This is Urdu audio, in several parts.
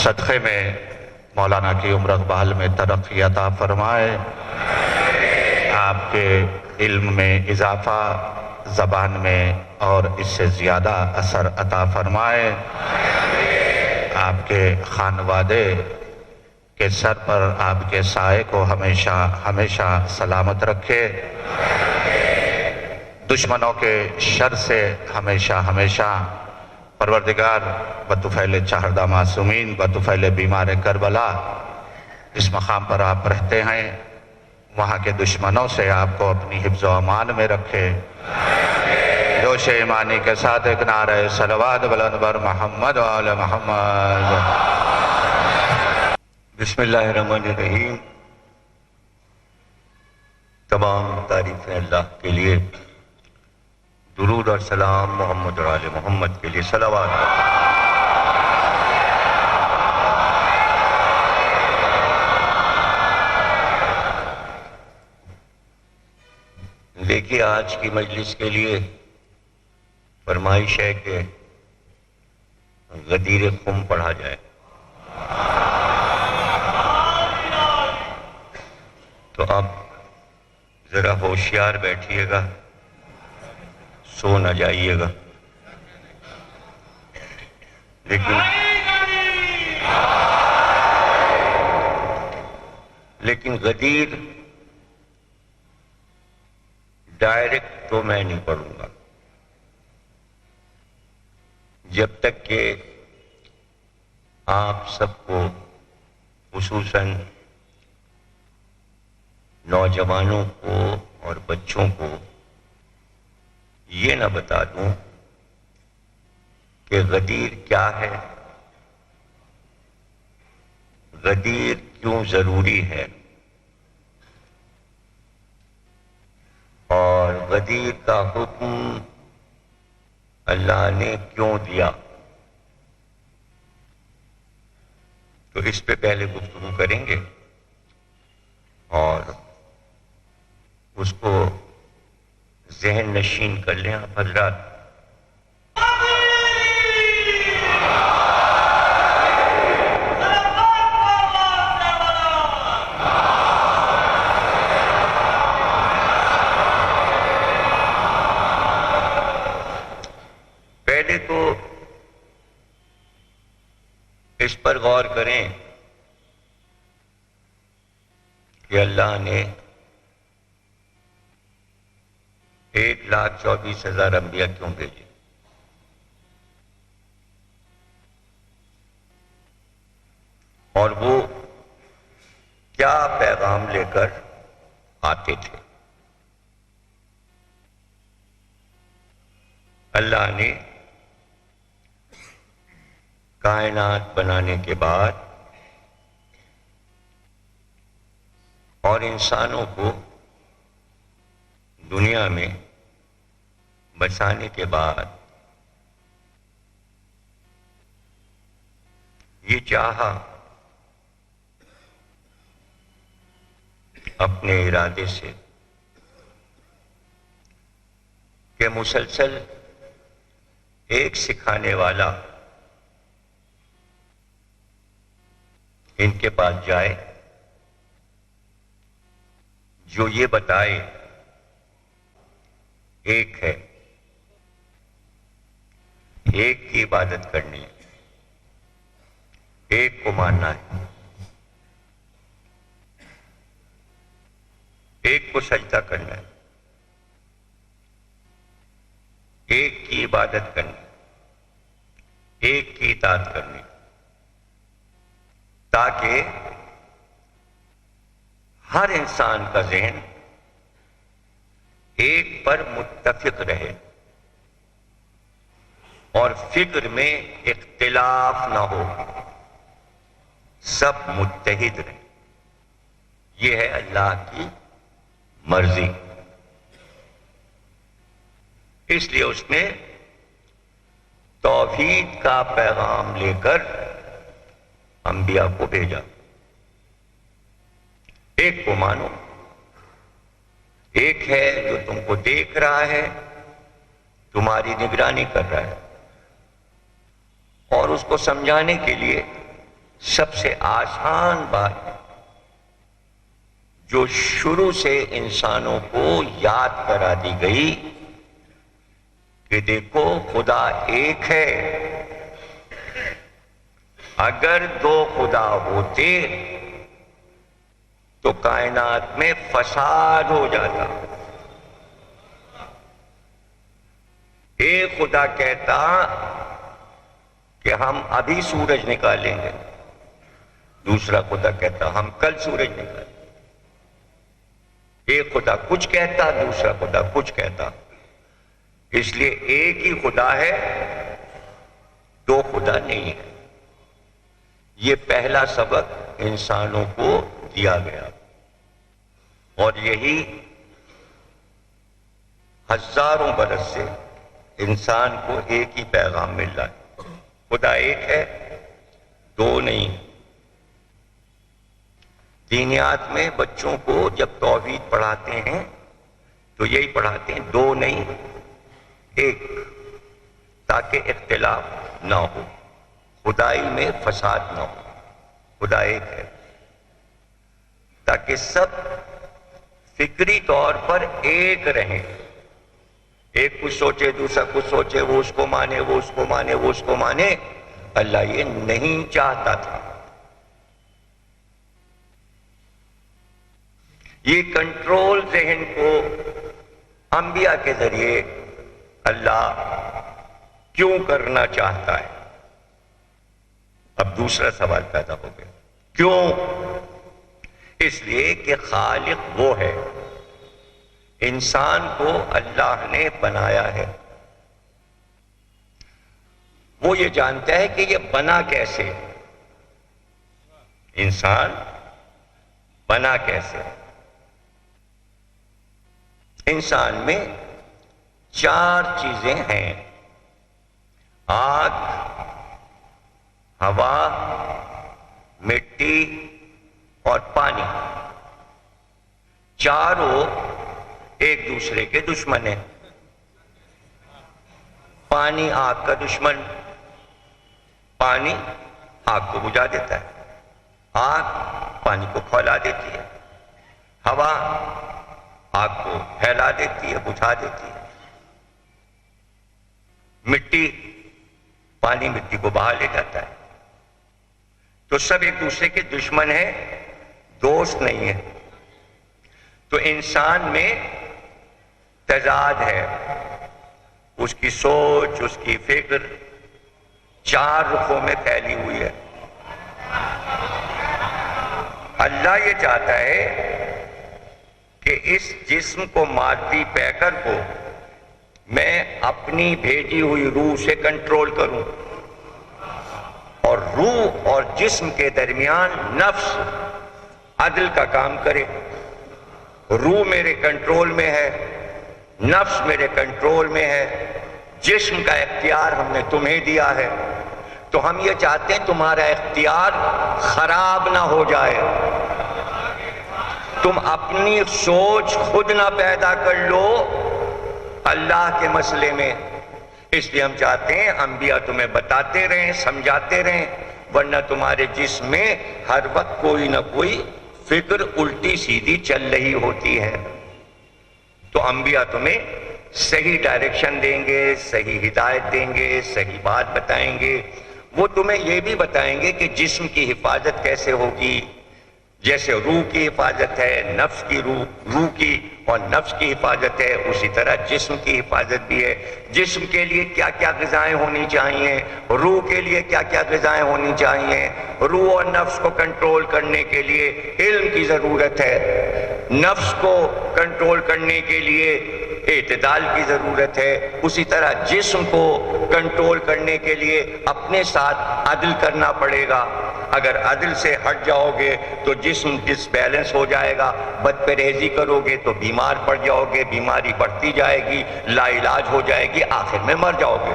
صدقے میں مولانا کی عمر اقبال میں ترقی عطا فرمائے، آپ کے علم میں اضافہ، زبان میں اور اس سے زیادہ اثر عطا فرمائے، آپ کے خانوادے کے سر پر آپ کے سائے کو ہمیشہ ہمیشہ سلامت رکھے، دشمنوں کے شر سے ہمیشہ ہمیشہ پروردگار بطفیل چہردہ معصومین، بطفیل بیمار کربلا، اس مقام پر آپ رہتے ہیں وہاں کے دشمنوں سے آپ کو اپنی حفظ و امان میں رکھے۔ جوش ایمانی کے ساتھ ایک نعرہ صلوات بلند بر محمد و آل محمد۔ بسم اللہ الرحمن الرحیم۔ تمام تعریفیں اللہ کے لیے، درود اور سلام محمد اور آل محمد کے لیے صلوات۔ دیکھیے آج کی مجلس کے لیے فرمائش ہے کہ غدیر خم پڑھا جائے، تو اب ذرا ہوشیار بیٹھیے گا، سو نہ جائیے گا۔ لیکن غدیر ڈائریکٹ تو میں نہیں پڑھوں گا جب تک کہ آپ سب کو، خصوصاً نوجوانوں کو اور بچوں کو یہ نہ بتا دوں کہ غدیر کیا ہے، غدیر کیوں ضروری ہے، اور غدیر کا حکم اللہ نے کیوں دیا، تو اس پہ پہلے گفتگو کریں گے اور اس کو ذہن نشین کر لیں آپ حضرات۔ پہلے تو اس پر غور کریں کہ اللہ نے 1,24,000 انبیاء کیوں بھیجے؟ اور وہ کیا پیغام لے کر آتے تھے؟ اللہ نے کائنات بنانے کے بعد اور انسانوں کو دنیا میں بسانے کے بعد یہ چاہا اپنے ارادے سے کہ مسلسل ایک سکھانے والا ان کے پاس جائے جو یہ بتائے ایک ہے، ایک کی عبادت کرنی ہے، ایک کو ماننا ہے، ایک کو سجدہ کرنا ہے، ایک کی عبادت کرنی، ایک کی اطاعت کرنی، تاکہ ہر انسان کا ذہن ایک پر متفق رہے اور فکر میں اختلاف نہ ہو، سب متحد رہیں۔ یہ ہے اللہ کی مرضی، اس لیے اس نے توحید کا پیغام لے کر انبیاء کو بھیجا۔ ایک کو مانو، ایک ہے جو تم کو دیکھ رہا ہے، تمہاری نگرانی کر رہا ہے، اور اس کو سمجھانے کے لیے سب سے آسان بات جو شروع سے انسانوں کو یاد کرا دی گئی کہ دیکھو خدا ایک ہے، اگر دو خدا ہوتے تو کائنات میں فساد ہو جاتا۔ ایک خدا کہتا کہ ہم ابھی سورج نکالیں گے، دوسرا خدا کہتا ہم کل سورج نکالیں گے۔ ایک خدا کچھ کہتا، دوسرا خدا کچھ کہتا۔ اس لیے ایک ہی خدا ہے، دو خدا نہیں ہے۔ یہ پہلا سبق انسانوں کو دیا گیا، اور یہی ہزاروں برس سے انسان کو ایک ہی پیغام مل رہا ہے، خدا ایک ہے، دو نہیں۔ دینیات میں بچوں کو جب توحید پڑھاتے ہیں تو یہی پڑھاتے ہیں، دو نہیں ایک، تاکہ اختلاف نہ ہو، خدائی میں فساد نہ ہو۔ خدا ایک ہے تاکہ سب فکری طور پر ایک رہیں، ایک کچھ سوچے دوسرا کچھ سوچے، وہ اس کو مانے وہ اس کو مانے وہ اس کو مانے۔ اللہ یہ نہیں چاہتا تھا۔ یہ کنٹرول ذہن کو انبیاء کے ذریعے اللہ کیوں کرنا چاہتا ہے؟ اب دوسرا سوال پیدا ہو گیا، کیوں؟ اس لیے کہ خالق وہ ہے، انسان کو اللہ نے بنایا ہے، وہ یہ جانتا ہے کہ یہ بنا کیسے، انسان بنا کیسے۔ انسان میں چار چیزیں ہیں، آگ، ہوا، مٹی اور پانی۔ چاروں ایک دوسرے کے دشمن ہیں۔ پانی آگ کا دشمن، پانی آگ کو بجھا دیتا ہے، آگ پانی کو کھولا دیتی ہے، ہوا آگ کو پھیلا دیتی ہے، بجھا دیتی ہے، مٹی پانی مٹی کو بہا لے جاتا ہے۔ تو سب ایک دوسرے کے دشمن ہیں، دوست نہیں ہیں۔ تو انسان میں تضاد ہے، اس کی سوچ، اس کی فکر چار رخوں میں پھیلی ہوئی ہے۔ اللہ یہ چاہتا ہے کہ اس جسم کو، مادی پیکر کو، میں اپنی بھیجی ہوئی روح سے کنٹرول کروں، اور روح اور جسم کے درمیان نفس عدل کا کام کرے۔ روح میرے کنٹرول میں ہے، نفس میرے کنٹرول میں ہے، جسم کا اختیار ہم نے تمہیں دیا ہے، تو ہم یہ چاہتے ہیں تمہارا اختیار خراب نہ ہو جائے، تم اپنی سوچ خود نہ پیدا کر لو اللہ کے مسئلے میں۔ اس لیے ہم چاہتے ہیں انبیاء تمہیں بتاتے رہیں، سمجھاتے رہیں، ورنہ تمہارے جسم میں ہر وقت کوئی نہ کوئی فکر الٹی سیدھی چل رہی ہوتی ہے۔ تو انبیاء تمہیں صحیح ڈائریکشن دیں گے، صحیح ہدایت دیں گے، صحیح بات بتائیں گے۔ وہ تمہیں یہ بھی بتائیں گے کہ جسم کی حفاظت کیسے ہوگی، جیسے روح کی حفاظت ہے، نفس کی روح کی اور نفس کی حفاظت ہے، اسی طرح جسم کی حفاظت بھی ہے۔ جسم کے لیے کیا کیا غذائیں ہونی چاہیے، روح کے لیے کیا کیا غذائیں ہونی چاہیے۔ روح اور نفس کو کنٹرول کرنے کے لیے علم کی ضرورت ہے، نفس کو کنٹرول کرنے کے لیے اعتدال کی ضرورت ہے، اسی طرح جسم کو کنٹرول کرنے کے لیے اپنے ساتھ عدل کرنا پڑے گا۔ اگر عدل سے ہٹ جاؤ گے تو جسم ڈس بیلنس ہو جائے گا، بد پرہیزی کرو گے تو بیمار پڑ جاؤ گے، بیماری بڑھتی جائے گی، لا علاج ہو جائے گی، آخر میں مر جاؤ گے۔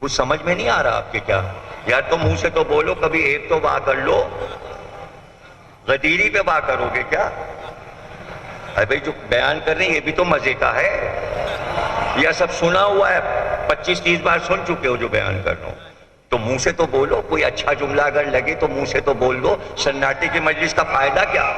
کچھ سمجھ میں نہیں آ رہا آپ کے کیا؟ یار تم منہ سے تو بولو، کبھی ایک تو واہ کر لو، غدیری پہ واہ کرو گے کیا؟ ارے بھائی جو بیان کر رہے ہیں یہ بھی تو مزے کا ہے، یا سب سنا ہوا ہے، 25-30 بار سن چکے ہو جو بیان کر رہا ہوں؟ تو منہ سے تو بولو، کوئی اچھا جملہ اگر لگے تو منہ سے تو بول دو، سناٹے کی مجلس کا فائدہ کیا؟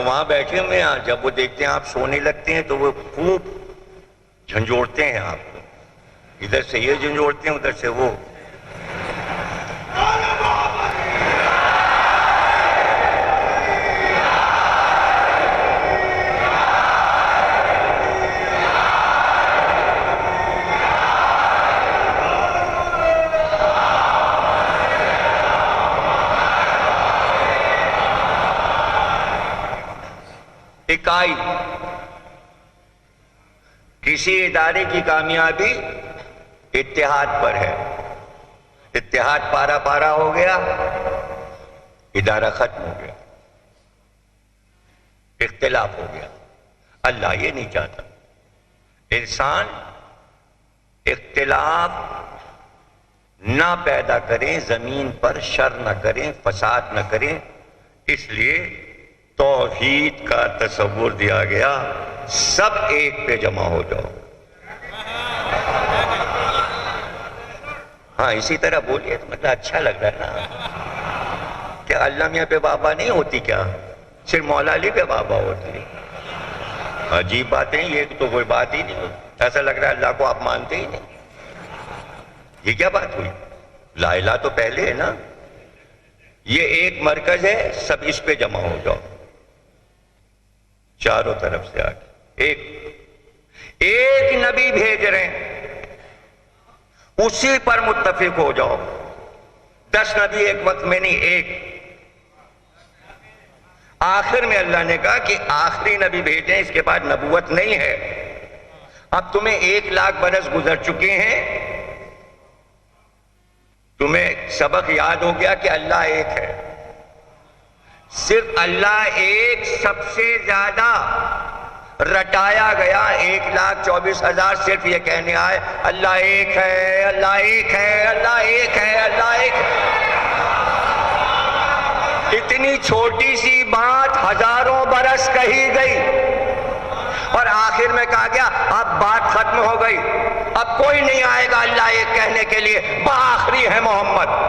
وہاں بیٹھے ہوئے ہیں، جب وہ دیکھتے ہیں آپ سونے لگتے ہیں تو وہ خوب جھنجھوڑتے ہیں آپ کو، ادھر سے یہ جھنجھوڑتے ہیں، ادھر سے وہ۔ اکائی، کسی ادارے کی کامیابی اتحاد پر ہے۔ اتحاد پارا پارا ہو گیا، ادارہ ختم ہو گیا، اختلاف ہو گیا۔ اللہ یہ نہیں چاہتا، انسان اختلاف نہ پیدا کریں، زمین پر شر نہ کریں، فساد نہ کریں، اس لیے توحید کا تصور دیا گیا، سب ایک پہ جمع ہو جاؤ۔ ہاں اسی طرح بولیے تو مطلب اچھا لگ رہا ہے نا۔ کیا اللہ میاں پہ بابا نہیں ہوتی کیا؟ صرف مولا علی پہ بابا ہوتی ہے؟ عجیب باتیں، یہ تو کوئی بات ہی نہیں ہوتی، ایسا لگ رہا ہے اللہ کو آپ مانتے ہی نہیں۔ یہ کیا بات ہوئی؟ لا الہ تو پہلے ہے نا، یہ ایک مرکز ہے، سب اس پہ جمع ہو جاؤ، چاروں طرف سے آگے ایک نبی بھیج رہے ہیں، اسی پر متفق ہو جاؤ۔ 10 نبی ایک وقت میں نہیں، ایک۔ آخر میں اللہ نے کہا کہ آخری نبی بھیجیں، اس کے بعد نبوت نہیں ہے۔ اب تمہیں 1,00,000 برس گزر چکے ہیں، تمہیں سبق یاد ہو گیا کہ اللہ ایک ہے۔ صرف اللہ ایک سب سے زیادہ رٹایا گیا، 1,24,000 صرف یہ کہنے آئے اللہ ایک ہے، اللہ ایک ہے، اللہ ایک ہے، اللہ ایک ہے۔ اتنی چھوٹی سی بات ہزاروں برس کہی گئی اور آخر میں کہا گیا اب بات ختم ہو گئی، اب کوئی نہیں آئے گا اللہ ایک کہنے کے لیے، بآخری ہے محمد۔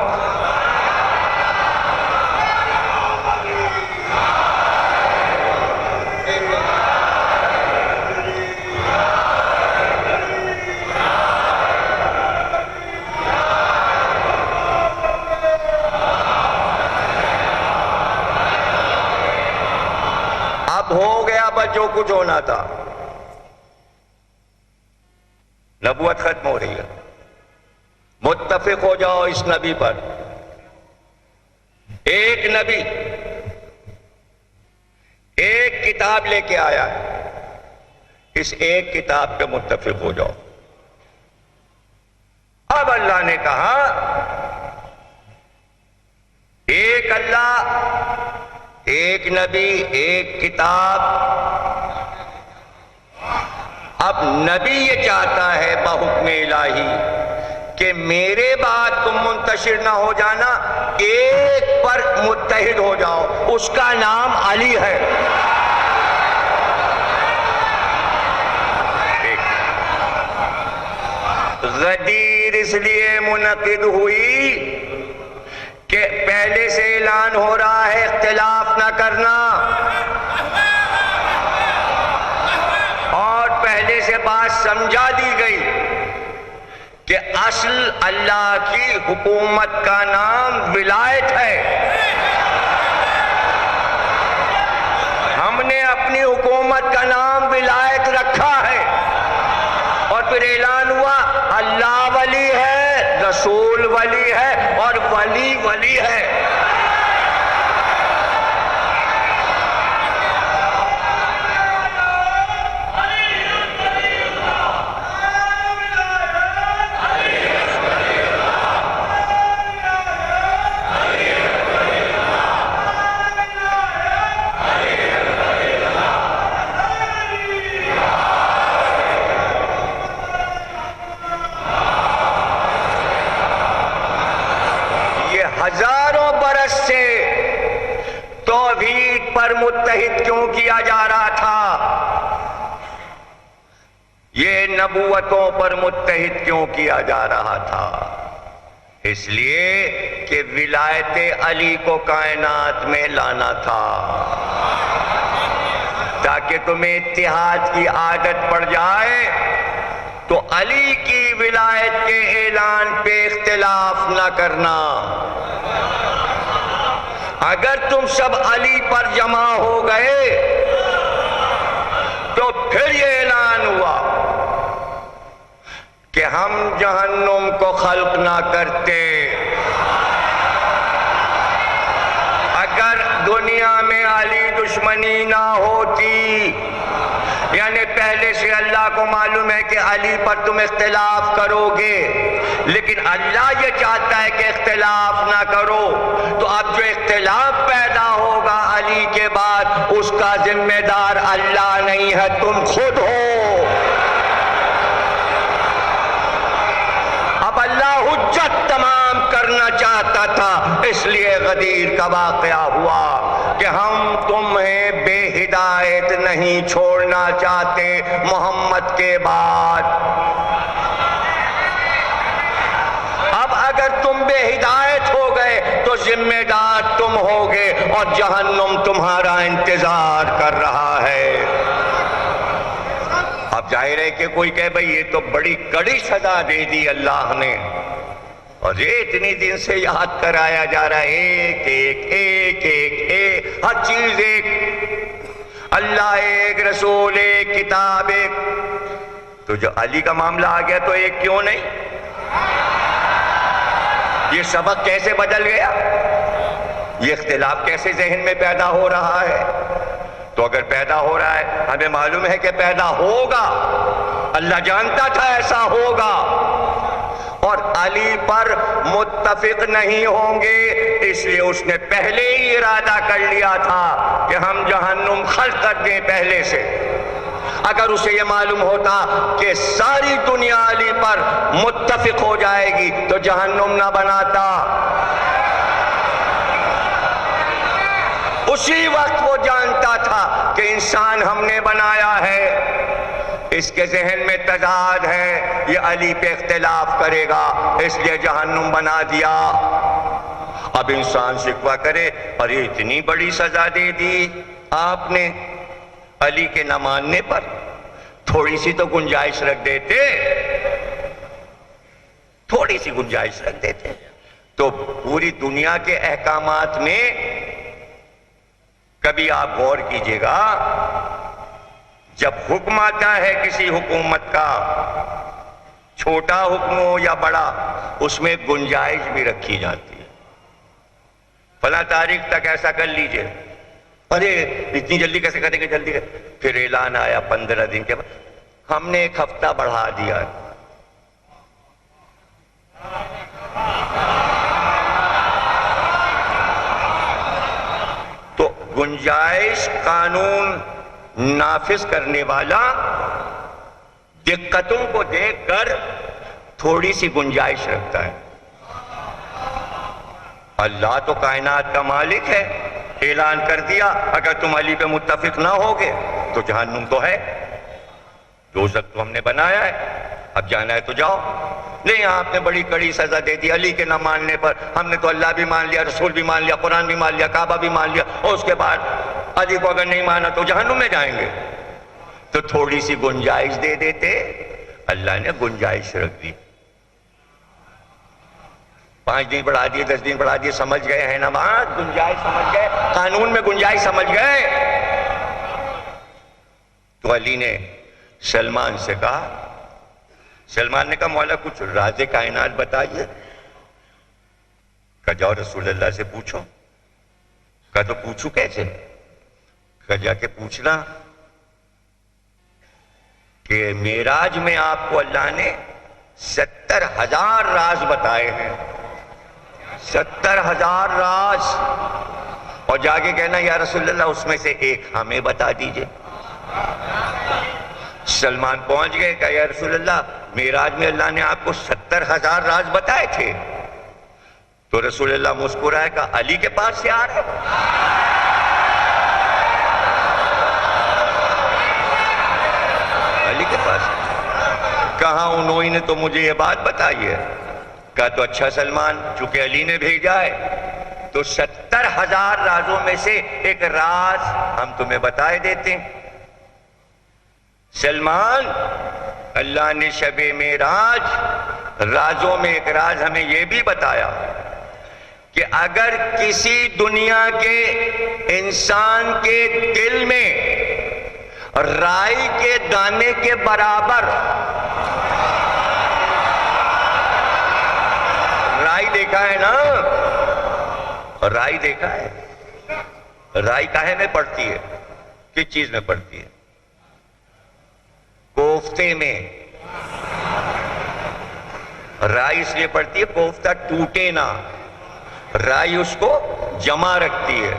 ہو گیا بس جو کچھ ہونا تھا، نبوت ختم ہو رہی ہے۔ متفق ہو جاؤ اس نبی پر، ایک نبی ایک کتاب لے کے آیا ہے، اس ایک کتاب پہ متفق ہو جاؤ۔ اب اللہ نے کہا ایک اللہ، ایک نبی، ایک کتاب۔ اب نبی یہ چاہتا ہے بحکم الہی کہ میرے بعد تم منتشر نہ ہو جانا، ایک پر متحد ہو جاؤ، اس کا نام علی ہے۔ غدیر اس لیے منعقد ہوئی کہ پہلے سے اعلان ہو رہا ہے اختلاف نہ کرنا، اور پہلے سے بات سمجھا دی گئی کہ اصل اللہ کی حکومت کا نام ولایت ہے۔ ہم نے اپنی حکومت کا نام ولایت رکھا ہے، اور پھر اعلان ہوا اللہ ولی ہے، رسول ولی ہے اور ولی ولی ہے۔ ہزاروں برس سے توحید پر متحد کیوں کیا جا رہا تھا؟ یہ نبوتوں پر متحد کیوں کیا جا رہا تھا؟ اس لیے کہ ولایت علی کو کائنات میں لانا تھا، تاکہ تمہیں اتحاد کی عادت پڑ جائے تو علی کی ولایت کے اعلان پہ اختلاف نہ کرنا۔ اگر تم سب علی پر جمع ہو گئے تو پھر یہ اعلان ہوا کہ ہم جہنم کو خلق نہ کرتے۔ اگر دنیا میں علی دشمنی نہ ہوتی، یعنی پہلے سے اللہ کو معلوم ہے کہ علی پر تم اختلاف کرو گے، لیکن اللہ یہ چاہتا ہے کہ اختلاف نہ کرو، تو اب جو اختلاف پیدا ہوگا علی کے بعد اس کا ذمہ دار اللہ نہیں ہے، تم خود ہو۔ اب اللہ حجت تمام کرنا چاہتا تھا، اس لیے غدیر کا واقعہ ہوا کہ ہم تمہیں بے ہدایت نہیں چھوڑنا چاہتے محمد کے بعد۔ اب اگر تم بے ہدایت ہو گئے تو ذمہ دار تم ہوگے اور جہنم تمہارا انتظار کر رہا ہے۔ اب ظاہر ہے کہ کوئی کہے بھئی یہ تو بڑی کڑی سزا دے دی اللہ نے، اور یہ اتنی دن سے یاد کرایا جا رہا ہے، ایک ایک ایک ایک ایک ہر چیز ایک، اللہ ایک، رسول ایک، کتاب ایک، تو جو علی کا معاملہ آ گیا تو ایک کیوں نہیں؟ یہ سبق کیسے بدل گیا؟ یہ اختلاف کیسے ذہن میں پیدا ہو رہا ہے؟ تو اگر پیدا ہو رہا ہے، ہمیں معلوم ہے کہ پیدا ہوگا، اللہ جانتا تھا ایسا ہوگا، اور علی پر متفق نہیں ہوں گے، اس لیے اس نے پہلے ہی ارادہ کر لیا تھا کہ ہم جہنم خلق کر دیں پہلے سے۔ اگر اسے یہ معلوم ہوتا کہ ساری دنیا علی پر متفق ہو جائے گی تو جہنم نہ بناتا۔ اسی وقت وہ جانتا تھا کہ انسان ہم نے بنایا ہے، اس کے ذہن میں تضاد ہے، یہ علی پہ اختلاف کرے گا، اس لیے جہنم بنا دیا۔ اب انسان شکوہ کرے اور یہ اتنی بڑی سزا دے دی آپ نے علی کے نہ ماننے پر، تھوڑی سی تو گنجائش رکھ دیتے، تھوڑی سی گنجائش رکھ دیتے تو پوری دنیا کے احکامات میں کبھی آپ غور کیجئے گا، جب حکم آتا ہے کسی حکومت کا، چھوٹا حکم ہو یا بڑا، اس میں گنجائش بھی رکھی جاتی ہے، فلاں تاریخ تک ایسا کر لیجئے، ارے اتنی جلدی کیسے کریں گے، جلدی پھر اعلان آیا 15 دن کے بعد ہم نے 1 ہفتہ بڑھا دیا۔ تو گنجائش قانون نافذ کرنے والا دقتوں کو دیکھ کر تھوڑی سی گنجائش رکھتا ہے۔ اللہ تو کائنات کا مالک ہے، اعلان کر دیا اگر تم علی پہ متفق نہ ہوگے تو جہنم تو ہے، دوزخ تو ہم نے بنایا ہے، اب جانا ہے تو جاؤ۔ نہیں، آپ نے بڑی کڑی سزا دے دی علی کے نہ ماننے پر، ہم نے تو اللہ بھی مان لیا، رسول بھی مان لیا، قرآن بھی مان لیا، کعبہ بھی مان لیا، اور اس کے بعد علی کو اگر نہیں مانا تو جہنم میں جائیں گے۔ تو تھوڑی سی گنجائش دے دیتے، اللہ نے گنجائش رکھ دی، 5 دن بڑھا دیے، 10 دن بڑھا دیے، سمجھ گئے ہیں نا بات، گنجائش سمجھ گئے، قانون میں گنجائش سمجھ گئے۔ تو علی نے سلمان سے کہا، سلمان نے کہا مولا کچھ راز کائنات بتائیے۔ کہا جاؤ رسول اللہ سے پوچھو. کہا تو پوچھو کیسے؟ کہا جا کے پوچھنا کہ معراج میں آپ کو اللہ نے 70,000 راز بتائے ہیں. 70,000 راز. اور جا کے کہنا یا رسول اللہ اس میں سے ایک ہمیں بتا دیجئے. سلمان پہنچ گئے. کہا یا رسول اللہ معراج میں اللہ نے آپ کو 70,000 راز بتائے تھے. تو رسول اللہ مسکرائے. کہا علی کے پاس سے آ رہے ہو؟ علی کے پاس. کہاں انہوں نے تو مجھے یہ بات بتائی ہے. کہا تو اچھا سلمان، چونکہ علی نے بھیجا ہے تو 70,000 رازوں میں سے ایک راز ہم تمہیں بتائے دیتے ہیں. سلمان، اللہ نے شب معراج رازوں میں ایک راز ہمیں یہ بھی بتایا کہ اگر کسی دنیا کے انسان کے دل میں رائی کے دانے کے برابر، رائی دیکھا ہے نا؟ رائی دیکھا ہے. رائی کاہے میں پڑتی ہے؟ کس چیز میں پڑتی ہے؟ کوفتے میں. رائی اس لیے پڑتی ہے کوفتہ ٹوٹے نہ. رائی اس کو جمع رکھتی ہے،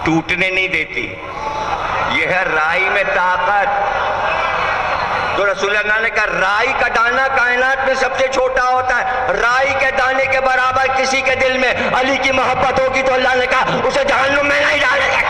ٹوٹنے نہیں دیتی. یہ ہے رائی میں طاقت. تو رسول اللہ نے کہا رائی کا دانہ کائنات میں سب سے چھوٹا ہوتا ہے. رائی کے دانے کے برابر کسی کے دل میں علی کی محبت ہوگی تو اللہ نے کہا اسے جہنم میں نہیں ڈالے گا.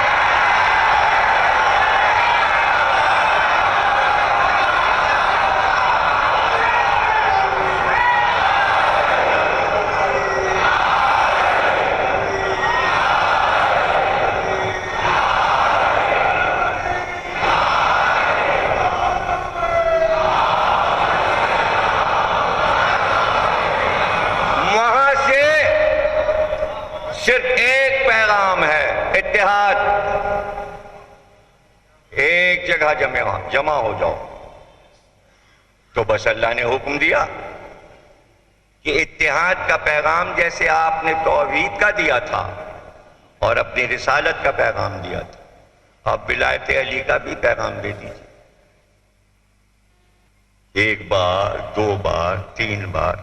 صرف ایک پیغام ہے، اتحاد. ایک جگہ جمع ہو جاؤ. تو بس اللہ نے حکم دیا کہ اتحاد کا پیغام جیسے آپ نے توحید کا دیا تھا اور اپنی رسالت کا پیغام دیا تھا، آپ ولایت علی کا بھی پیغام دے دیجیے. ایک بار، دو بار، تین بار،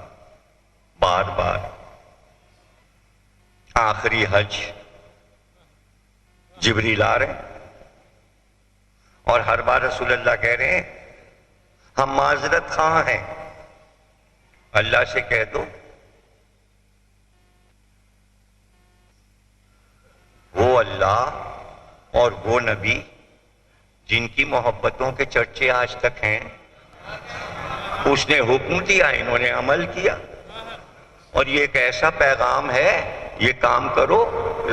بار بار. آخری حج جبریل آ رہے ہیں اور ہر بار رسول اللہ کہہ رہے ہیں ہم معذرت خواہ ہیں. اللہ سے کہہ دو وہ اللہ اور وہ نبی جن کی محبتوں کے چرچے آج تک ہیں، اس نے حکم دیا، انہوں نے عمل کیا، اور یہ ایک ایسا پیغام ہے، یہ کام کرو.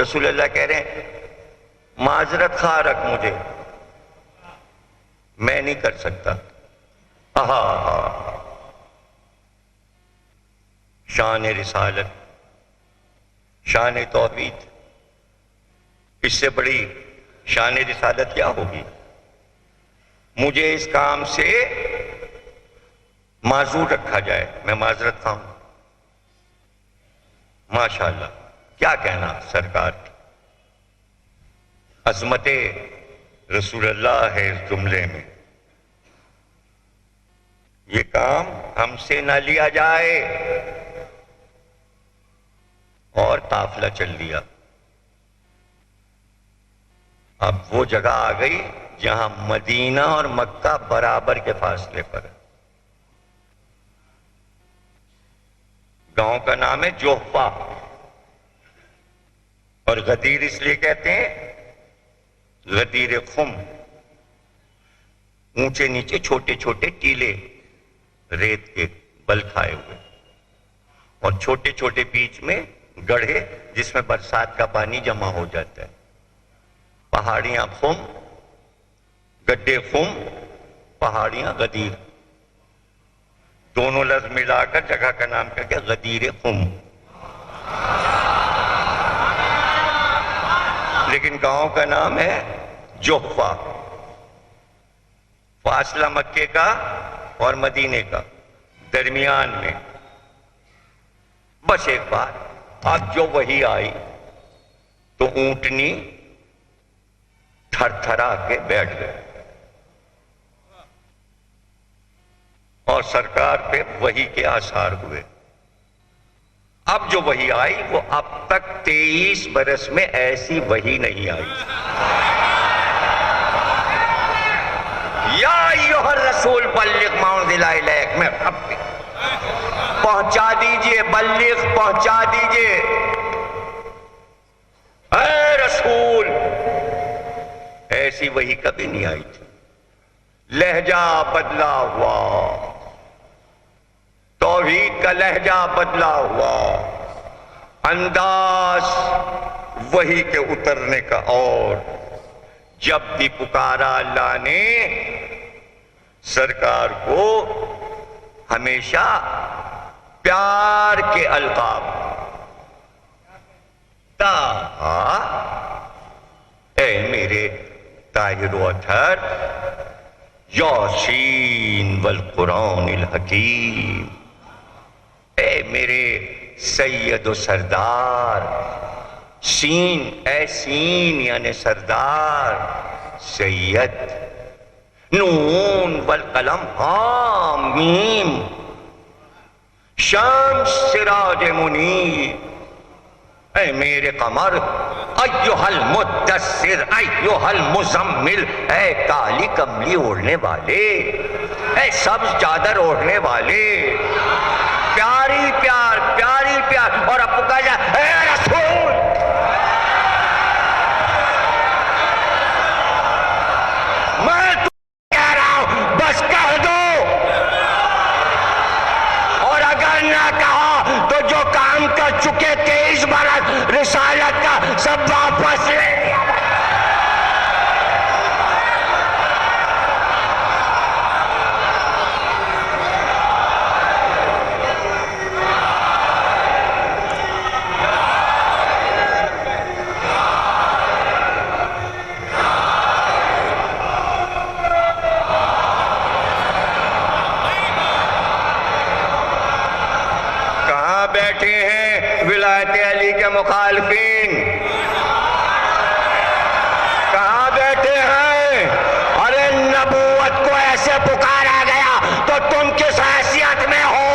رسول اللہ کہہ رہے ہیں معذرت خواہ رکھ مجھے، میں نہیں کر سکتا. شان رسالت، شان توحید، اس سے بڑی شان رسالت کیا ہوگی؟ مجھے اس کام سے معذور رکھا جائے، میں معذرت خواہ ہوں. ماشاءاللہ، کیا کہنا سرکار کی عظمت رسول اللہ ہے اس جملے میں. یہ کام ہم سے نہ لیا جائے. اور قافلہ چل دیا. اب وہ جگہ آ گئی جہاں مدینہ اور مکہ برابر کے فاصلے پر ہے. گاؤں کا نام ہے جوہفا، اور غدیر اس لیے کہتے ہیں غدیر خم. اونچے نیچے چھوٹے چھوٹے ٹیلے ریت کے بل کھائے ہوئے، اور چھوٹے چھوٹے بیچ میں گڑھے جس میں برسات کا پانی جمع ہو جاتا ہے. پہاڑیاں خم، گڈھے خم، پہاڑیاں غدیر. دونوں لفظ ملا کر جگہ کا نام کیا گیا؟ غدیر خم. لیکن گاؤں کا نام ہے جوہفا. فاصلہ مکے کا اور مدینے کا درمیان میں. بس ایک بات، اب جو وہی آئی تو اونٹنی تھر تھرا کے بیٹھ گئے اور سرکار پہ وحی کے آثار ہوئے۔ اب جو وحی آئی وہ اب تک 23 برس میں ایسی وحی نہیں آئی۔ یا ایھا الرسول بلغ ما انزل الیک، میں اب پہنچا دیجئے، بلغ پہنچا دیجئے، اے رسول۔ ایسی وحی کبھی نہیں آئی تھی۔ لہجہ بدلا ہوا، توحید کا لہجہ بدلا ہوا، انداز وحی کے اترنے کا، اور جب بھی پکارا اللہ نے سرکار کو ہمیشہ پیار کے القاب، طٰہٰ، اے میرے طاہر و اطہر، یاسین والقرآن الحکیم، اے میرے سید و سردار، سین، اے سین یعنی سردار، سید، نون والقلم، حامیم، شمس سراج منیر، اے میرے قمر، ایھا المدثر، ایھا المزمل، اے کالی کملی اوڑھنے والے، اے سبز چادر اوڑھنے والے، پیاری پیار، پیاری پیار، اور اب پکار جائے اے رسول۔ میں تو کہہ رہا ہوں بس کہہ دو، اور اگر نہ کہا تو جو کام کر چکے 23 برس رسالت کا سب واپس لے لیا۔ بیٹھے ہیں ولایت علی کے مخالفین، کہاں بیٹھے ہیں؟ ارے نبوت کو ایسے پکارا گیا تو تم کس حیثیت میں ہو؟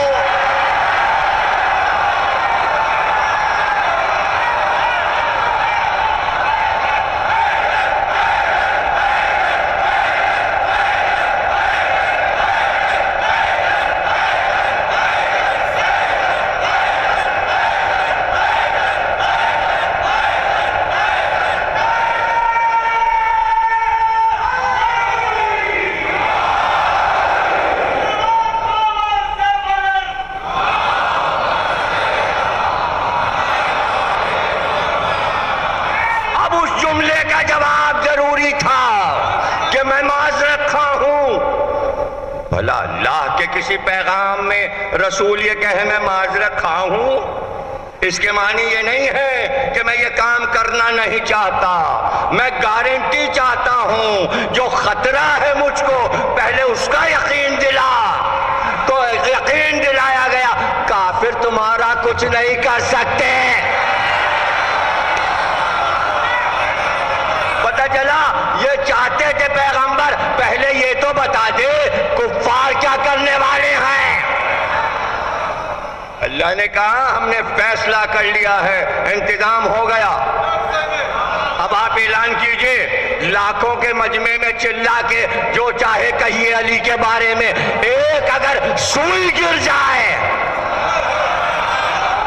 بھلا اللہ کے کسی پیغام میں رسول یہ کہے میں معذرت خواہ ہوں، اس کے معنی یہ نہیں ہے کہ میں یہ کام کرنا نہیں چاہتا، میں گارنٹی چاہتا ہوں، جو خطرہ ہے مجھ کو پہلے اس کا یقین دلا، تو یقین دلایا گیا کافر تمہارا کچھ نہیں کر سکتے۔ پتہ چلا یہ چاہتے تھے پیغمبر پہلے یہ تو بتا دے کفار کیا کرنے والے ہیں۔ اللہ نے کہا ہم نے فیصلہ کر لیا ہے، انتظام ہو گیا، اب آپ اعلان کیجئے، لاکھوں کے مجمع میں چلا کے جو چاہے کہیے علی کے بارے میں، ایک اگر سوئی گر جائے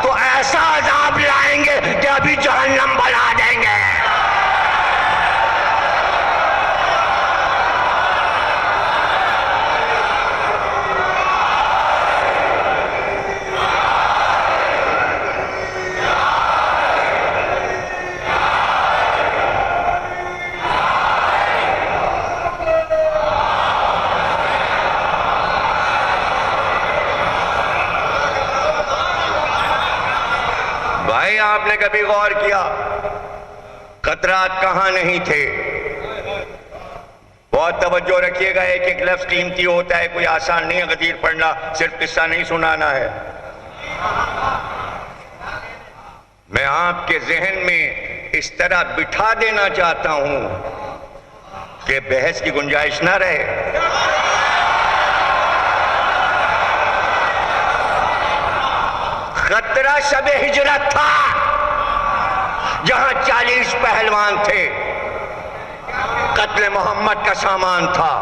تو ایسا عذاب لائیں گے کہ ابھی جہنم بنا دیں گے۔ آپ نے کبھی غور کیا قطرات کہاں نہیں تھے؟ بہت توجہ رکھیے گا، ایک ایک لفظ قیمتی ہوتا ہے، کوئی آسان نہیں ہے غدیر پڑھنا، صرف قصہ نہیں سنانا ہے۔ میں آپ کے ذہن میں اس طرح بٹھا دینا چاہتا ہوں کہ بحث کی گنجائش نہ رہے۔ خطرہ شب ہجرت تھا، جہاں 40 پہلوان تھے، قتل محمد کا سامان تھا،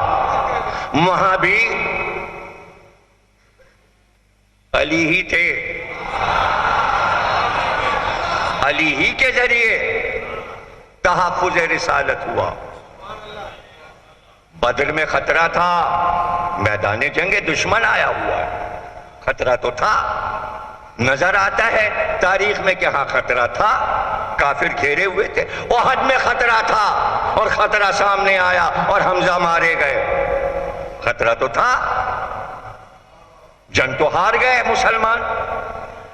وہاں بھی علی ہی تھے۔ علی ہی کے ذریعے تحفظ رسالت ہوا۔ بدر میں خطرہ تھا، میدان جنگ دشمن آیا ہوا ہے، خطرہ تو تھا۔ نظر آتا ہے تاریخ میں کہ ہاں خطرہ تھا، کافر گھیرے ہوئے تھے۔ احد میں خطرہ تھا اور خطرہ سامنے آیا اور حمزہ مارے گئے۔ خطرہ تو تھا، جنگ تو ہار گئے مسلمان،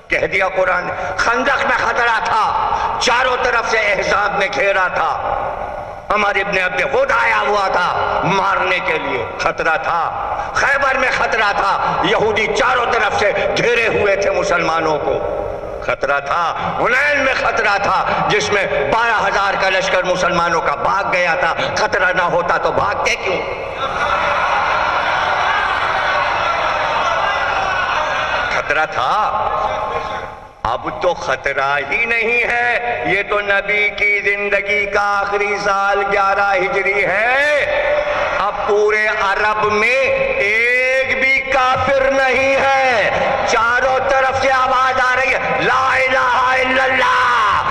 کہہ دیا قرآن نے۔ خندق میں خطرہ تھا، چاروں طرف سے احزاب میں گھیرا تھا، عمر ابن عبد خود آیا ہوا تھا مارنے کے لیے، خطرہ تھا۔ خیبر میں خطرہ تھا، یہودی چاروں طرف سے گھیرے ہوئے تھے مسلمانوں کو، خطرہ تھا۔ حنین میں خطرہ تھا، جس میں 12,000 کا لشکر مسلمانوں کا بھاگ گیا تھا۔ خطرہ نہ ہوتا تو بھاگتے کیوں؟ خطرہ تھا۔ اب تو خطرہ ہی نہیں ہے، یہ تو نبی کی زندگی کا آخری سال 11 ہجری ہے۔ اب پورے عرب میں ایک بھی کافر نہیں ہے، چاروں طرف سے آواز آ رہی ہے، لا الہ الا اللہ،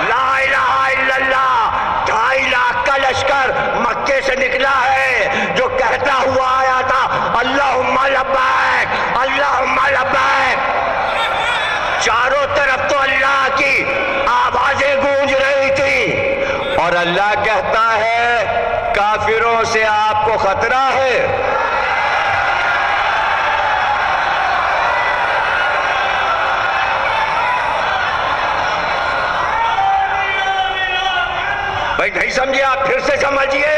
لا الہ الا اللہ۔ 2.5 لاکھ کا لشکر مکے سے نکلا ہے، جو کہتا ہوا آیا تھا، اللہم لبیک، اللہم لبیک۔ چاروں طرف تو اللہ کی آوازیں گونج رہی تھی، اور اللہ کہتا ہے کافروں سے آپ کو خطرہ ہے۔ بھائی نہیں سمجھے آپ، پھر سے سمجھیے۔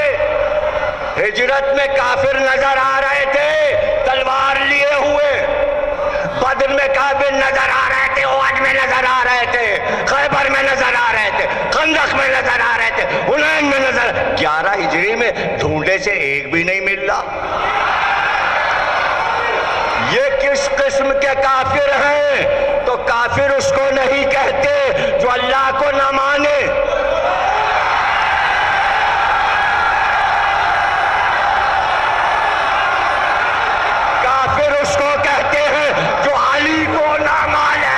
ہجرت میں کافر نظر آ رہے تھے تلوار لیے ہوئے، بدر میں کافر نظر آ رہے تھے، احد میں نظر آ رہے تھے، خیبر میں نظر آ رہے تھے، خندق میں نظر آ رہے تھے، حنین میں نظر۔ 11 ہجری میں ڈھونڈے سے ایک بھی نہیں مل رہا۔ یہ کس قسم کے کافر ہیں؟ تو کافر اس کو نہیں کہتے جو اللہ کو نہ مانے۔ کافر اس کو کہتے ہیں جو علی کو نہ مانے۔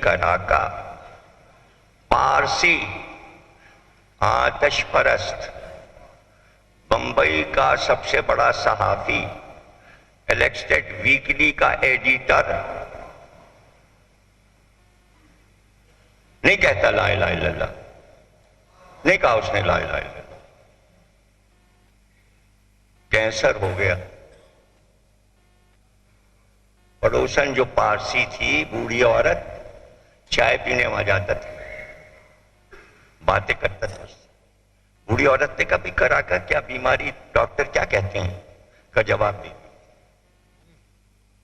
کراکا پارسی آتش پرست، بمبئی کا سب سے بڑا صحافی، الیکسٹڈ ویکلی کا ایڈیٹر، نہیں کہتا لا الہ الا اللہ، نہیں کہا اس نے لا الہ الا اللہ۔ کینسر ہو گیا۔ پڑوسن جو پارسی تھی، بوڑھی عورت، چائے پینے وہاں جاتا تھا، باتیں کرتا تھا اس سے۔ بوڑھی عورت نے کبھی کرا کیا بیماری ڈاکٹر کیا کہتے ہیں کا جواب دی،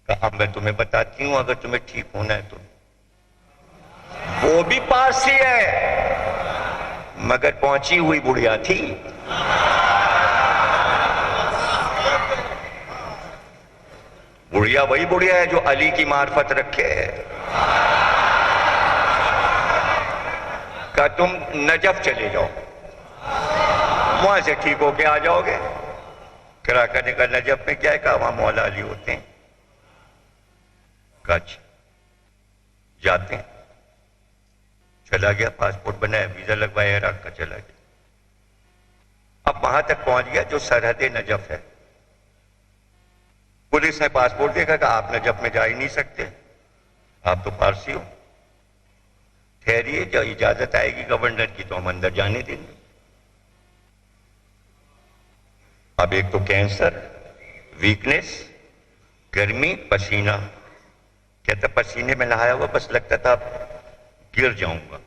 کہا میں تمہیں بتاتی ہوں اگر تمہیں ٹھیک ہونا ہے تو. وہ بھی پارسی ہے مگر پہنچی ہوئی بڑھیا تھی. بڑھیا وہی بڑھیا ہے جو علی کی معرفت رکھے. کہا تم نجف چلے جاؤ, وہاں سے ٹھیک ہو کے آ جاؤ گے. کراکا نے کہا نجف میں کیا ہے؟ کہا وہاں مولا علی ہوتے ہیں. کہا اچھا جاتے ہیں. چلا گیا, پاسپورٹ بنایا, ویزا لگوایا, عراق کا چلا گیا. اب وہاں تک پہنچ گیا جو سرحد نجف ہے. پولیس نے پاسپورٹ دیکھا کہ آپ نجف میں جا ہی نہیں سکتے, آپ تو پارسی ہو, ٹھہریے, جو اجازت آئے گی گورنر کی تو ہم اندر جانے دیں گے. اب ایک تو کینسر, ویکنس, گرمی, پسینہ. کہتا پسینے میں نہایا ہوا بس لگتا تھا گر جاؤں گا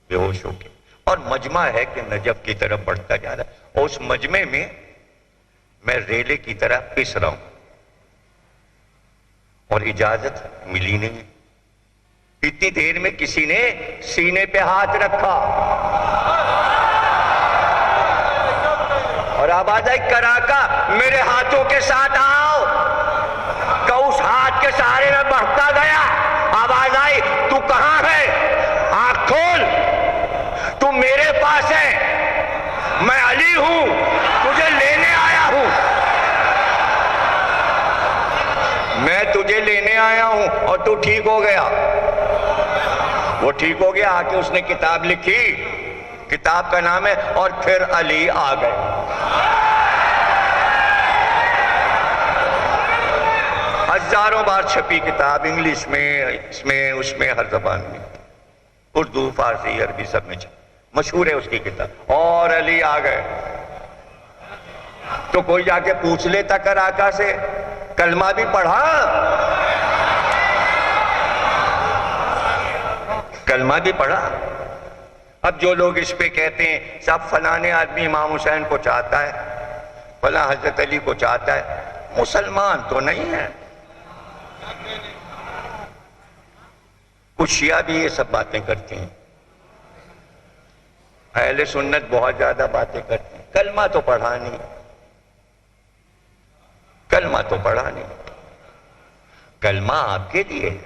بے ہوش ہو کے. اور مجمع ہے کہ نجف کی طرف بڑھتا جا رہا ہے, اور اس مجمع میں میں ریلے کی طرح پس رہا ہوں اور اجازت ملی نہیں. اتنی دیر میں کسی نے سینے پہ ہاتھ رکھا اور آواز آئی کراکا میرے ہاتھوں کے ساتھ آؤ. کہ اس ہاتھ کے سہارے میں بڑھتا گیا. آواز آئی تو کہاں ہے؟ آنکھ کھول, تو میرے پاس ہے, میں علی ہوں, تجھے لینے آیا ہوں. میں تجھے لینے آیا ہوں اور تو ٹھیک ہو گیا. وہ ٹھیک ہو گیا, آ کے اس نے کتاب لکھی. کتاب کا نام ہے اور پھر علی آ گئے. ہزاروں بار چھپی کتاب, انگلش میں, اس میں, ہر زبان میں, اردو, فارسی, عربی, سب میں مشہور ہے اس کی کتاب. اور علی آ گئے. تو کوئی جا کے پوچھ لیتا کراکا سے کلمہ بھی پڑھا؟ کلمہ بھی پڑھا؟ اب جو لوگ اس پہ کہتے ہیں سب فلانے آدمی امام حسین کو چاہتا ہے, فلاں حضرت علی کو چاہتا ہے, مسلمان تو نہیں ہے. کچھ شیعہ بھی یہ سب باتیں کرتے ہیں. اہل سنت بہت زیادہ باتیں کرتے ہیں. کلمہ تو پڑھا نہیں, کلمہ تو پڑھا نہیں. کلمہ آپ کے لیے ہے,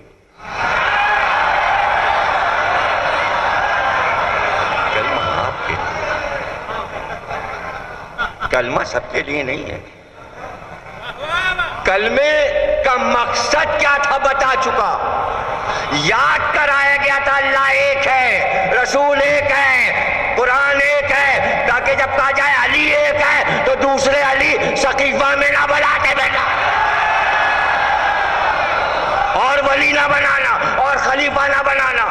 کلمہ آپ کے لیے, کلمہ سب کے لیے نہیں ہے. کلمے کا مقصد کیا تھا بتا چکا. یاد کرایا گیا تھا اللہ ایک ہے, رسول ایک ہے, قرآن ایک ہے, تاکہ جب کہا جائے علی ایک ہے تو دوسرے علی سقیفہ میں نہ بلاتے بیٹا, اور ولی نہ بنانا اور خلیفہ نہ بنانا.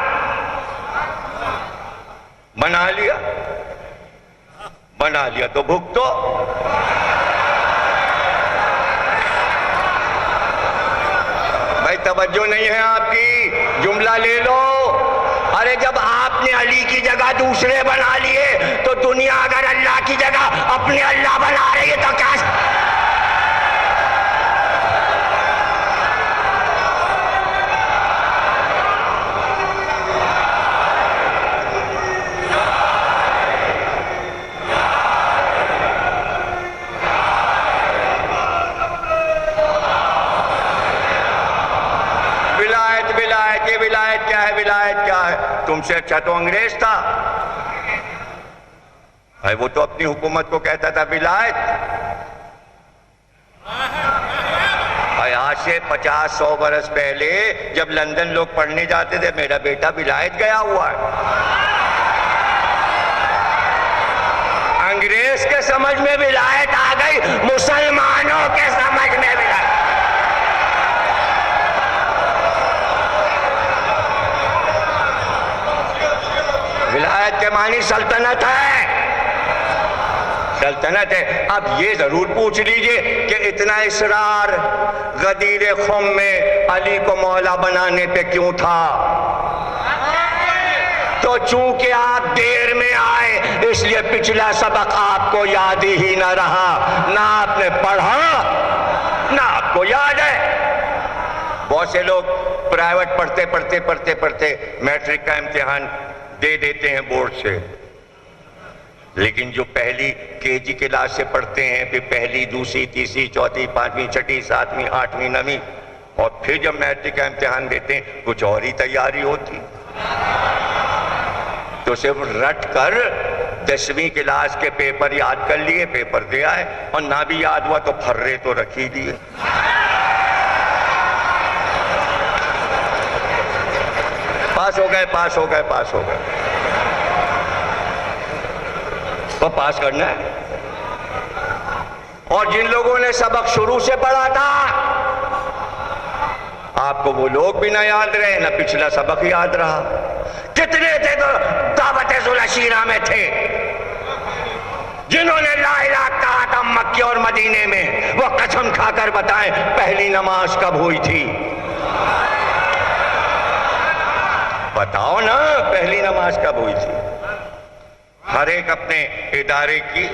بنا لیا تو بھگتو. بھائی توجہ نہیں ہے آپ کی, جملہ لے لو. ارے جب آپ نے علی کی جگہ دوسرے بنا لیے تو دنیا اگر اللہ کی جگہ اپنے اللہ بنا رہی ہے تو کیا؟ ولایت کیا ہے؟ ولایت کیا ہے؟ تم سے اچھا تو انگریز تھا. وہ تو اپنی حکومت کو کہتا تھا ولایت. آج سے 50-100 برس پہلے جب لندن لوگ پڑھنے جاتے تھے میرا بیٹا ولایت گیا ہوا ہے. انگریز کے سمجھ میں ولایت آ گئی, مسلمانوں کے سمجھ میں ولایت. ولایت کے معنی سلطنت ہے, سلطنت ہے. اب یہ ضرور پوچھ لیجئے کہ اتنا اصرار غدیر خم میں علی کو مولا بنانے پہ کیوں تھا؟ تو چونکہ آپ دیر میں آئے اس لیے پچھلا سبق آپ کو یاد ہی نہ رہا, نہ آپ نے پڑھا نہ آپ کو یاد ہے. بہت سے لوگ پرائیویٹ پڑھتے میٹرک کا امتحان دے دیتے ہیں بورڈ سے، لیکن جو پہلی کے جی کلاس سے پڑھتے ہیں، پھر پہلی، دوسری، تیسری، چوتھی، پانچویں، چھٹی، ساتویں، آٹھویں، نویں، اور پھر جب میٹرک کا امتحان دیتے ہیں کچھ اور ہی تیاری ہوتی، تو صرف رٹ کر 10ویں کلاس کے پیپر یاد کر لیے، پیپر دے آئے، اور نہ بھی یاد ہوا تو پھرے تو رکھ ہی دیے۔ پاس ہو گئے وہ پاس کرنا ہے۔ اور جن لوگوں نے سبق شروع سے پڑھا تھا، آپ کو وہ لوگ بھی نہ یاد رہے، نہ پچھلا سبق یاد رہا۔ کتنے تھے تو دعوت ذوالعشیرہ میں تھے جنہوں نے لا الہ کہا تھا مکے اور مدینے میں، وہ قسم کھا کر بتائیں پہلی نماز کب ہوئی تھی؟ بتاؤ نا، پہلی نماز کب ہوئی تھی؟ ہر ایک اپنے ادارے کی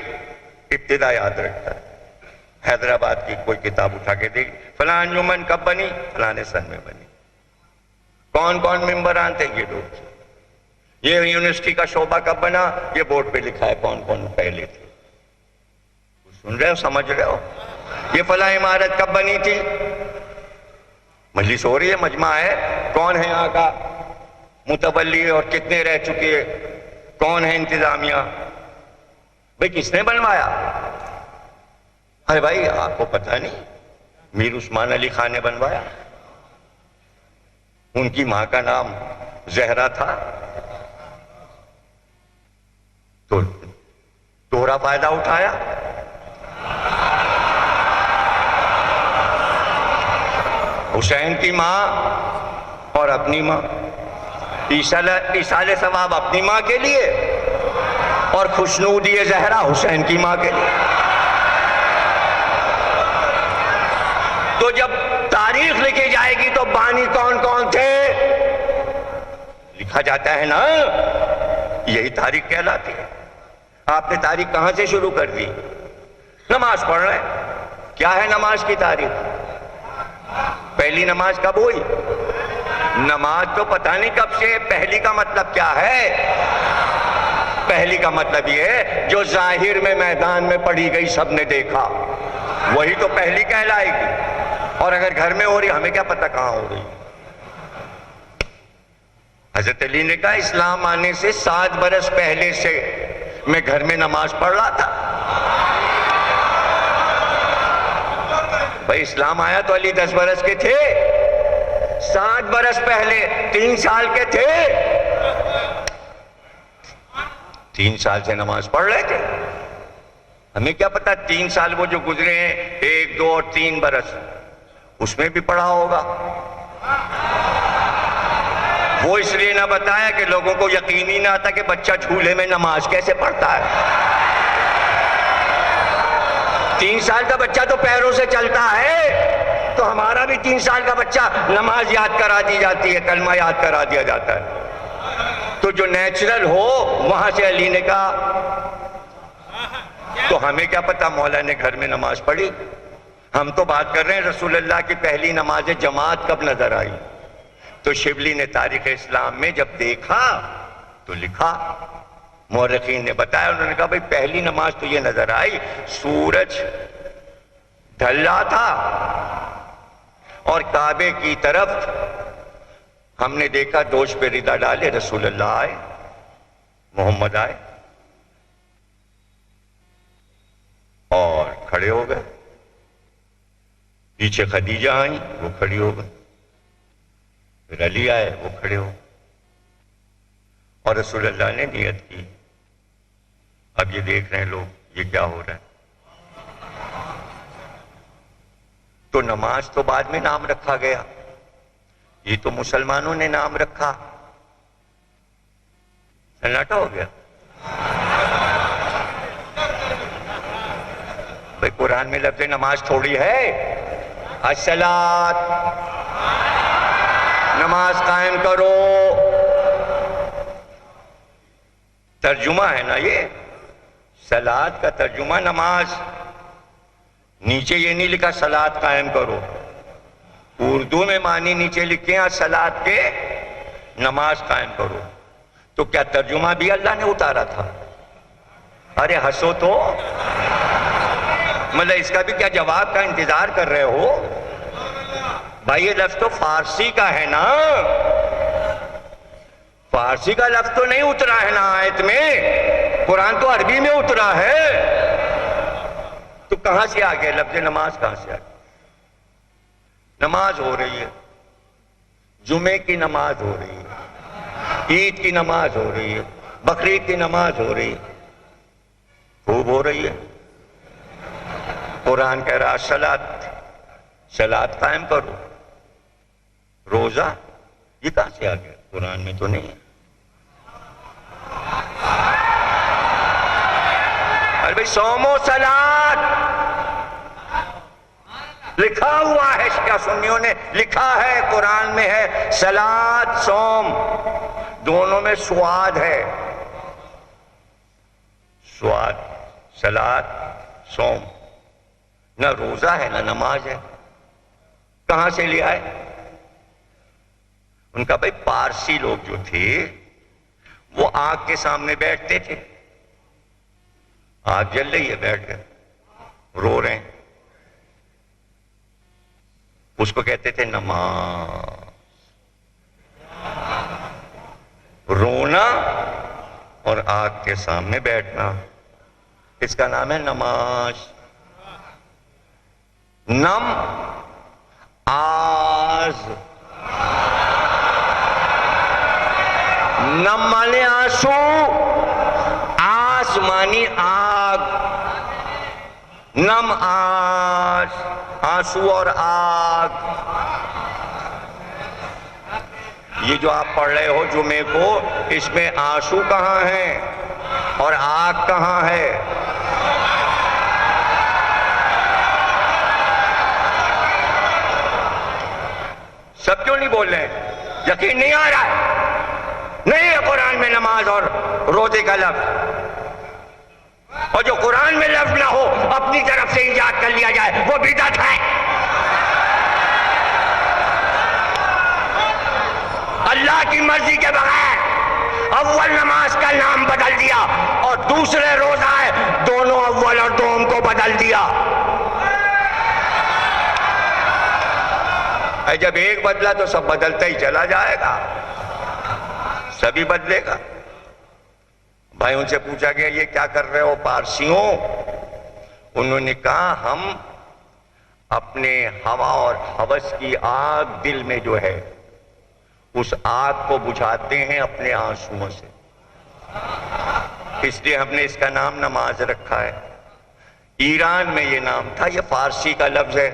ابتدا یاد رکھتا ہے۔ حیدرآباد کی کوئی کتاب اٹھا کے دے، فلاں انجمن کب بنی؟ فلانے سن میں بنی۔ کون کون ممبران تھے؟ یہ لوگ تھے۔ یہ یونیورسٹی کا شعبہ کب بنا؟ یہ بورڈ پہ لکھا ہے کون کون پہلے تھے۔ سن رہے ہو، سمجھ رہے ہو؟ یہ فلاں عمارت کب بنی تھی؟ مجلس ہو رہی ہے، مجمع ہے، کون ہے یہاں کا متولی اور کتنے رہ چکے، کون ہے انتظامیہ، بھئی کس نے بنوایا؟ ارے بھائی آپ کو پتہ نہیں، میر عثمان علی خان نے بنوایا، ان کی ماں کا نام زہرا تھا، تو دوہرا فائدہ اٹھایا۔ حسین کی ماں اور اپنی ماں، ایصال ثواب اپنی ماں کے لیے اور خوشنودی زہرا حسین کی ماں کے لیے۔ تو جب تاریخ لکھی جائے گی تو بانی کون کون تھے لکھا جاتا ہے نا، یہی تاریخ کہلاتی ہے۔ آپ نے تاریخ کہاں سے شروع کر دی؟ نماز پڑھ رہے ہیں، کیا ہے نماز کی تاریخ؟ پہلی نماز کب ہوئی؟ نماز تو پتہ نہیں کب سے۔ پہلی کا مطلب کیا ہے؟ پہلی کا مطلب یہ ہے جو ظاہر میں میدان میں پڑھی گئی، سب نے دیکھا، وہی تو پہلی کہلائے گی۔ اور اگر گھر میں ہو رہی، ہمیں کیا پتہ کہاں ہو رہی؟ حضرت علی نے کہا اسلام آنے سے 7 برس پہلے سے میں گھر میں نماز پڑھ رہا تھا۔ بھائی اسلام آیا تو علی 10 برس کے تھے، 7 برس پہلے 3 سال کے تھے، 3 سال سے نماز پڑھ رہے تھے۔ ہمیں کیا پتا 3 سال وہ جو گزرے ہیں، 1، 2 اور 3 برس، اس میں بھی پڑھا ہوگا۔ وہ اس لیے نہ بتایا کہ لوگوں کو یقین ہی نہ آتا کہ بچہ جھولے میں نماز کیسے پڑھتا ہے۔ 3 سال کا بچہ تو پیروں سے چلتا ہے، تو ہمارا بھی 3 سال کا بچہ نماز یاد کرا دی جاتی ہے، کلمہ یاد کرا دیا جاتا ہے۔ تو جو نیچرل ہو وہاں سے علی نے کہا۔ تو ہمیں کیا پتا مولا نے گھر میں نماز پڑھی؟ ہم تو بات کر رہے ہیں رسول اللہ کی پہلی نماز جماعت کب نظر آئی۔ تو شبلی نے تاریخ اسلام میں جب دیکھا تو لکھا، مورخین نے بتایا، انہوں نے کہا بھئی پہلی نماز تو یہ نظر آئی، سورج ڈھل رہا تھا اور کعبے کی طرف ہم نے دیکھا دوش پہ ردا ڈالے رسول اللہ آئے، محمد آئے اور کھڑے ہو گئے، پیچھے خدیجہ آئیں، وہ کھڑی ہو گئی، پھر علی آئے، وہ کھڑے ہو، اور رسول اللہ نے نیت کی۔ اب یہ دیکھ رہے ہیں لوگ یہ کیا ہو رہا ہے، تو نماز تو بعد میں نام رکھا گیا، یہ تو مسلمانوں نے نام رکھا، سناٹا ہو گیا۔ بھئی قرآن میں لفظ نماز تھوڑی ہے، الصلاۃ، نماز قائم کرو، ترجمہ ہے نا یہ، صلاۃ کا ترجمہ نماز، نیچے یہ نہیں لکھا صلاۃ قائم کرو، اردو میں معنی نیچے لکھے ہیں صلاۃ کے، نماز قائم کرو، تو کیا ترجمہ بھی اللہ نے اتارا تھا؟ ارے ہنسو تو، مطلب اس کا بھی کیا جواب کا انتظار کر رہے ہو؟ بھائی یہ لفظ تو فارسی کا ہے نا، فارسی کا لفظ تو نہیں اترا ہے نا آیت میں، قرآن تو عربی میں اترا ہے، تو کہاں سے آ گیا لفظ نماز؟ کہاں سے آ گیا؟ نماز ہو رہی ہے، جمعے کی نماز ہو رہی ہے، عید کی نماز ہو رہی ہے، بقرعید کی نماز ہو رہی ہے، خوب ہو رہی ہے۔ قرآن کہہ رہا صلاۃ قائم کرو، روزہ یہ کہاں سے آ گیا؟ قرآن میں تو نہیں ہے۔ ارے بھائی صوم و صلاۃ لکھا ہوا ہے، شیعہ سنیوں نے لکھا ہے، قرآن میں ہے صلاۃ صوم، دونوں میں سواد ہے، سواد، صلاۃ صوم، نہ روزہ ہے نہ نماز ہے۔ کہاں سے لیا ہے؟ ان کا بھائی پارسی لوگ جو تھے وہ آگ کے سامنے بیٹھتے تھے، آگ جل رہی ہے، بیٹھ گئے رو رہے ہیں، اس کو کہتے تھے نماز۔ رونا اور آگ کے سامنے بیٹھنا، اس کا نام ہے نماز۔ نم آز، نم مانے آنسو، آس مانی آگ، نم آس، آنسو اور آگ۔ یہ جو آپ پڑھ رہے ہو جمعے کو، اس میں آنسو کہاں ہیں اور آگ کہاں ہے؟ سب کیوں نہیں بول رہے ہیں؟ یقین نہیں آ رہا ہے؟ نہیں ہے قرآن میں نماز اور روزے کا لفظ، اور جو قرآن میں لفظ نہ ہو اپنی طرف سے ایجاد کر لیا جائے وہ بدعت ہے۔ اللہ کی مرضی کے بغیر اول نماز کا نام بدل دیا اور دوسرے روزہ ہے، دونوں اول اور دوم کو بدل دیا۔ جب ایک بدلا تو سب بدلتا ہی چلا جائے گا، سبھی بدلے گا۔ بھائی ان سے پوچھا گیا یہ کیا کر رہے ہو پارسیوں؟ انہوں نے کہا ہم اپنے ہوا اور ہوس کی آگ دل میں جو ہے اس آگ کو بجھاتے ہیں اپنے آنسوؤں سے، اس لیے ہم نے اس کا نام نماز رکھا ہے۔ ایران میں یہ نام تھا، یہ فارسی کا لفظ ہے،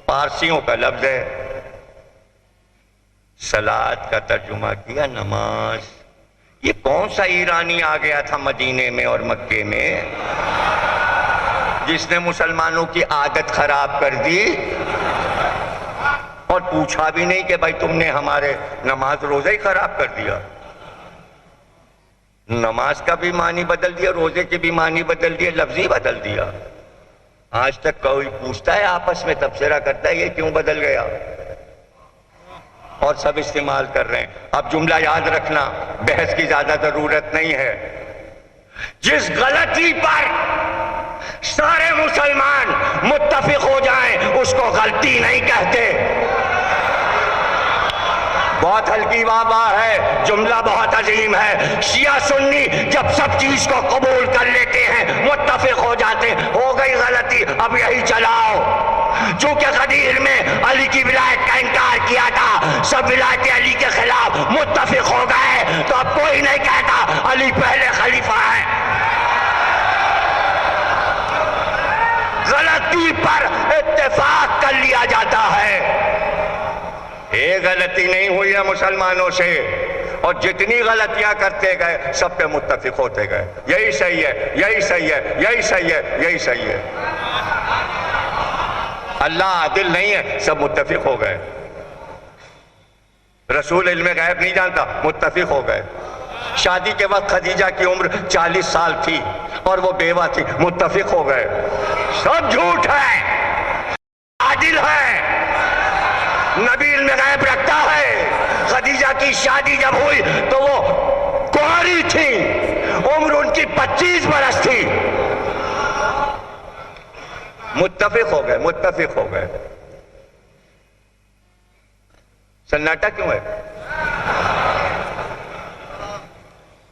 پارسیوں کا لفظ ہے۔ صلاۃ کا ترجمہ کیا نماز۔ یہ کون سا ایرانی آ گیا تھا مدینے میں اور مکے میں جس نے مسلمانوں کی عادت خراب کر دی اور پوچھا بھی نہیں کہ بھائی تم نے ہمارے نماز روزہ ہی خراب کر دیا؟ نماز کا بھی معنی بدل دیا، روزے کی بھی معنی بدل دیا، لفظ ہی بدل دیا۔ آج تک کوئی پوچھتا ہے آپس میں تبصرہ کرتا ہے یہ کیوں بدل گیا؟ اور سب استعمال کر رہے ہیں۔ اب جملہ یاد رکھنا، بحث کی زیادہ ضرورت نہیں ہے۔ جس غلطی پر سارے مسلمان متفق ہو جائیں اس کو غلطی نہیں کہتے۔ بہت ہلکی واہ ہے، جملہ بہت عظیم ہے۔ شیعہ سنی جب سب چیز کو قبول کر لیتے ہیں، متفق ہو جاتے ہیں، ہو گئی غلطی اب یہی چلاؤ۔ چونکہ غدیر میں علی کی ولایت کا انکار کیا تھا، سب ولایت علی کے خلاف متفق ہو گئے، تو اب کوئی نہیں کہتا علی پہلے خلیفہ ہے۔ غلطی پر اتفاق کر لیا جاتا ہے۔ ایک غلطی نہیں ہوئی ہے مسلمانوں سے، اور جتنی غلطیاں کرتے گئے سب پہ متفق ہوتے گئے، یہی صحیح ہے، یہی صحیح ہے، یہی صحیح ہے، یہی صحیح ہے۔ اللہ عادل نہیں ہے، سب متفق ہو گئے۔ رسول علم غیب نہیں جانتا، متفق ہو گئے۔ شادی کے وقت خدیجہ کی عمر 40 سال تھی اور وہ بیوہ تھی، متفق ہو گئے۔ سب جھوٹ ہے، عادل ہے۔ نبی علم غیب رکھتا ہے. خدیجہ کی شادی جب ہوئی تو وہ کنواری تھی, عمر ان کی 25 برس تھی. متفق ہو گئے. سناٹا کیوں ہے؟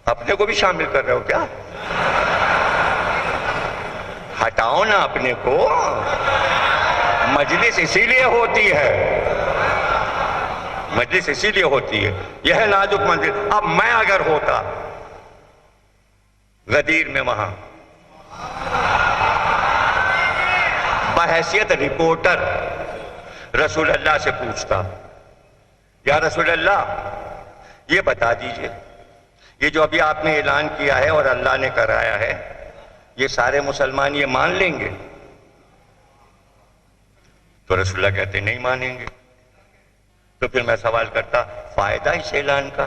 اپنے کو بھی شامل کر رہے ہو کیا؟ ہٹاؤ نا اپنے کو. مجلس اسی لیے ہوتی ہے. یہ ہے نازک منزل. اب میں اگر ہوتا غدیر میں وہاں بحیثیت رپورٹر رسول اللہ سے پوچھتا, یا رسول اللہ یہ بتا دیجئے, یہ جو ابھی آپ نے اعلان کیا ہے اور اللہ نے کرایا ہے, یہ سارے مسلمان یہ مان لیں گے؟ تو رسول اللہ کہتے نہیں مانیں گے. تو پھر میں سوال کرتا, فائدہ اس اعلان کا؟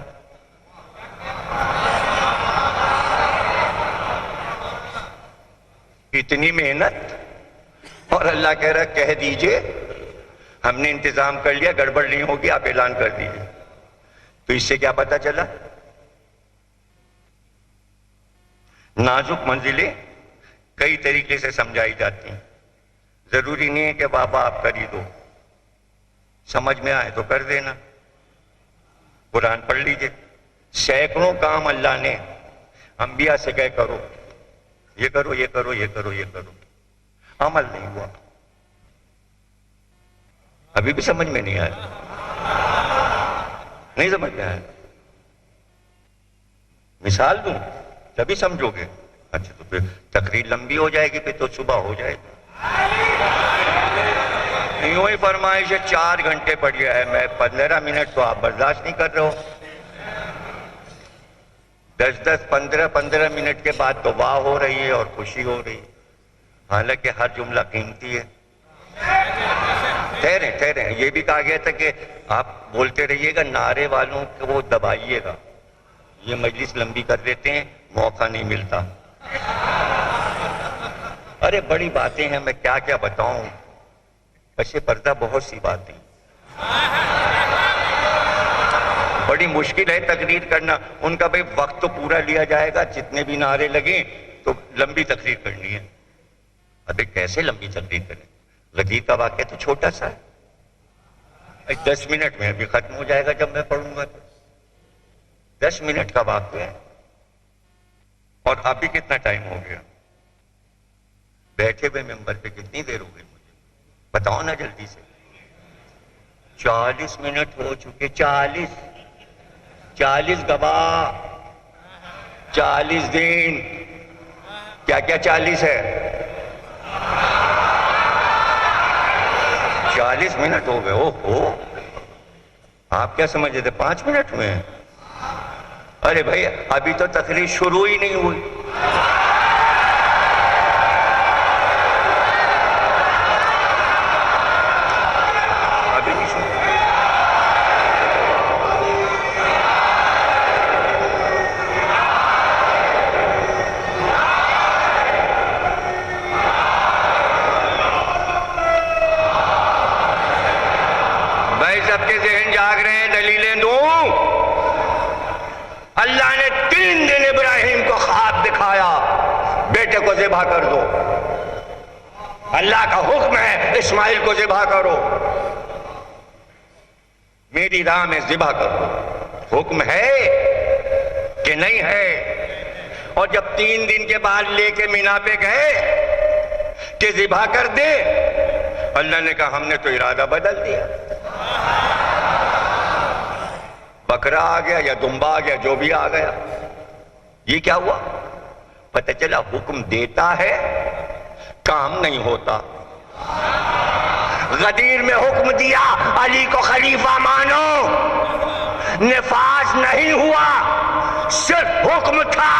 اتنی محنت اور اللہ کہہ رہا کہہ دیجئے, ہم نے انتظام کر لیا, گڑبڑ نہیں ہوگی, آپ اعلان کر دیجئے. تو اس سے کیا پتا چلا؟ نازک منزلیں کئی طریقے سے سمجھائی جاتی ہیں. ضروری نہیں ہے کہ بابا آپ کر ہی دو, سمجھ میں آئے تو کر دینا. قرآن پڑھ لیجئے, سینکڑوں کام اللہ نے انبیاء سے کہے کرو, یہ کرو, یہ کرو, یہ کرو, یہ کرو. عمل نہیں ہوا. ابھی بھی سمجھ میں نہیں آیا؟ نہیں سمجھ میں آیا؟ مثال دوں تبھی سمجھو گے. اچھا تو پھر تقریر لمبی ہو جائے گی, پھر تو صبح ہو جائے گی. یوں ہی فرمائش ہے 4 گھنٹے پڑھیا ہے, میں 15 منٹ تو آپ برداشت نہیں کر رہے ہو. 10 15 منٹ کے بعد تو واہ ہو رہی ہے اور خوشی ہو رہی ہے, حالانکہ ہر جملہ قیمتی ہے. ٹھہریں. یہ بھی کہا گیا تھا کہ آپ بولتے رہیے گا, نعرے والوں کو وہ دبائیے گا. یہ مجلس لمبی کر دیتے ہیں, موقع نہیں ملتا. ارے بڑی باتیں ہیں, میں کیا کیا بتاؤں. پشے پردہ بہت سی باتیں, بڑی مشکل ہے تقریر کرنا. ان کا بھئی وقت تو پورا لیا جائے گا, جتنے بھی نعرے لگیں تو لمبی تقریر کرنی ہے. ابھی کیسے لمبی تقریر کریں؟ غدیر کا واقعہ تو چھوٹا سا ہے, 10 منٹ میں ابھی ختم ہو جائے گا. جب میں پڑھوں گا تو 10 منٹ کا واقعہ ہے. اور ابھی کتنا ٹائم ہو گیا بیٹھے ہوئے ممبر پہ؟ کتنی دیر ہو گئی مجھے بتاؤ نا جلدی سے. 40 منٹ ہو چکے. 40 گواہ, 40 دن. کیا 40 ہے؟ 40 منٹ ہو گئے. اوہو, آپ کیا سمجھے تھے 5 منٹ ہوئے ہیں؟ ارے بھائی ابھی تو تقریر شروع ہی نہیں ہوئی. ابھی نہیں شروع. بھائی سب کے ذہن جاگ رہے ہیں, دلیلیں دوں. اللہ نے 3 دن ابراہیم کو خواب دکھایا, بیٹے کو ذبح کر دو. اللہ کا حکم ہے اسماعیل کو ذبح کرو, میری راہ میں ذبح کرو. حکم ہے کہ نہیں ہے؟ اور جب 3 دن کے بعد لے کے مینا پہ گئے کہ ذبح کر دے, اللہ نے کہا ہم نے تو ارادہ بدل دیا. بکرا آ گیا یا دمبا آ گیا, جو بھی آ گیا. یہ کیا ہوا؟ پتہ چلا حکم دیتا ہے, کام نہیں ہوتا. غدیر میں حکم دیا علی کو خلیفہ مانو, نفاذ نہیں ہوا, صرف حکم تھا.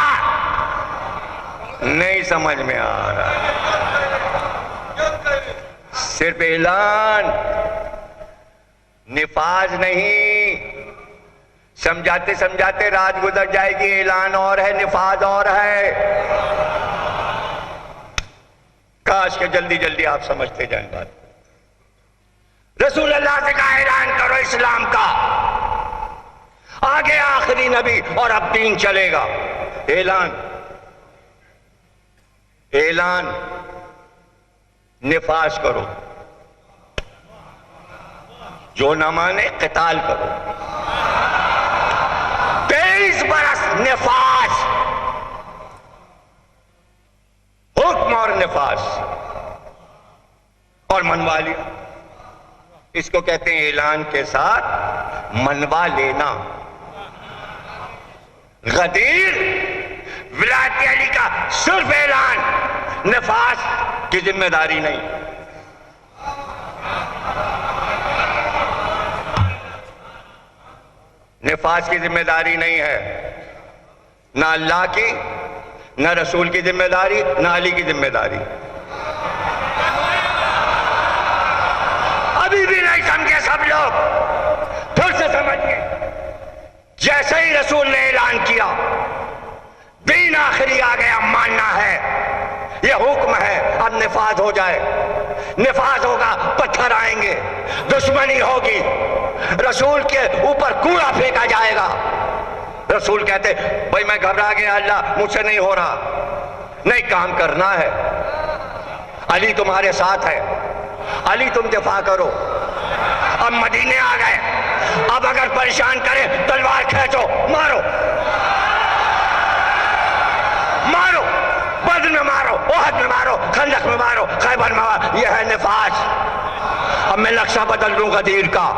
نہیں سمجھ میں آ رہا, صرف اعلان, نفاذ نہیں. سمجھاتے سمجھاتے رات گزر جائے گی. اعلان اور ہے, نفاذ اور ہے. کاش کہ جلدی جلدی آپ سمجھتے جائیں بات. رسول اللہ سے کہا اعلان اسلام کا، آگے آخری نبی، اور اب دین چلے گا۔ اعلان نفاذ کرو، جو نہ مانے قتال کرو۔ 23 برس نفاذ، حکم اور نفاذ، اور منوا لیا۔ اس کو کہتے ہیں اعلان کے ساتھ منوا لینا۔ غدیر ولایت علی کا صرف اعلان، نفاذ کی ذمہ داری نہیں۔ نفاذ کی ذمہ داری نہیں ہے، نہ اللہ کی، نہ رسول کی ذمہ داری، نہ علی کی ذمہ داری۔ ابھی بھی نہیں سمجھے سب لوگ، پھر سے سمجھئے۔ جیسے ہی رسول نے اعلان کیا دین آخری آ گیا، ماننا ہے، یہ حکم ہے، اب نفاذ ہو جائے۔ نفاذ ہوگا، پتھر آئیں گے، دشمنی ہوگی، رسول کے اوپر کوڑا پھینکا جائے گا۔ رسول کہتے بھائی میں گھبرا گیا، اللہ مجھ سے نہیں ہو رہا، نہیں کام کرنا ہے، علی تمہارے ساتھ ہے، علی تم دفاع کرو۔ اب مدینے آ گئے، اب اگر پریشان کرے تلوار کھینچو، مارو مارو، بدر میں مارو، احد میں مارو، خندق میں مارو، خیبر میں مارو، یہ ہے نفاذ۔ اب میں نقشہ بدل دوں غدیر کا،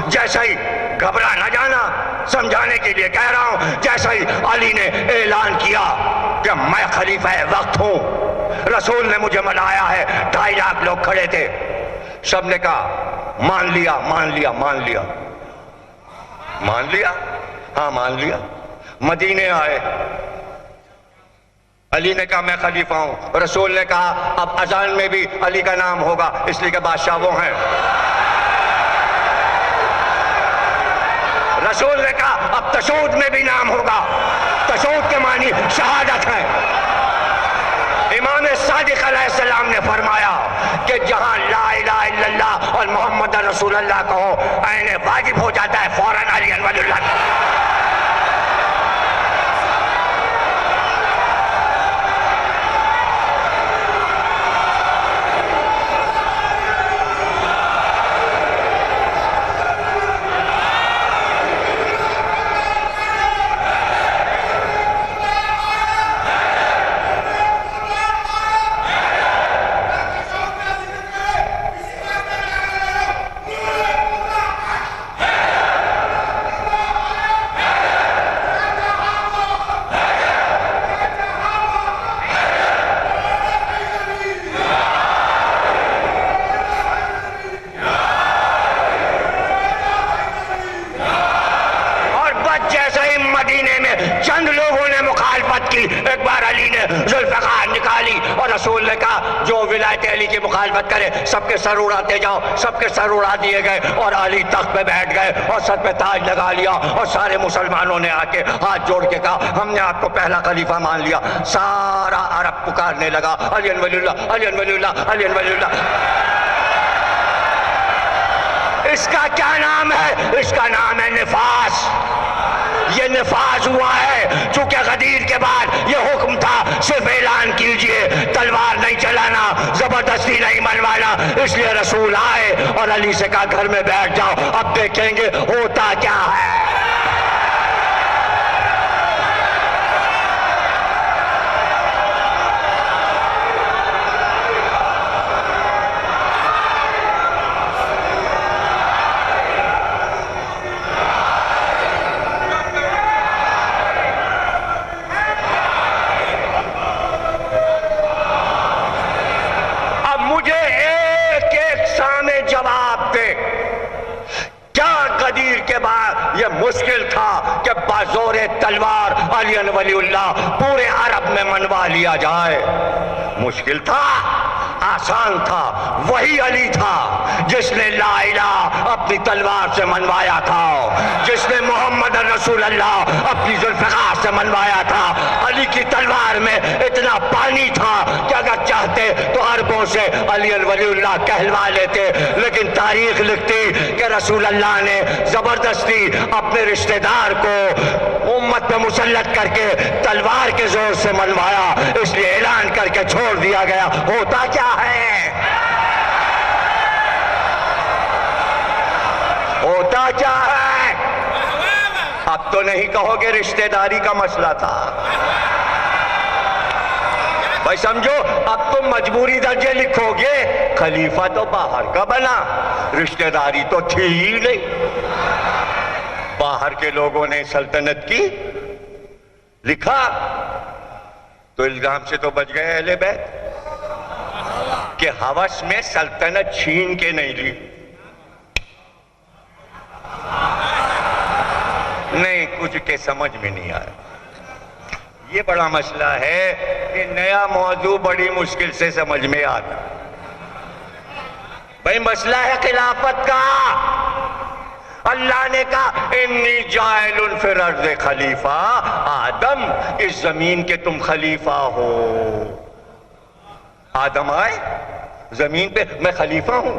جیسا ہی گھبرا نہ جانا، سمجھانے کے لیے کہہ رہا ہوں، جیسا ہی علی نے اعلان کیا کہ میں خلیفہ وقت ہوں، رسول نے مجھے ملایا ہے، 2.5 لاکھ لوگ کھڑے تھے، سب نے کہا مان لیا مان لیا مان لیا مان لیا، ہاں مان لیا۔ مدینے آئے، علی نے کہا میں خلیفہ ہوں، رسول نے کہا اب اذان میں بھی علی کا نام ہوگا، اس لیے کہ بادشاہ وہ ہیں۔ رسول نے کہا اب تشہد میں بھی نام ہوگا، تشہد کے معنی شہادت ہے۔ امام صادق علیہ السلام نے فرمایا کہ جہاں لا الہ الا اللہ اور محمد رسول اللہ کہو، عین واجب ہو جاتا ہے فوراً علی ولی اللہ۔ چند لوگوں نے مخالفت کی، ایک بار علی نے ذوالفقار نکالی اور رسول نے کہا جو ولایت علی کی مخالفت کرے سب کے سر اڑاتے جاؤ، سب کے سر اڑا دیے گئے اور علی تخت پہ بیٹھ گئے اور سر پہ تاج لگا لیا اور سارے مسلمانوں نے آ کے ہاتھ جوڑ کے کہا ہم نے آپ کو پہلا خلیفہ مان لیا۔ سارا عرب پکارنے لگا علی ولی اللہ علی ولی اللہ علی ولی اللہ۔ اس کا کیا نام ہے؟ اس کا نام ہے نفاذ۔ یہ نفاذ ہوا ہے، چونکہ غدیر کے بعد یہ حکم تھا صرف اعلان کیجئے، تلوار نہیں چلانا، زبردستی نہیں منوانا، اس لیے رسول آئے اور علی سے کہا گھر میں بیٹھ جاؤ، اب دیکھیں گے ہوتا کیا ہے۔ یہ مشکل تھا کہ بازور تلوار علی ولی اللہ پورے عرب میں منوا لیا جائے، مشکل تھا۔ آسان تھا، وہی علی تھا جس نے لا الہ اپنی تلوار سے منوایا تھا، جس نے محمد رسول اللہ اپنی ذوالفقار سے منوایا تھا۔ علی کی تلوار میں اتنا پانی تھا کہ اگر چاہتے تو عربوں سے علی الولی اللہ کہلوا لیتے، لیکن تاریخ لکھتی کہ رسول اللہ نے زبردستی اپنے رشتہ دار کو امت پہ مسلط کر کے تلوار کے زور سے منوایا، اس لیے اعلان کر کے چھوڑ دیا گیا۔ ہوتا کیا ہے؟ ہوتا کیا ہے؟ اب تو نہیں کہو گے رشتہ داری کا مسئلہ تھا بھائی، سمجھو اب تم مجبوری درجے لکھو گے خلیفہ تو باہر کا بنا، رشتہ داری تو تھی ہی نہیں۔ باہر کے لوگوں نے سلطنت کی لکھا تو الزام سے تو بچ گئے اہل بیت کہ ہوس میں سلطنت چھین کے نہیں لی۔ نہیں، کچھ کے سمجھ میں نہیں آیا۔ یہ بڑا مسئلہ ہے کہ نیا موضوع بڑی مشکل سے سمجھ میں آتا۔ بھئی مسئلہ ہے خلافت کا۔ اللہ نے کہا انی جاعل فی الارض خلیفہ، آدم اس زمین کے تم خلیفہ ہو۔ آدم آئے زمین پہ، میں خلیفہ ہوں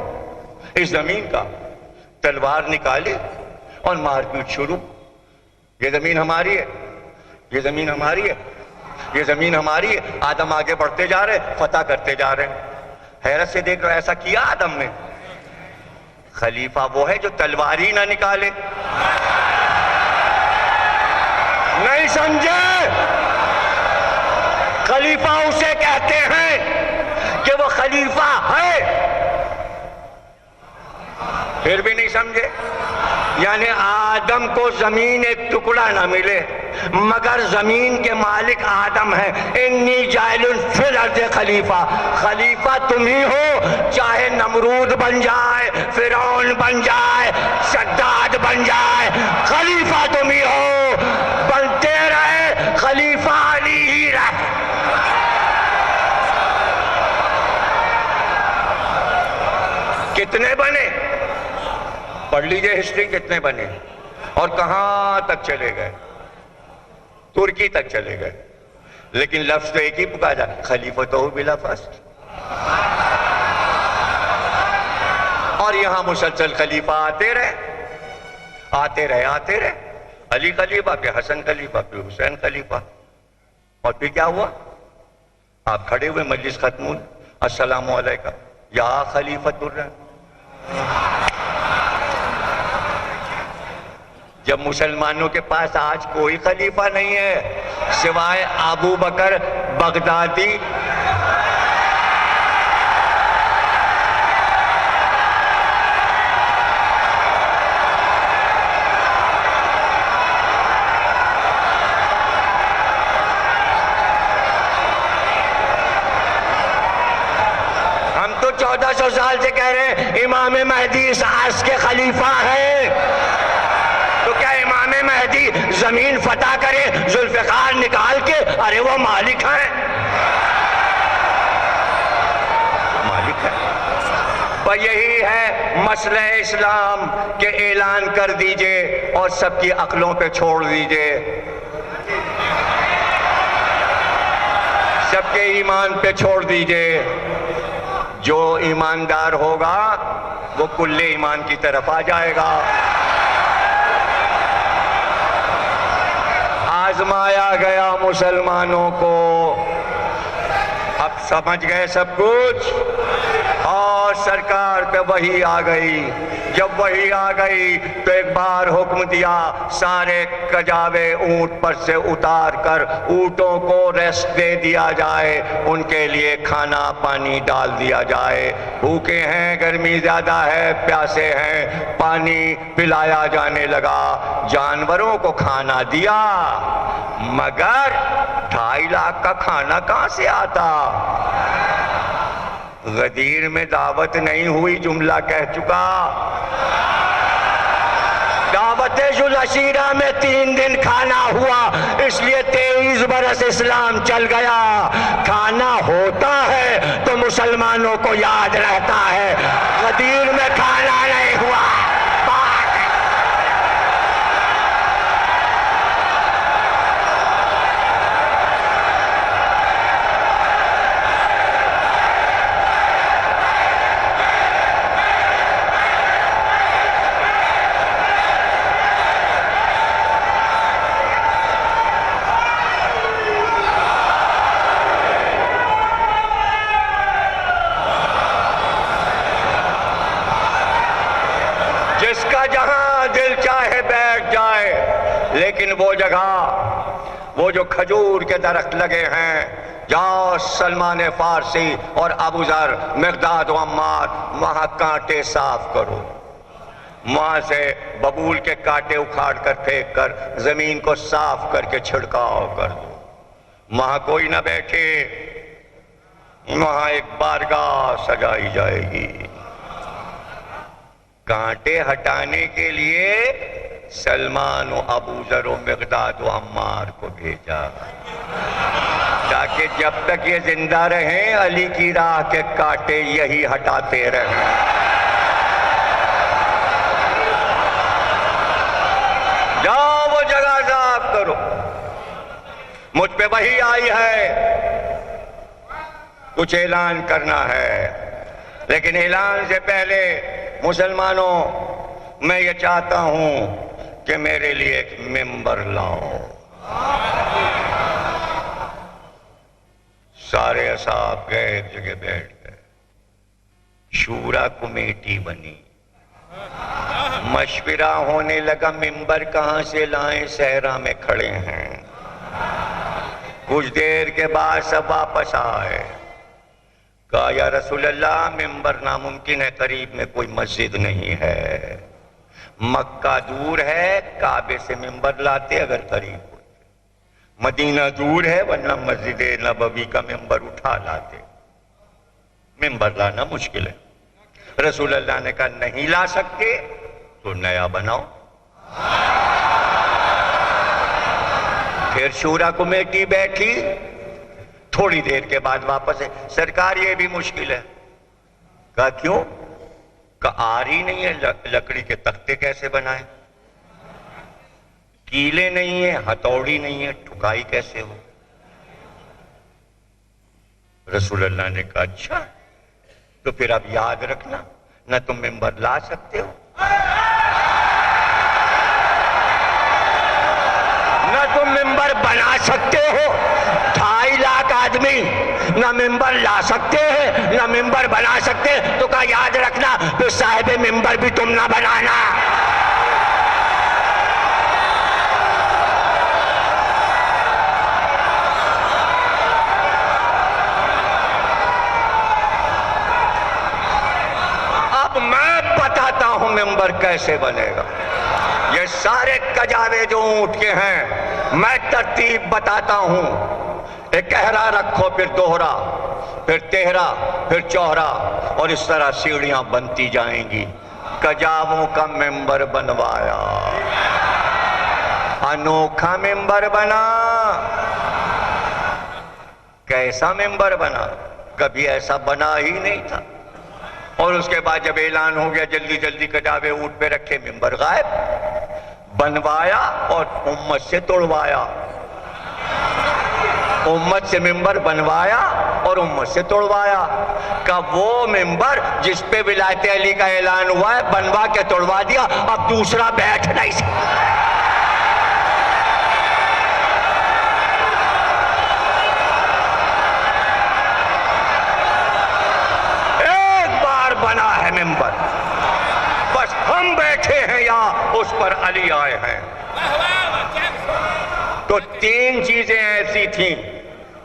اس زمین کا، تلوار نکالے اور مار پیٹ شروع۔ یہ زمین ہماری ہے، یہ زمین ہماری ہے، یہ زمین ہماری ہے۔ آدم آگے بڑھتے جا رہے، فتح کرتے جا رہے۔ حیرت سے دیکھ رہے ایسا کیا آدم نے؟ خلیفہ وہ ہے جو تلوار ہی نہ نکالے۔ نہیں سمجھے؟ خلیفہ اسے کہتے ہیں کہ وہ خلیفہ ہے۔ پھر بھی نہیں سمجھے؟ یعنی آدم کو زمین ایک ٹکڑا نہ ملے مگر زمین کے مالک آدم ہیں۔ انی جاعل فی الارض خلیفہ، خلیفہ تم ہی ہو، چاہے نمرود بن جائے، فرعون بن جائے، شداد بن جائے، خلیفہ تم ہی ہو، بنتے رہے، خلیفہ علی ہی رہے۔ کتنے بنے؟ پڑھ لیجئے ہسٹری، کتنے بنے اور کہاں تک چلے گئے؟ ترکی تک چلے گئے، لیکن لفظ تو ایک ہی پکارا، خلیفۃ بلا فصل۔ اور یہاں مسلسل خلیفہ آتے رہے، آتے رہے، آتے رہے، علی خلیفہ، پھر حسن خلیفہ، پھر حسین خلیفہ۔ اور پھر کیا ہوا؟ آپ کھڑے ہوئے، مجلس ختم ہوئی، السلام علیکم یا خلیفۃ الرحمن۔ جب مسلمانوں کے پاس آج کوئی خلیفہ نہیں ہے سوائے ابو بکر بغدادی، ہم تو 1400 سال سے کہہ رہے ہیں امام مہدی اس عصر کے خلیفہ ہیں، تو کیا امام مہدی زمین فتح کرے ذوالفقار نکال کے؟ ارے وہ مالک ہیں، مالک ہے۔ پر یہی ہے مسئلہ اسلام کہ اعلان کر دیجئے اور سب کی عقلوں پہ چھوڑ دیجئے، سب کے ایمان پہ چھوڑ دیجئے۔ جو ایماندار ہوگا وہ کل ایمان کی طرف آ جائے گا۔ آزمایا گیا مسلمانوں کو، اب سمجھ گئے سب کچھ، اور سرکار پہ وحی آ گئی۔ جب وحی آ گئی تو ایک بار حکم دیا سارے کجاوے اونٹ پر سے اتار کر اونٹوں کو ریسٹ دے دیا جائے، ان کے لیے کھانا پانی ڈال دیا جائے۔ بھوکے ہیں، گرمی زیادہ ہے، پیاسے ہیں، پانی پلایا جانے لگا، جانوروں کو کھانا دیا، مگر 2.5 لاکھ کا کھانا کہاں سے آتا؟ غدیر میں دعوت نہیں ہوئی، جملہ کہہ چکا۔ دعوت ذوالعشیرہ میں 3 دن کھانا ہوا، اس لیے 23 برس اسلام چل گیا۔ کھانا ہوتا ہے تو مسلمانوں کو یاد رہتا ہے، غدیر میں کھانا نہیں ہوا۔ جس کا جہاں دل چاہے بیٹھ جائے، لیکن وہ جگہ، وہ جو کھجور کے درخت لگے ہیں، جاؤ سلمان فارسی اور ابو ذر، مقداد و عمار، وہاں کانٹے صاف کرو، وہاں سے ببول کے کانٹے اکھاڑ کر پھینک کر زمین کو صاف کر کے چھڑکاؤ کر دو۔ وہاں کوئی نہ بیٹھے، وہاں ایک بارگاہ سجائی جائے گی۔ کانٹے ہٹانے کے لیے سلمان و ابو ذر و مقداد و عمار کو بھیجا، تاکہ جب تک یہ زندہ رہیں علی کی راہ کے کانٹے یہی ہٹاتے رہیں۔ جاؤ وہ جگہ صاف کرو۔ مجھ پہ وحی آئی ہے، کچھ اعلان کرنا ہے، لیکن اعلان سے پہلے مسلمانوں، میں یہ چاہتا ہوں کہ میرے لیے ایک ممبر لاؤ۔ سارے اصحاب گئے، ایک جگہ بیٹھ گئے، شورا کمیٹی بنی، مشورہ ہونے لگا ممبر کہاں سے لائیں، صحرا میں کھڑے ہیں۔ کچھ دیر کے بعد سب واپس آئے، کہا یا رسول اللہ ممبر ناممکن ہے، قریب میں کوئی مسجد نہیں ہے، مکہ دور ہے، کعبے سے ممبر لاتے اگر قریب ہوتے، مدینہ دور ہے ورنہ مسجد نبوی کا ممبر اٹھا لاتے، ممبر لانا مشکل ہے۔ رسول اللہ نے کہا نہیں لا سکتے تو نیا بناؤ۔ پھر شورا کمیٹی بیٹھی، تھوڑی دیر کے بعد واپس ہے، سرکار یہ بھی مشکل ہے۔ کہا کیوں؟ کہا آری نہیں ہے، لکڑی کے تختے کیسے بنائیں، کیلے نہیں ہیں، ہتھوڑی نہیں ہے، ٹھکائی کیسے ہو؟ رسول اللہ نے کہا اچھا تو پھر اب یاد رکھنا، نہ تم ممبر لا سکتے ہو، نہ تم ممبر بنا سکتے ہو۔ 2.5 لاکھ آدمی نہ ممبر لا سکتے ہیں نہ ممبر بنا سکتے، تو کہا یاد رکھنا پھر صاحب ممبر بھی تم نہ بنانا۔ اب میں بتاتا ہوں ممبر کیسے بنے گا۔ یہ سارے کجاوے جو اونٹ کے ہیں، میں ترتیب بتاتا ہوں۔ ایک کہرا رکھو، پھر دوہرا، پھر تہرا، پھر چوہرا، اور اس طرح سیڑھیاں بنتی جائیں گی۔ کجاووں کا ممبر بنوایا، انوکھا ممبر بنا۔ کیسا ممبر بنا؟ کبھی ایسا بنا ہی نہیں تھا۔ اور اس کے بعد جب اعلان ہو گیا جلدی جلدی کجاوے اونٹ پہ رکھے، ممبر غائب۔ بنوایا اور امت سے توڑوایا، امت سے ممبر بنوایا اور امت سے توڑوایا۔ کہ وہ ممبر جس پہ ولایت علی کا اعلان ہوا ہے بنوا کے توڑوا دیا، اب دوسرا بیٹھ نہیں سکتا۔ ایک بار بنا ہے ممبر، بس ہم بیٹھے ہیں یا اس پر علی آئے ہیں۔ تو 3 چیزیں ایسی تھیں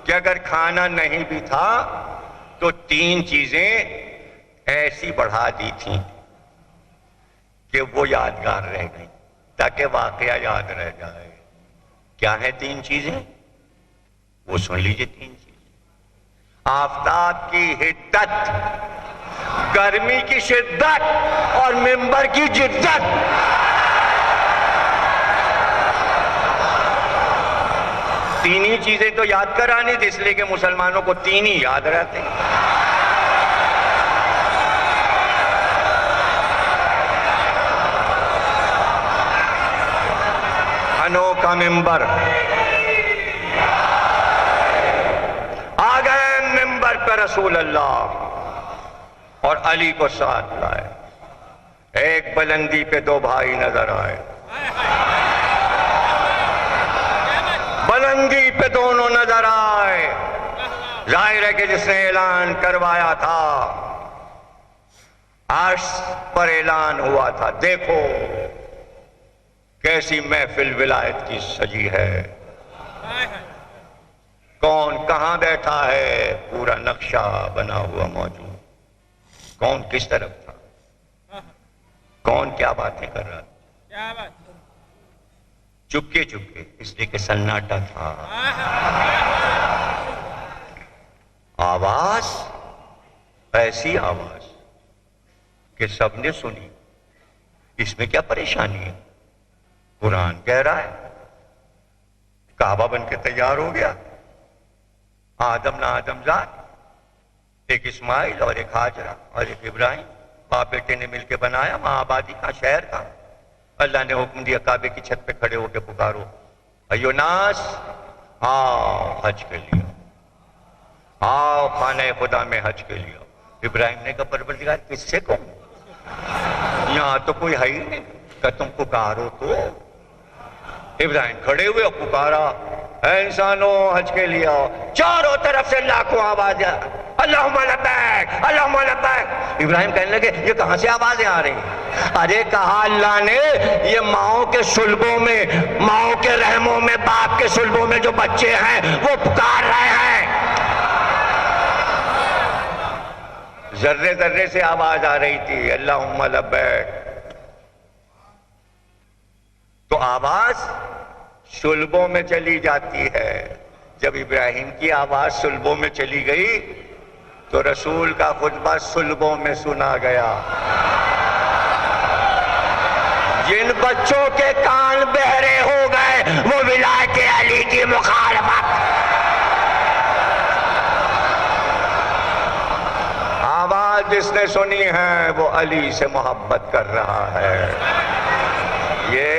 کہ اگر کھانا نہیں بھی تھا تو 3 چیزیں ایسی بڑھا دی تھیں کہ وہ یادگار رہ گئی، تاکہ واقعہ یاد رہ جائے۔ کیا ہے 3 چیزیں؟ وہ سن لیجئے 3 چیزیں۔ آفتاب کی حدت، گرمی کی شدت اور ممبر کی جدت۔ تین ہی چیزیں تو یاد کرانی تھی، اس لیے کہ مسلمانوں کو تین ہی یاد رہتے ہیں۔ انوکھا ممبر، آ گئے ممبر پہ رسول اللہ اور علی کو ساتھ لائے۔ ایک بلندی پہ دو بھائی نظر آئے، بلندی پہ دونوں نظر آئے۔ ظاہر ہے کہ جس نے اعلان کروایا تھا، عرش پر اعلان ہوا تھا، دیکھو کیسی محفل ولایت کی سجی ہے، کون کہاں بیٹھا ہے، پورا نقشہ بنا ہوا موجود، کون کس طرف تھا، کون کیا باتیں کر رہا تھا، چپکے چپکے، اس لیے کہ سناٹا تھا۔ آواز ایسی آواز کہ سب نے سنی، اس میں کیا پریشانی ہے؟ قرآن کہہ رہا ہے، کعبہ بن کے تیار ہو گیا، آدم نہ آدم ذات، ایک اسماعیل اور ایک ہاجرہ اور ایک ابراہیم، باپ بیٹے نے مل کے بنایا، وہاں آبادی کا، شہر کا۔ اللہ نے حکم دیا کعبے کی چھت پہ کھڑے ہو کے پکارو، ایو ناس آؤ حج کے لیے، آؤ خانہ خدا میں حج کے لیے۔ ابراہیم نے کہا پروردگار کس سے کہوں، یہاں تو کوئی ہے ہی نہیں، کہ تم پکارو تو۔ ابراہیم کھڑے ہوئے اور پکارا، اے انسانوں حج کے لیے آؤ۔ چاروں طرف سے لاکھوں آوازیں، اللہم لبیک اللہم لبیک۔ ابراہیم کہنے لگے یہ کہاں سے آوازیں آ رہی ہیں؟ ارے کہا اللہ نے یہ ماؤں کے صلبوں میں، ماؤں کے رحموں میں، باپ کے صلبوں میں جو بچے ہیں وہ پکار رہے ہیں۔ ذرے ذرے سے آواز آ رہی تھی، اللہم لبیک۔ تو آواز صلبوں میں چلی جاتی ہے۔ جب ابراہیم کی آواز صلبوں میں چلی گئی تو رسول کا خطبہ صلبوں میں سنا گیا۔ جن بچوں کے کان بہرے ہو گئے وہ ولایت علی کی مخالفت۔ آواز جس نے سنی ہے وہ علی سے محبت کر رہا ہے۔ یہ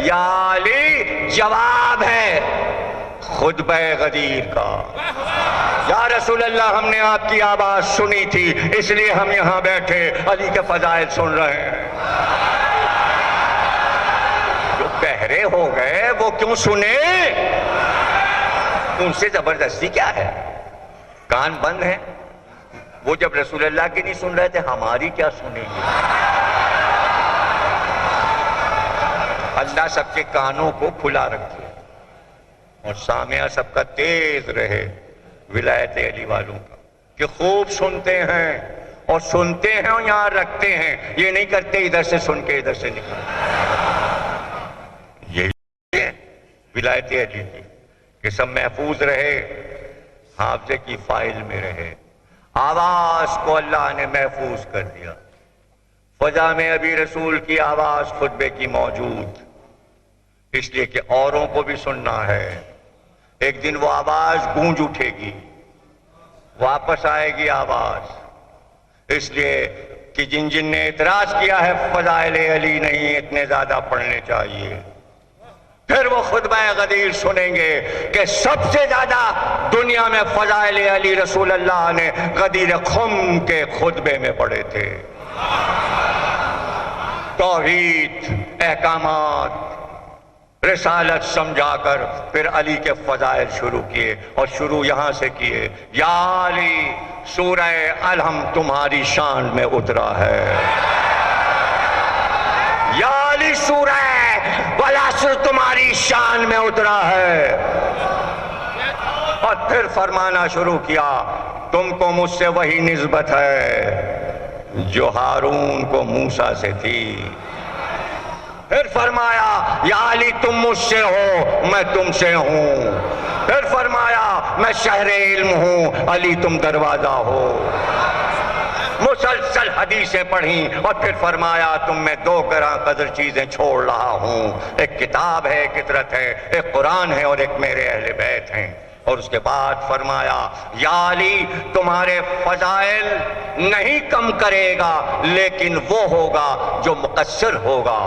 یا علی جواب ہے خطبہ غدیر کا۔ یا رسول اللہ ہم نے آپ کی آواز سنی تھی، اس لیے ہم یہاں بیٹھے علی کے فضائل سن رہے ہیں۔ جو بہرے ہو گئے وہ کیوں سنے؟ ان سے زبردستی کیا ہے؟ کان بند ہیں، وہ جب رسول اللہ کی نہیں سن رہے تھے ہماری کیا سنیں گے؟ اللہ سب کے کانوں کو کھلا رکھے اور سامعہ سب کا تیز رہے ولایت علی والوں کا، کہ خوب سنتے ہیں اور سنتے ہیں اور یہاں رکھتے ہیں، یہ نہیں کرتے ادھر سے سن کے ادھر سے نکلتے۔ یہی ہے ولایت علی کی کہ سب محفوظ رہے، حافظے کی فائل میں رہے۔ آواز کو اللہ نے محفوظ کر دیا، فضا میں ابھی رسول کی آواز خطبے کی موجود، اس لیے کہ اوروں کو بھی سننا ہے۔ ایک دن وہ آواز گونج اٹھے گی، واپس آئے گی آواز، اس لیے کہ جن جن نے اعتراض کیا ہے فضائل علی نہیں اتنے زیادہ پڑھنے چاہیے، پھر وہ خطبہ غدیر سنیں گے کہ سب سے زیادہ دنیا میں فضائل علی رسول اللہ نے غدیر خم کے خطبے میں پڑھے تھے۔ توحید، احکامات، رسالت سمجھا کر پھر علی کے فضائل شروع کیے، اور شروع یہاں سے کیے، یا علی سورہ الحم تمہاری شان میں اترا ہے، یا علی سورہ والعصر تمہاری شان میں اترا ہے، اور پھر فرمانا شروع کیا تم کو مجھ سے وہی نسبت ہے جو ہارون کو موسیٰ سے تھی۔ پھر فرمایا یا علی تم مجھ سے ہو میں تم سے ہوں۔ پھر فرمایا میں شہر علم ہوں، علی تم دروازہ ہو۔ مسلسل حدیثیں پڑھیں اور پھر فرمایا تم میں دو گراں قدر چیزیں چھوڑ رہا ہوں، ایک کتاب ہے، ایک عطرت ہے، ایک قرآن ہے اور ایک میرے اہل بیت ہیں۔ اور اس کے بعد فرمایا یا علی تمہارے فضائل نہیں کم کرے گا لیکن وہ ہوگا جو مقصر ہوگا،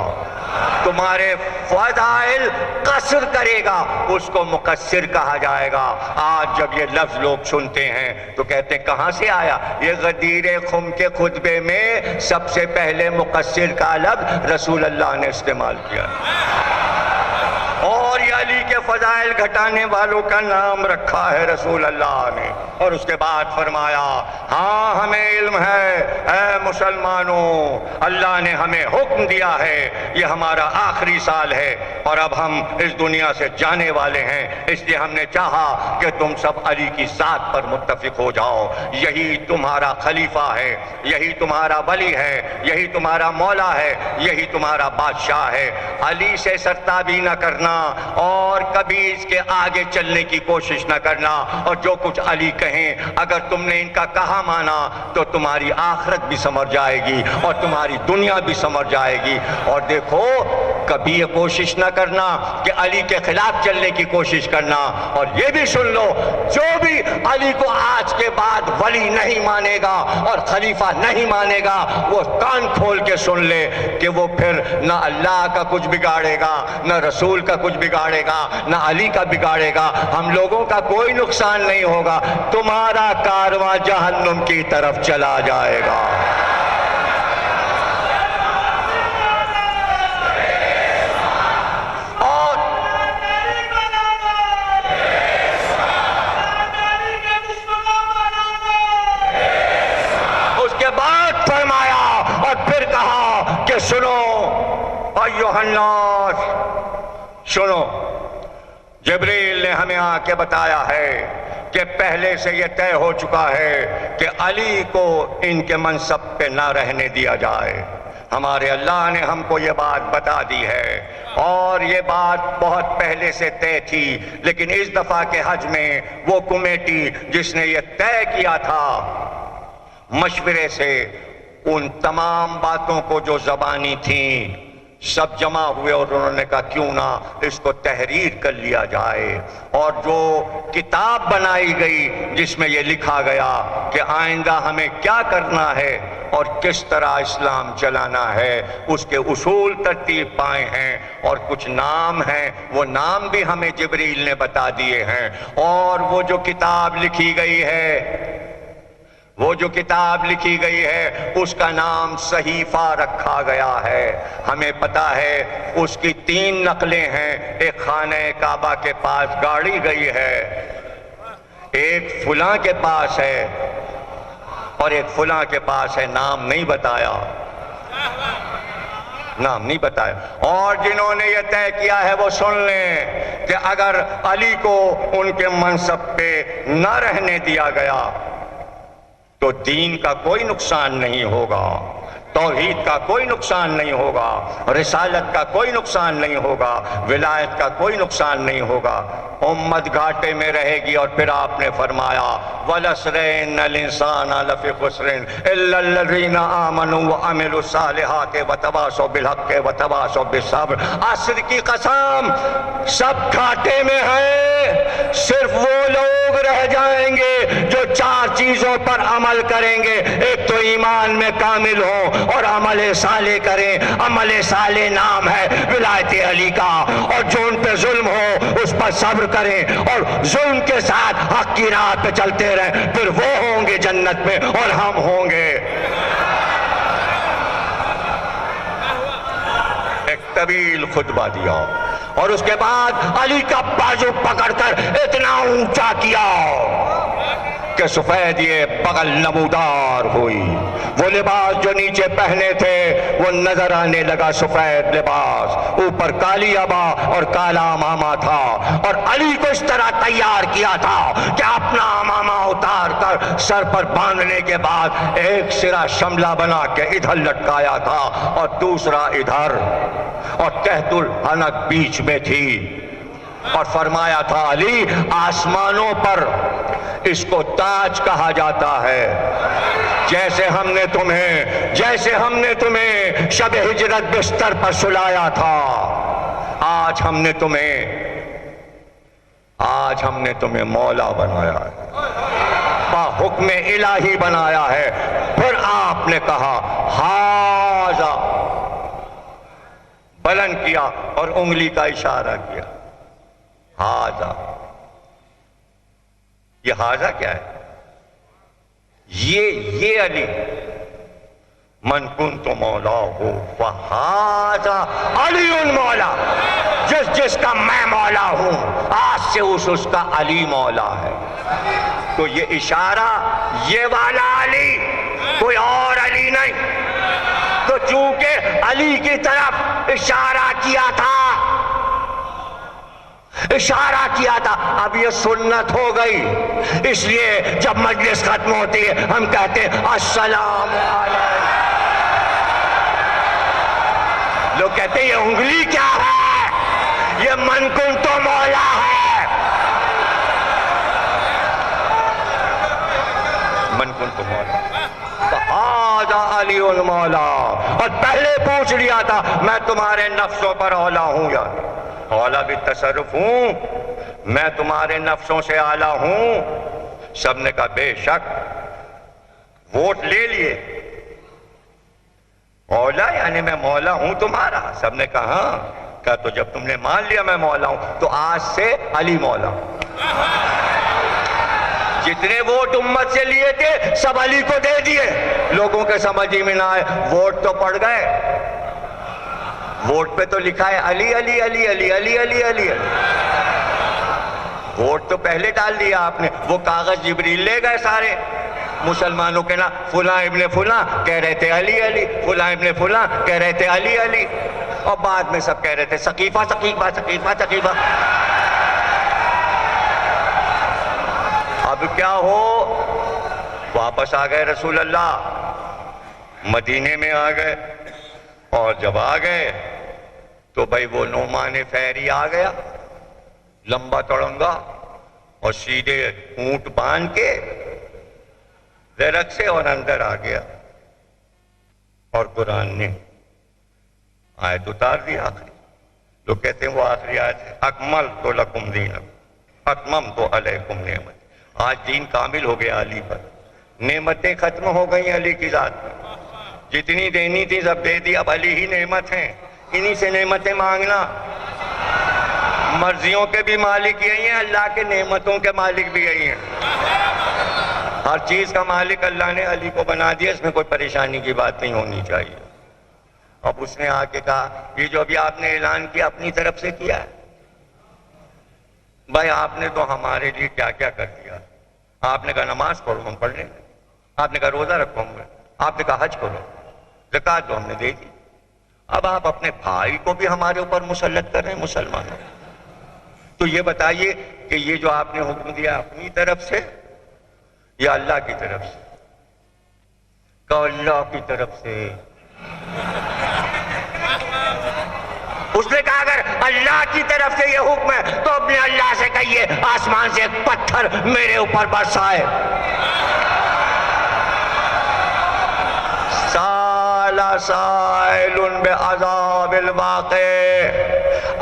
تمہارے فضائل قصر کرے گا اس کو مقصر کہا جائے گا۔ آج جب یہ لفظ لوگ سنتے ہیں تو کہتے ہیں کہاں سے آیا؟ یہ غدیر خم کے خطبے میں سب سے پہلے مقصر کا لفظ رسول اللہ نے استعمال کیا، اور یہ علی کے فضائل گھٹانے والوں کا نام رکھا ہے رسول اللہ نے۔ اور اس کے بعد فرمایا ہاں ہمیں علم ہے اے مسلمانوں، اللہ نے ہمیں حکم دیا ہے، یہ ہمارا آخری سال ہے اور اب ہم اس دنیا سے جانے والے ہیں، اس لیے ہم نے چاہا کہ تم سب علی کی ذات پر متفق ہو جاؤ، یہی تمہارا خلیفہ ہے، یہی تمہارا ولی ہے، یہی تمہارا مولا ہے، یہی تمہارا بادشاہ ہے۔ علی سے سرتابی نہ کرنا اور کبھی اس کے آگے چلنے کی کوشش نہ کرنا، اور جو کچھ علی کہیں اگر تم نے ان کا کہا مانا تو تمہاری آخرت بھی سمر جائے گی اور تمہاری دنیا بھی سمر جائے گی۔ اور دیکھو کبھی یہ کوشش نہ کرنا کہ علی کے خلاف چلنے کی کوشش کرنا، اور یہ بھی سن لو جو بھی علی کو آج کے بعد ولی نہیں مانے گا اور خلیفہ نہیں مانے گا وہ کان کھول کے سن لے کہ وہ پھر نہ اللہ کا کچھ بگاڑے گا، نہ رسول کا کچھ بگاڑے گا، نہ علی کا بگاڑے گا، ہم لوگوں کا کوئی نقصان نہیں ہوگا، تمہارا کارواں جہنم کی طرف چلا جائے گا۔ اور اس کے بعد فرمایا اور پھر کہا کہ سنو ایھا الناس، سنو، جبریل نے ہمیں آ کے بتایا ہے کہ پہلے سے یہ طے ہو چکا ہے کہ علی کو ان کے منصب پہ نہ رہنے دیا جائے، ہمارے اللہ نے ہم کو یہ بات بتا دی ہے، اور یہ بات بہت پہلے سے طے تھی، لیکن اس دفعہ کے حج میں وہ کمیٹی جس نے یہ طے کیا تھا مشورے سے ان تمام باتوں کو جو زبانی تھیں سب جمع ہوئے اور انہوں نے کہا کیوں نہ اس کو تحریر کر لیا جائے، اور جو کتاب بنائی گئی جس میں یہ لکھا گیا کہ آئندہ ہمیں کیا کرنا ہے اور کس طرح اسلام چلانا ہے، اس کے اصول ترتیب پائے ہیں، اور کچھ نام ہیں وہ نام بھی ہمیں جبریل نے بتا دیے ہیں، اور وہ جو کتاب لکھی گئی ہے اس کا نام صحیفہ رکھا گیا ہے۔ ہمیں پتا ہے اس کی 3 نقلیں ہیں، ایک خانہ کعبہ کے پاس گاڑی گئی ہے، ایک فلاں کے پاس ہے اور ایک فلاں کے پاس ہے، نام نہیں بتایا، نام نہیں بتایا۔ اور جنہوں نے یہ طے کیا ہے وہ سن لیں کہ اگر علی کو ان کے منصب پہ نہ رہنے دیا گیا تو دین کا کوئی نقصان نہیں ہوگا، توحید کا کوئی نقصان نہیں ہوگا، رسالت کا کوئی نقصان نہیں ہوگا، ولایت کا کوئی نقصان نہیں ہوگا، امت گھاٹے میں رہے گی۔ اور پھر آپ نے فرمایا وَالْعَصْرِ إِنَّ الْإِنسَانَ لَفِي خُسْرٍ إِلَّا الَّذِينَ آمَنُوا وَعَمِلُوا الصَّالِحَاتِ وَتَوَاصَوْا بِالْحَقِّ وَتَوَاصَوْا بِالصَّبْرِ۔ عصر کی قسم سب گھاٹے میں ہیں، صرف وہ لوگ رہ جائیں گے جو 4 چیزوں پر عمل کریں گے، ایک تو ایمان میں کامل ہوں اور عمل صالح کریں، عمل صالح نام ہے ولایت علی کا، اور جو ان پہ ظلم ہو اس پر صبر کریں اور ظلم کے ساتھ حق کی راہ پہ چلتے رہیں، پھر وہ ہوں گے جنت میں اور ہم ہوں گے۔ ایک طویل خطبہ دیا اور اس کے بعد علی کا بازو پکڑ کر اتنا اونچا کیا کہ سفید یہ بغل نمودار ہوئی، وہ لباس جو نیچے پہنے تھے وہ نظر آنے لگا سفید لباس، اوپر کالی عبا اور کالا امامہ تھا، اور علی کو اس طرح تیار کیا تھا کہ اپنا امامہ اتار کر سر پر باندھنے کے بعد ایک سرا شملہ بنا کے ادھر لٹکایا تھا اور دوسرا ادھر، اور تحت الحنک بیچ میں تھی۔ اور فرمایا تھا علی آسمانوں پر اس کو تاج کہا جاتا ہے. جیسے ہم نے تمہیں شب ہجرت بستر پر سلایا تھا، آج ہم نے تمہیں مولا بنایا ہے، با حکم الہی بنایا ہے. پھر آپ نے کہا ہاذا، بلند کیا اور انگلی کا اشارہ کیا. ہاذا، یہ ہاذا کیا ہے؟ یہ علی من کنت مولا ہو فہذا علی مولا، جس کا میں مولا ہوں آج سے اس کا علی مولا ہے. تو یہ اشارہ یہ والا علی، کوئی اور علی نہیں. تو چونکہ علی کی طرف اشارہ کیا تھا، اب یہ سنت ہو گئی. اس لیے جب مجلس ختم ہوتی ہے ہم کہتے ہیں السلام علیکم. لوگ کہتے ہیں یہ انگلی کیا ہے؟ یہ من کنت مولا ہے. من کنت مولا فہذا علی المولا. اور پہلے پوچھ لیا تھا میں تمہارے نفسوں پر اولا ہوں یا اولا بھی تصرف ہوں، میں تمہارے نفسوں سے اعلیٰ ہوں. سب نے کہا بے شک. ووٹ لے لیے، اولا یعنی میں مولا ہوں تمہارا. سب نے کہا ہاں. کہا تو جب تم نے مان لیا میں مولا ہوں تو آج سے علی مولا. جتنے ووٹ امت سے لیے تھے سب علی کو دے دیے. لوگوں کے سمجھ ہی میں نہ آئے، ووٹ تو پڑ گئے. ووٹ پہ تو لکھا ہے علی علی علی علی علی علی علی. ووٹ تو پہلے ڈال دیا آپ نے. وہ کاغذ جبریل لے گئے سارے مسلمانوں کے نا، فلاں ابن فلاں کہہ رہے تھے علی علی، فلاں ابن فلاں کہہ رہے تھے علی علی، اور بعد میں سب کہہ رہے تھے سقیفہ سقیفہ سقیفہ سقیفہ. اب کیا ہو؟ واپس آ گئے رسول اللہ، مدینے میں آ گئے. اور جب آ گئے تو بھائی وہ نعمان فہری آ گیا، لمبا تڑنگا اور سیدھے اونٹ باندھ کے درخت سے، اور اندر آ گیا. اور قرآن نے آیت اتار دی آخری. لوگ کہتے ہیں وہ آخری آیت ہے اکملت لکم دینکم اتممت علیکم نعمتی. آج دین کامل ہو گیا علی پر، نعمتیں ختم ہو گئیں علی کی ذات پر. جتنی دینی تھی سب دے دی، اب علی ہی نعمت ہیں. انہی سے نعمتیں مانگنا. مرضیوں کے بھی مالک یہی ہیں، اللہ کے نعمتوں کے مالک بھی یہی ہیں. ہر چیز کا مالک اللہ نے علی کو بنا دیا، اس میں کوئی پریشانی کی بات نہیں ہونی چاہیے. اب اس نے آ کے کہا یہ جو ابھی آپ نے اعلان کیا اپنی طرف سے کیا ہے؟ بھائی آپ نے تو ہمارے لیے کیا کیا کر دیا. آپ نے کہا نماز پڑھو ہم پڑھ لیں گے، آپ نے کہا روزہ رکھو ہم، آپ نے کہا حج کرو، زکوٰۃ دو ہم نے دے دی. اب آپ اپنے بھائی کو بھی ہمارے اوپر مسلط کر رہے ہیں مسلمانوں. تو یہ بتائیے کہ یہ جو آپ نے حکم دیا اپنی طرف سے یا اللہ کی طرف سے؟ کہ اللہ کی طرف سے. اس نے کہا اگر اللہ کی طرف سے یہ حکم ہے تو اپنے اللہ سے کہیے آسمان سے ایک پتھر میرے اوپر برسائے. سال سائل بعذاب الواقع.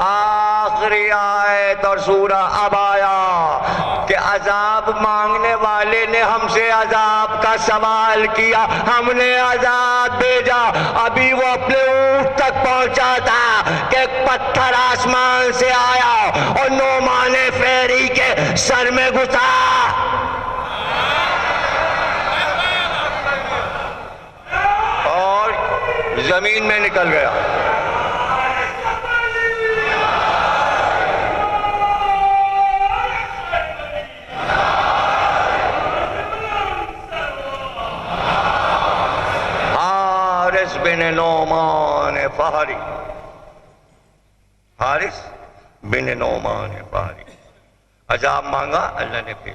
آخری آیت اور سورہ اب آیا کہ عذاب مانگنے والے نے ہم سے عذاب کا سوال کیا، ہم نے عذاب بھیجا. ابھی وہ اپنے اونٹ تک پہنچا تھا کہ ایک پتھر آسمان سے آیا اور نعمان فہری کے سر میں گھسا. اور زمین میں نکل گیا. حارث بن نعمان فہری، حارث بن نعمان فہری. عذاب مانگا اللہ نے پھر.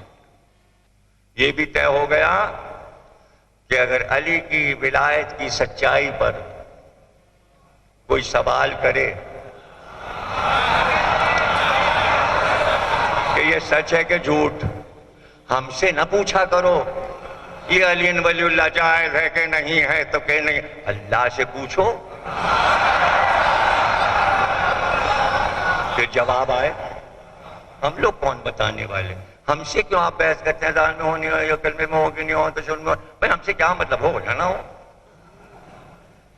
یہ بھی طے ہو گیا کہ اگر علی کی ولایت کی سچائی پر کوئی سوال کرے یہ سچ ہے کہ جھوٹ؟ ہم سے نہ پوچھا کرو یہ علی ولی اللہ جائز ہے کہ نہیں ہے، تو کہ نہیں، اللہ سے پوچھو کہ جواب آئے۔ ہم لوگ کون بتانے والے؟ ہم سے کیوں آپ بحث کرتے ہیں دار میں ہونی ہو یا کلمے میں ہو کہ نہیں ہو، تو شن میں ہو؟ بھائی ہم سے کیا مطلب، ہو یا نہ ہو؟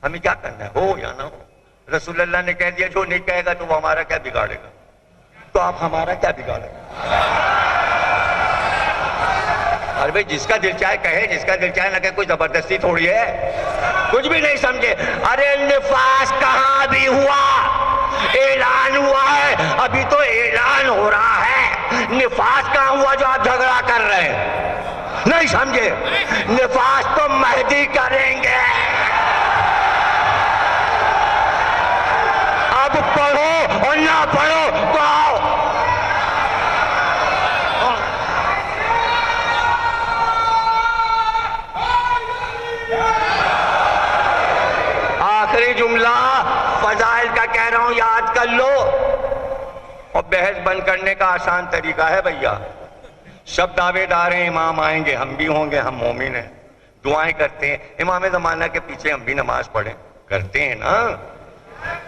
ہمیں کیا کرنا ہے، ہو یا نہ ہو؟ رسول اللہ نے کہہ دیا جو نہیں کہے گا تو وہ ہمارا کیا بگاڑے گا؟ تو آپ ہمارا کیا بگاڑے گا؟ ارے بھائی جس کا دل چاہے کہے، جس کا دل چاہے نہ کہے، کوئی زبردستی تھوڑی ہے، کچھ بھی نہیں سمجھے۔ ارے نفاس کہاں بھی ہوا، اعلان ہوا ہے، ابھی تو اعلان ہو رہا ہے۔ نفاس کہاں ہوا جو آپ جھگڑا کر رہے ہیں؟ نہیں سمجھے؟ نفاس تو مہدی کریں گے۔ اب پڑھو اور نہ پڑھو تو آؤ۔ آخری جملہ فضائل کا کہہ رہا ہوں، یاد کر لو۔ اور بحث بند کرنے کا آسان طریقہ ہے بھیا، سب دعوے دار ہیں امام آئیں گے، ہم بھی ہوں گے، ہم مومن ہیں، دعائیں کرتے ہیں، امام زمانہ کے پیچھے ہم بھی نماز پڑھیں، کرتے ہیں نا،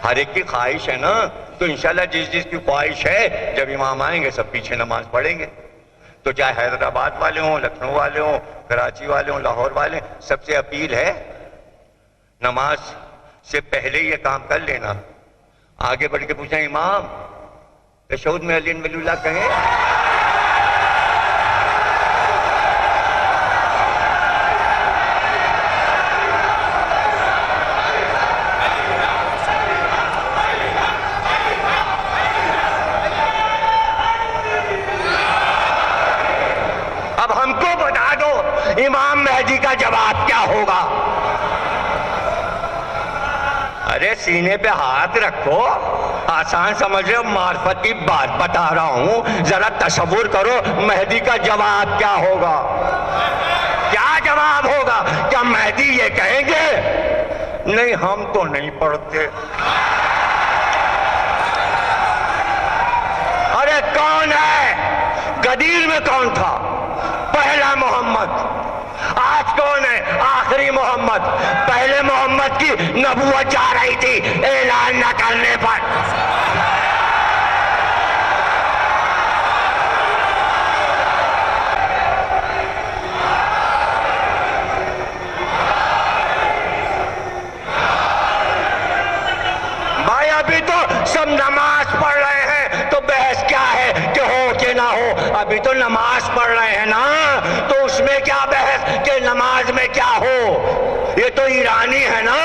ہر ایک کی خواہش ہے نا، تو انشاءاللہ جس جس کی خواہش ہے جب امام آئیں گے سب پیچھے نماز پڑھیں گے۔ تو چاہے حیدرآباد والے ہوں، لکھنؤ والے ہوں، کراچی والے ہوں، لاہور والے، سب سے اپیل ہے نماز سے پہلے یہ کام کر لینا۔ آگے بڑھ کے پوچھیں امام تشہد میں علی ولی اللہ کہیں؟ اب ہم کو بتا دو امام مہدی کا جواب کیا ہوگا؟ ارے سینے پہ ہاتھ رکھو، آسان سمجھ رہے ہو، معرفت کی بات بتا رہا ہوں، ذرا تصور کرو مہدی کا جواب کیا ہوگا؟ کیا جواب ہوگا؟ کیا مہدی یہ کہیں گے نہیں ہم تو نہیں پڑھتے؟ ارے کون ہے؟ غدیر میں کون تھا؟ پہلا محمد۔ آج کون ہے؟ آخری محمد۔ پہلے محمد کی نبوت جا رہی تھی اعلان نہ کرنے پر۔ بھائی ابھی تو سب نماز پڑھ رہے ہیں، تو بحث کیا ہے کہ ہو کہ نہ ہو؟ ابھی تو نماز پڑھ رہے ہیں نا، تو اس میں کیا بحث کہ نماز میں کیا ہو؟ یہ تو ایرانی ہے نا،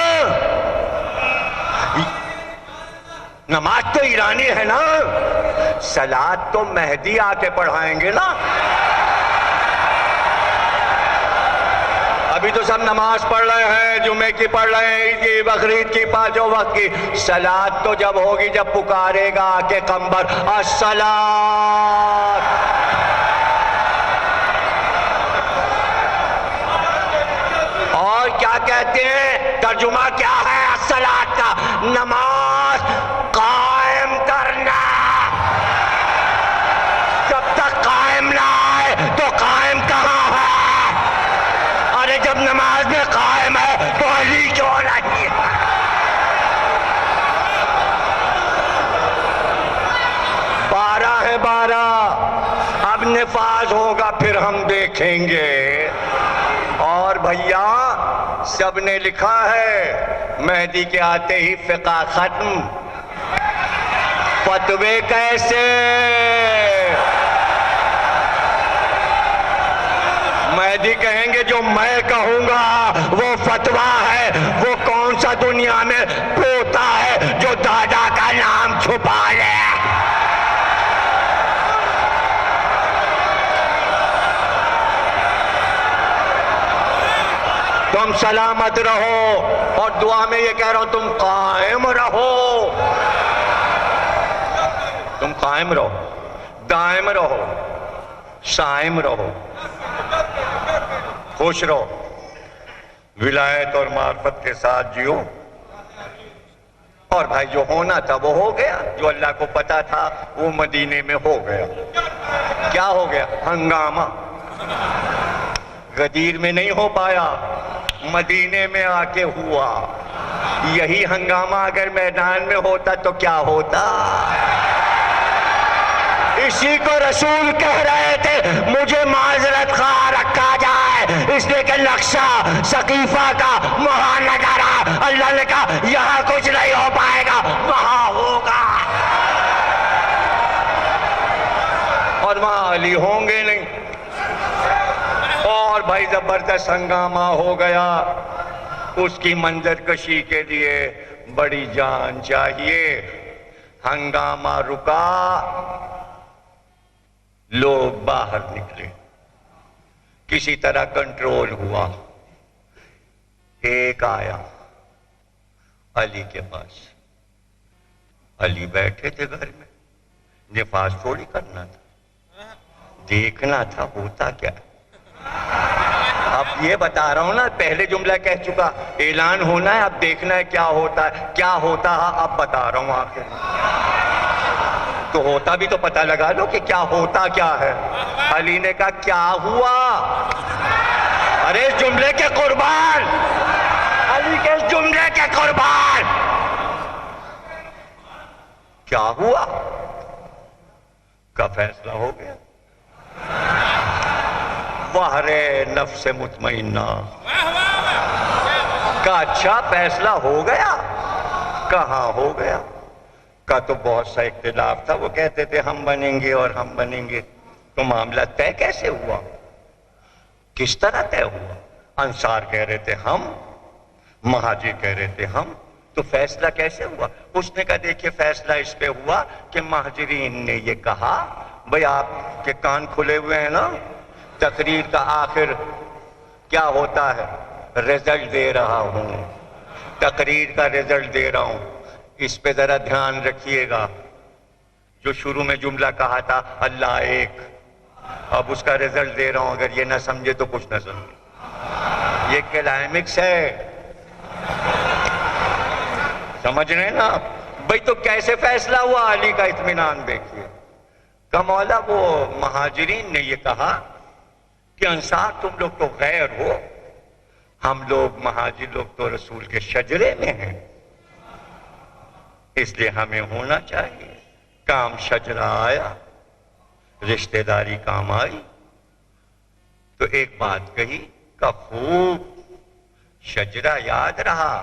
نماز تو ایرانی ہے نا، صلاۃ تو مہدی آ کے پڑھائیں گے نا۔ ابھی تو سب نماز پڑھ رہے ہیں، جمعے کی پڑھ رہے ہیں، عید کی، بقرعید کی، پانچوں وقت کی۔ صلاۃ تو جب ہوگی جب پکارے گا کہ قمبر الصلاۃ۔ اور کیا کہتے ہیں؟ ترجمہ کیا ہے الصلاۃ کا؟ نماز قائم کرنا۔ جب تک قائم نہ آئے تو قائم کہاں ہے؟ ارے جب نماز میں قائم ہے تو علی کیوں نہیں ہے؟ بارہ ہے، بارہ۔ اب نفاذ ہوگا پھر ہم دیکھیں گے۔ اور بھیا سب نے لکھا ہے مہدی کے آتے ہی فقہ ختم، فتوے کیسے؟ مہدی کہیں گے جو میں کہوں گا وہ فتویٰ ہے۔ وہ کون سا دنیا میں پوتا ہے جو دادا کا نام چھپا لے؟ تم سلامت رہو، اور دعا میں یہ کہہ رہا ہوں تم قائم رہو، تم قائم رہو، دائم رہو، شائم رہو، خوش رہو، ولایت اور معرفت کے ساتھ جیو۔ اور بھائی جو ہونا تھا وہ ہو گیا، جو اللہ کو پتا تھا وہ مدینے میں ہو گیا۔ کیا ہو گیا؟ ہنگامہ. غدیر میں نہیں ہو پایا، مدینے میں آ کے ہوا. یہی ہنگامہ اگر میدان میں ہوتا تو کیا ہوتا؟ اسی کو رسول کہہ رہے تھے مجھے معذرت خواہ رکھا جائے اس لیے کہ نقشہ ثقیفہ کا وہاں نظر آ. اللہ نے کہا یہاں کچھ نہیں ہو پائے گا، وہاں ہوگا، اور وہاں علی ہوں گے نہیں. اور بھائی زبردست ہنگامہ ہو گیا. اس کی منظر کشی کے لیے بڑی جان چاہیے. ہنگامہ رکا، لوگ باہر نکلے، کسی طرح کنٹرول ہوا. ایک آیا علی کے پاس. علی بیٹھے تھے گھر میں، نفاذ تھوڑی کرنا تھا، دیکھنا تھا ہوتا کیا. اب یہ بتا رہا ہوں نا، پہلے جملہ کہہ چکا، اعلان ہونا ہے، اب دیکھنا ہے کیا ہوتا ہے. کیا ہوتا ہے اب بتا رہا ہوں آخر. تو ہوتا بھی تو پتہ لگا لو کہ کیا ہوتا کیا ہے. علی نے کہا کیا ہوا؟ ارے اس جملے کے قربان، علی کے اس جملے کے قربان، کیا ہوا؟ کا فیصلہ ہو گیا. وحرے نفس مطمئنہ کا اچھا فیصلہ ہو گیا. کہاں ہو گیا؟ کا تو بہت سا اختلاف تھا. وہ کہتے تھے ہم بنیں گے اور ہم بنیں گے. تو معاملہ طے کیسے ہوا؟ کس طرح طے ہوا؟ انصار کہہ رہے تھے ہم، مہاجر کہہ رہے تھے ہم. تو فیصلہ کیسے ہوا؟ اس نے کہا دیکھیے فیصلہ اس پہ ہوا کہ مہاجرین نے یہ کہا، بھئی آپ کے کان کھلے ہوئے ہیں نا، تقریر کا آخر کیا ہوتا ہے؟ رزلٹ دے رہا ہوں، تقریر کا رزلٹ دے رہا ہوں. اس پہ ذرا دھیان رکھیے گا. جو شروع میں جملہ کہا تھا اللہ ایک، اب اس کا رزلٹ دے رہا ہوں. اگر یہ نہ سمجھے تو کچھ نہ سمجھے. یہ کلائمیکس ہے، سمجھ رہے ہیں نا؟ بھئی تو کیسے فیصلہ ہوا؟ علی کا اطمینان دیکھیے. کہ مولا وہ مہاجرین نے یہ کہا کہ انصار تم لوگ تو غیر ہو، ہم لوگ مہاجر لوگ تو رسول کے شجرے میں ہیں، اس لیے ہمیں ہونا چاہیے. کام شجرہ آیا، رشتہ داری کام آئی. تو ایک بات کہی کہ خوب شجرہ یاد رہا.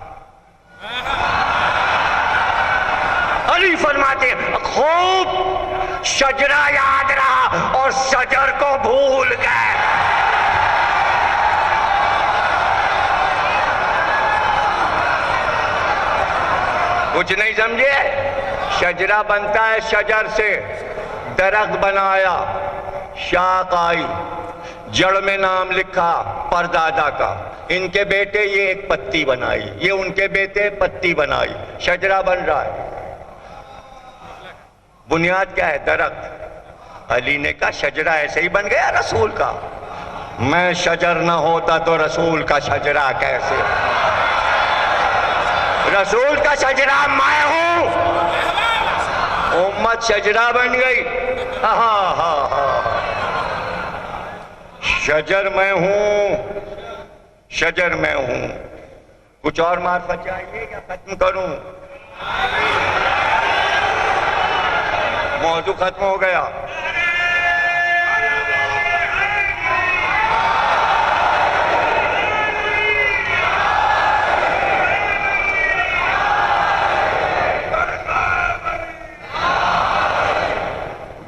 علی فرماتے ہیں خوب شجرہ یاد رہا اور شجر کو بھول گئے. کچھ نہیں سمجھے؟ شجرہ بنتا ہے شجر سے. درخت بنایا، شاخ آئی، جڑ میں نام لکھا پردادا کا. ان کے بیٹے یہ ایک پتی بنائی، یہ ان کے بیٹے پتی بنائی، شجرہ بن رہا ہے. بنیاد کیا ہے؟ درخت. علی نے کہا شجرہ ایسے ہی بن گیا رسول کا. میں شجر نہ ہوتا تو رسول کا شجرہ کیسے؟ رسول کا شجرہ میں ہوں. امت شجرہ بن گئی. ہاں ہاں ہاں، شجر میں ہوں، شجر میں ہوں. کچھ اور معرفت چاہیے یا ختم کروں؟ موضوع ختم ہو گیا.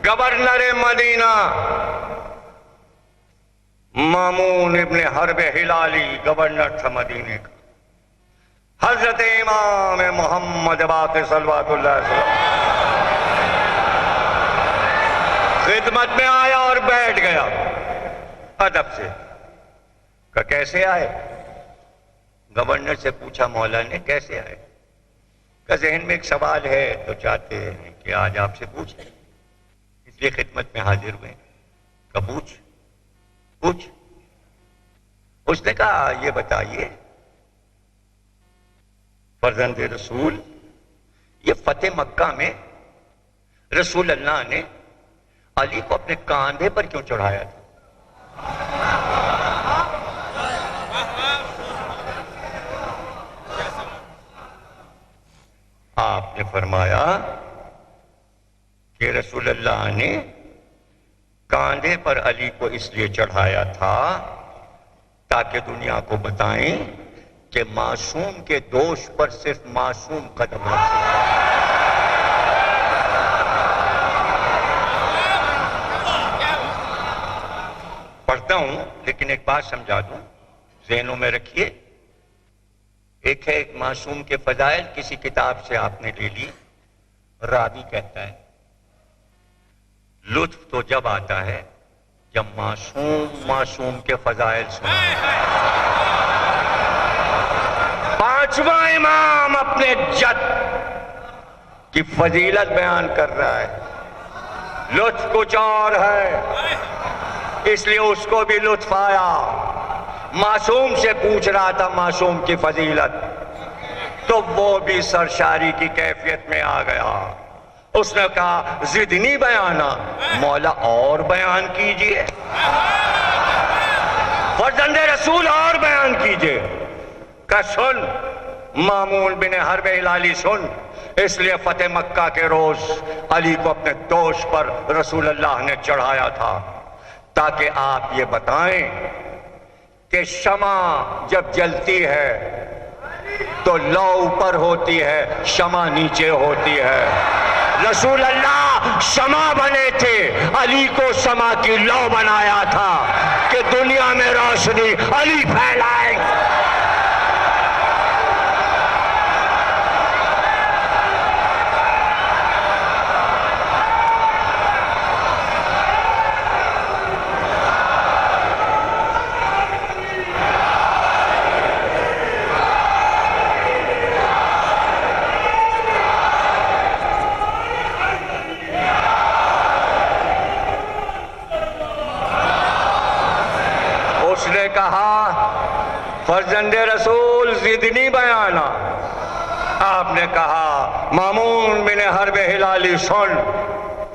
گورنر مدینہ مامون ابن حرب ہلالی گورنر تھا مدینے کا. حضرت امام محمد باقر صلوات اللہ علیہ وسلم خدمت میں آیا اور بیٹھ گیا ادب سے. کہ کیسے آئے؟ گورنر سے پوچھا مولا نے کیسے آئے؟ کہ ذہن میں ایک سوال ہے تو چاہتے ہیں کہ آج آپ سے پوچھیں، اس لیے خدمت میں حاضر ہوئے. کہ پوچھ. اس نے کہا یہ بتائیے فرزند رسول، یہ فتح مکہ میں رسول اللہ نے علی کو اپنے کاندھے پر کیوں چڑھایا تھا؟ آپ نے فرمایا کہ رسول اللہ نے کاندھے پر علی کو اس لیے چڑھایا تھا تاکہ دنیا کو بتائیں کہ معصوم کے دوش پر صرف معصوم قدم رکھ سکتا ہے۔ پڑھتا ہوں لیکن ایک بات سمجھا دوں، ذہنوں میں رکھیے۔ ایک ہے ایک معصوم کے فضائل، کسی کتاب سے آپ نے لے لی، راوی کہتا ہے لطف تو جب آتا ہے جب معصوم کے فضائل سنائے۔ پانچواں امام اپنے جد کی فضیلت بیان کر رہا ہے، لطف کچھ اور ہے، اس لیے اس کو بھی لطف آیا۔ معصوم سے پوچھ رہا تھا معصوم کی فضیلت، تو وہ بھی سرشاری کی کیفیت میں آ گیا۔ اس نے کہا زدنی بیانا، مولا اور بیان کیجئے، فرزند رسول اور بیان کیجئے۔ کہ سن مامون بن حرب ہلالی سن، اس لیے فتح مکہ کے روز علی کو اپنے دوش پر رسول اللہ نے چڑھایا تھا تاکہ آپ یہ بتائیں کہ شمع جب جلتی ہے تو لو اوپر ہوتی ہے، شمع نیچے ہوتی ہے۔ رسول اللہ شمع بنے تھے، علی کو شمع کی لو بنایا تھا کہ دنیا میں روشنی علی پھیلائے۔ اس نے کہا فرزند رسول زدنی بیانا، آپ نے کہا مامون بن حرب ہلالی سن،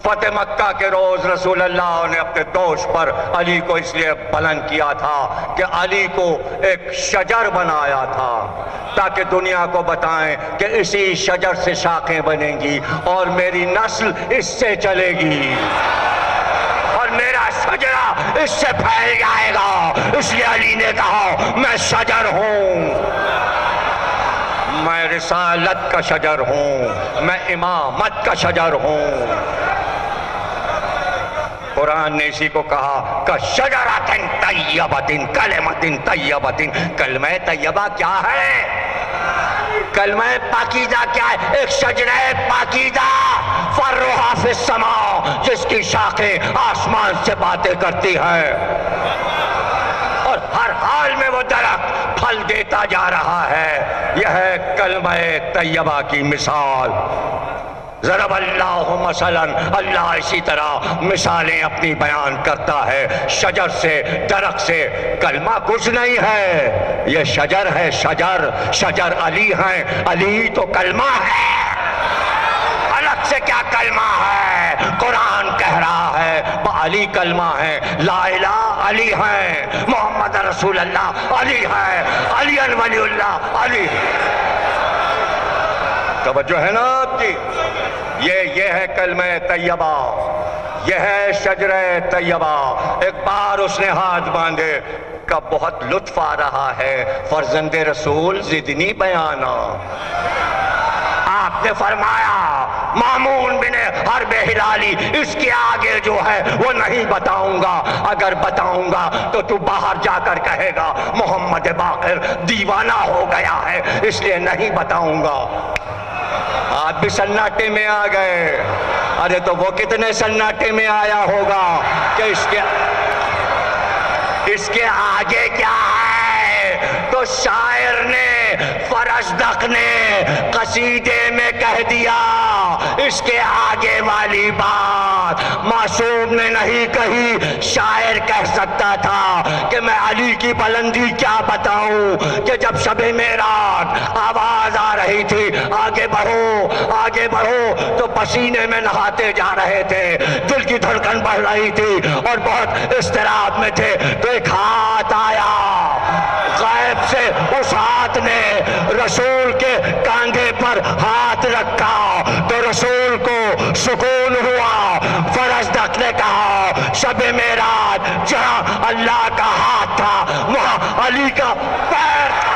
فتح مکہ کے روز رسول اللہ نے اپنے دوش پر علی کو اس لیے بلند کیا تھا کہ علی کو ایک شجر بنایا تھا تاکہ دنیا کو بتائیں کہ اسی شجر سے شاخیں بنیں گی اور میری نسل اس سے چلے گی اور میرا شجرہ اس سے پھیل جائے گا۔ اس لیے علی نے کہا میں شجر ہوں، میں رسالت کا شجر ہوں، میں امامت کا شجر ہوں۔ قرآن نے اسی کو کہا کہ شجرۃ طیبۃ کلمۃ طیبۃ، کلمہ طیبہ کیا ہے؟ کلمہ پاکیزہ کیا ہے؟ ایک شجرہ پاکیزہ فرعها فی السماء، جس کی شاخیں آسمان سے باتیں کرتی ہیں اور ہر حال میں وہ درخت پھل دیتا جا رہا ہے۔ یہ ہے کلمہ طیبہ کی مثال۔ ضرب اللہ مثلا، اللہ اسی طرح مثالیں اپنی بیان کرتا ہے، شجر سے، درخت سے۔ کلمہ کچھ نہیں ہے، یہ شجر ہے، شجر، شجر علی ہیں، علی تو کلمہ ہے، الگ سے کیا کلمہ ہے؟ قرآن کہہ رہا ہے علی کلمہ ہے، لا الہ علی ہیں، محمد رسول اللہ علی ہے، علی ولی اللہ علی۔ توجہ ہے نا آپ کی؟ یہ ہے کلمہ طیبہ، یہ ہے شجرہ طیبہ۔ ایک بار اس نے ہاتھ باندھے کہ بہت لطف آ رہا ہے، فرزند رسول زدنی بیانا۔ آپ نے فرمایا مامون بن حرب ہلالی، اس کے آگے جو ہے وہ نہیں بتاؤں گا، اگر بتاؤں گا تو تو باہر جا کر کہے گا محمد باقر دیوانہ ہو گیا ہے، اس لیے نہیں بتاؤں گا۔ آپ بھی سناٹے میں آ گئے۔ ارے تو وہ کتنے سناٹے میں آیا ہوگا کہ اس کے آگے کیا ہے؟ تو شاعر نے، فرزدق نے قصیدے میں کہہ دیا اس کے آگے والی بات معصوم نے نہیں کہی، شاعر کہہ سکتا تھا کہ میں علی کی بلندی کیا بتاؤں کہ جب شب معراج آواز آ رہی تھی آگے بڑھو آگے بڑھو تو پسینے میں نہاتے جا رہے تھے، دل کی دھڑکن بڑھ رہی تھی اور بہت اضطراب میں تھے، تو ایک ہاتھ آیا غیب سے، اس ہاتھ نے رسول کے کاندھے پر ہاتھ رکھا تو رسول کو سکون ہوا۔ فرزدق نے کہا شب معراج جہاں اللہ کا ہاتھ تھا وہاں علی کا پیر تھا۔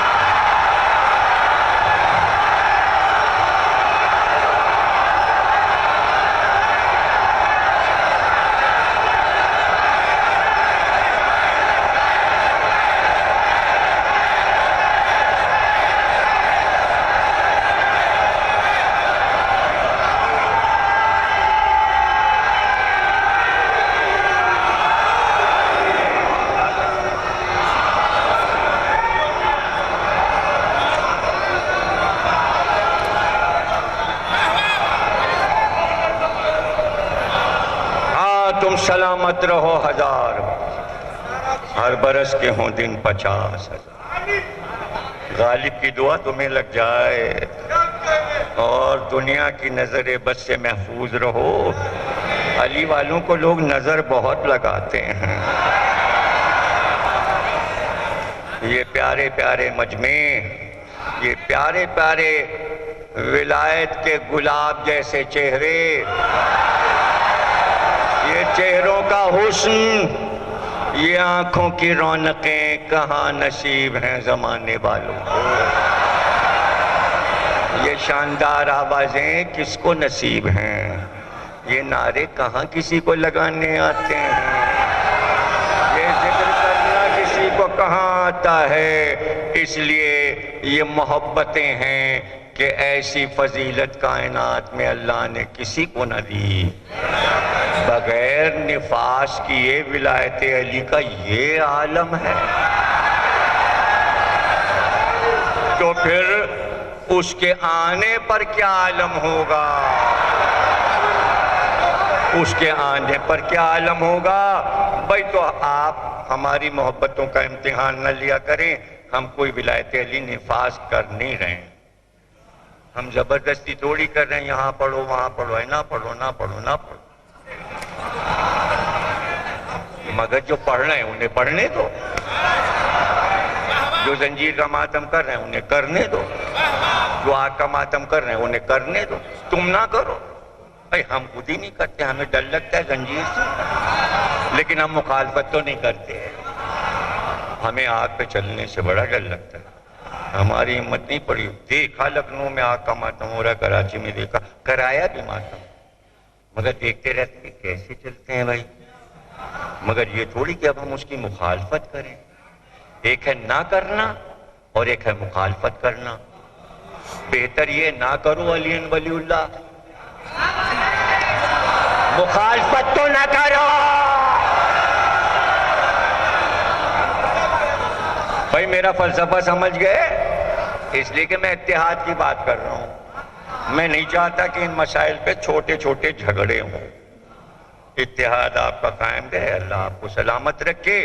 سلامت رہو ہزار، ہر برس کے ہوں دن 50,000، غالب کی دعا تمہیں لگ جائے اور دنیا کی نظر بد سے محفوظ رہو۔ علی والوں کو لوگ نظر بہت لگاتے ہیں۔ یہ پیارے پیارے مجمع، یہ پیارے پیارے ولایت کے گلاب جیسے چہرے، یہ چہروں کا حسن، یہ آنکھوں کی رونقیں کہاں نصیب ہیں زمانے والوں کو؟ یہ شاندار آوازیں کس کو نصیب ہیں؟ یہ نعرے کہاں کسی کو لگانے آتے ہیں؟ یہ ذکر کرنا کسی کو کہاں آتا ہے؟ اس لیے یہ محبتیں ہیں کہ ایسی فضیلت کائنات میں اللہ نے کسی کو نہ دی۔ بغیر نفاس کیے ولایت علی کا یہ عالم ہے، تو پھر اس کے آنے پر کیا عالم ہوگا؟ اس کے آنے پر کیا عالم ہوگا؟ بھائی تو آپ ہماری محبتوں کا امتحان نہ لیا کریں، ہم کوئی ولایت علی نفاذ کر نہیں رہے ہیں، ہم زبردستی تھوڑی کر رہے ہیں یہاں پڑھو وہاں پڑھو، نہ پڑھو نہ پڑھو نہ پڑھو، مگر جو پڑھ رہے ہیں انہیں پڑھنے دو، جو زنجیر کا ماتم کر رہے ہیں انہیں کرنے دو، جو آگ کا ماتم کر رہے ہیں انہیں کرنے دو، تم نہ کرو۔ بھائی ہم خود ہی نہیں کرتے، ہمیں ڈر لگتا ہے زنجیر سے، لیکن ہم مخالفت تو نہیں کرتے، ہمیں آگ پہ چلنے سے بڑا ڈر لگتا ہے، ہماری ہمت نہیں پڑی۔ دیکھا لکھنؤ میں آگ کا ماتم ہو رہا ہے، کراچی میں دیکھا، کرایا بھی ماتم، مگر دیکھتے رہتے ہیں کیسے چلتے ہیں بھائی، مگر یہ تھوڑی کہ اب ہم اس کی مخالفت کریں۔ ایک ہے نہ کرنا اور ایک ہے مخالفت کرنا۔ بہتر یہ نہ کرو علی ولی اللہ، مخالفت تو نہ کرو۔ بھائی میرا فلسفہ سمجھ گئے؟ اس لیے کہ میں اتحاد کی بات کر رہا ہوں، میں نہیں چاہتا کہ ان مسائل پہ چھوٹے چھوٹے جھگڑے ہوں۔ اتحاد آپ کا قائم رہے، اللہ آپ کو سلامت رکھے۔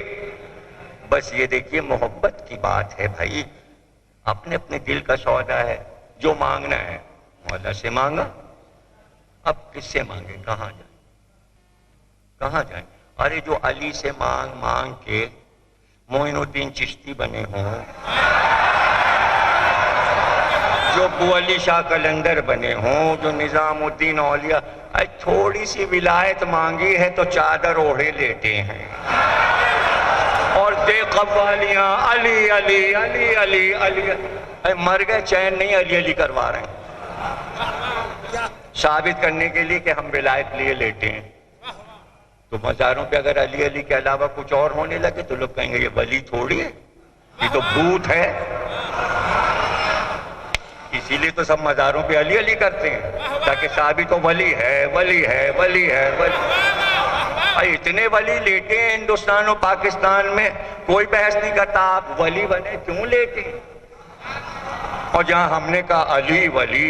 بس یہ دیکھیے محبت کی بات ہے بھائی، اپنے اپنے دل کا سودا ہے، جو مانگنا ہے مولا سے مانگا، اب کس سے مانگے؟ کہاں جائیں کہاں جائیں؟ ارے جو علی سے مانگ مانگ کے معین الدین چشتی بنے ہوں، جو ابو علی شاہ قلندر بنے ہوں، جو نظام الدین اولیاء، تھوڑی سی ولایت مانگی ہے تو چادر اوڑھے لیٹے ہیں اور دے قوالیاں علی علی علی علی علی، مر گئے چین نہیں، علی علی کروا رہے ہیں ثابت کرنے کے لیے کہ ہم ولایت لیے لیٹے ہیں۔ تو مزاروں پہ اگر علی علی کے علاوہ کچھ اور ہونے لگے تو لوگ کہیں گے یہ ولی تھوڑی ہے، یہ تو بھوت ہے۔ اسی لیے تو سب مزاروں پہ علی علی کرتے ہیں تاکہ ثابت ہو ولی ہے ولی ہے ولی ہے ولی۔ اتنے ولی لیٹے ہیں ہندوستان و پاکستان میں، کوئی بحث نہیں کرتا آپ ولی بنے کیوں لیٹے، اور جہاں ہم نے کہا علی ولی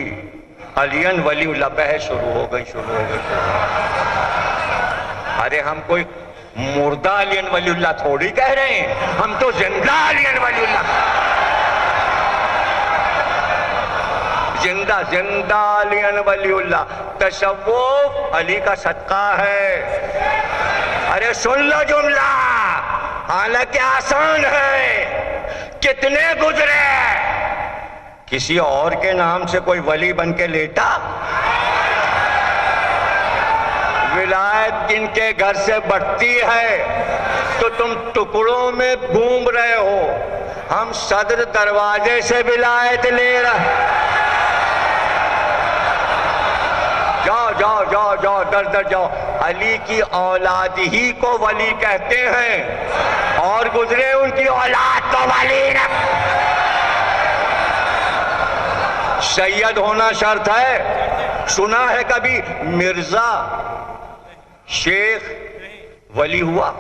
علی ولی اللہ بحث شروع ہو گئی ارے ہم کوئی مردہ علی ولی اللہ تھوڑی کہہ رہے ہیں، ہم تو زندہ علی ولی اللہ، زندہ علی ولی اللہ۔ تصوف علی کا صدقہ ہے۔ ارے سن لو جملہ، حالانکہ آسان ہے، کتنے گزرے، کسی اور کے نام سے کوئی ولی بن کے لیٹا؟ ولایت جن کے گھر سے بڑھتی ہے تو تم ٹکڑوں میں گھوم رہے ہو، ہم صدر دروازے سے ولایت لے رہے۔ جاؤ در جاؤ، علی کی اولاد ہی کو ولی کہتے ہیں، اور گزرے ان کی اولاد تو ولی نہ۔ سید ہونا شرط ہے؟ سنا ہے کبھی مرزا شیخ ولی ہوا؟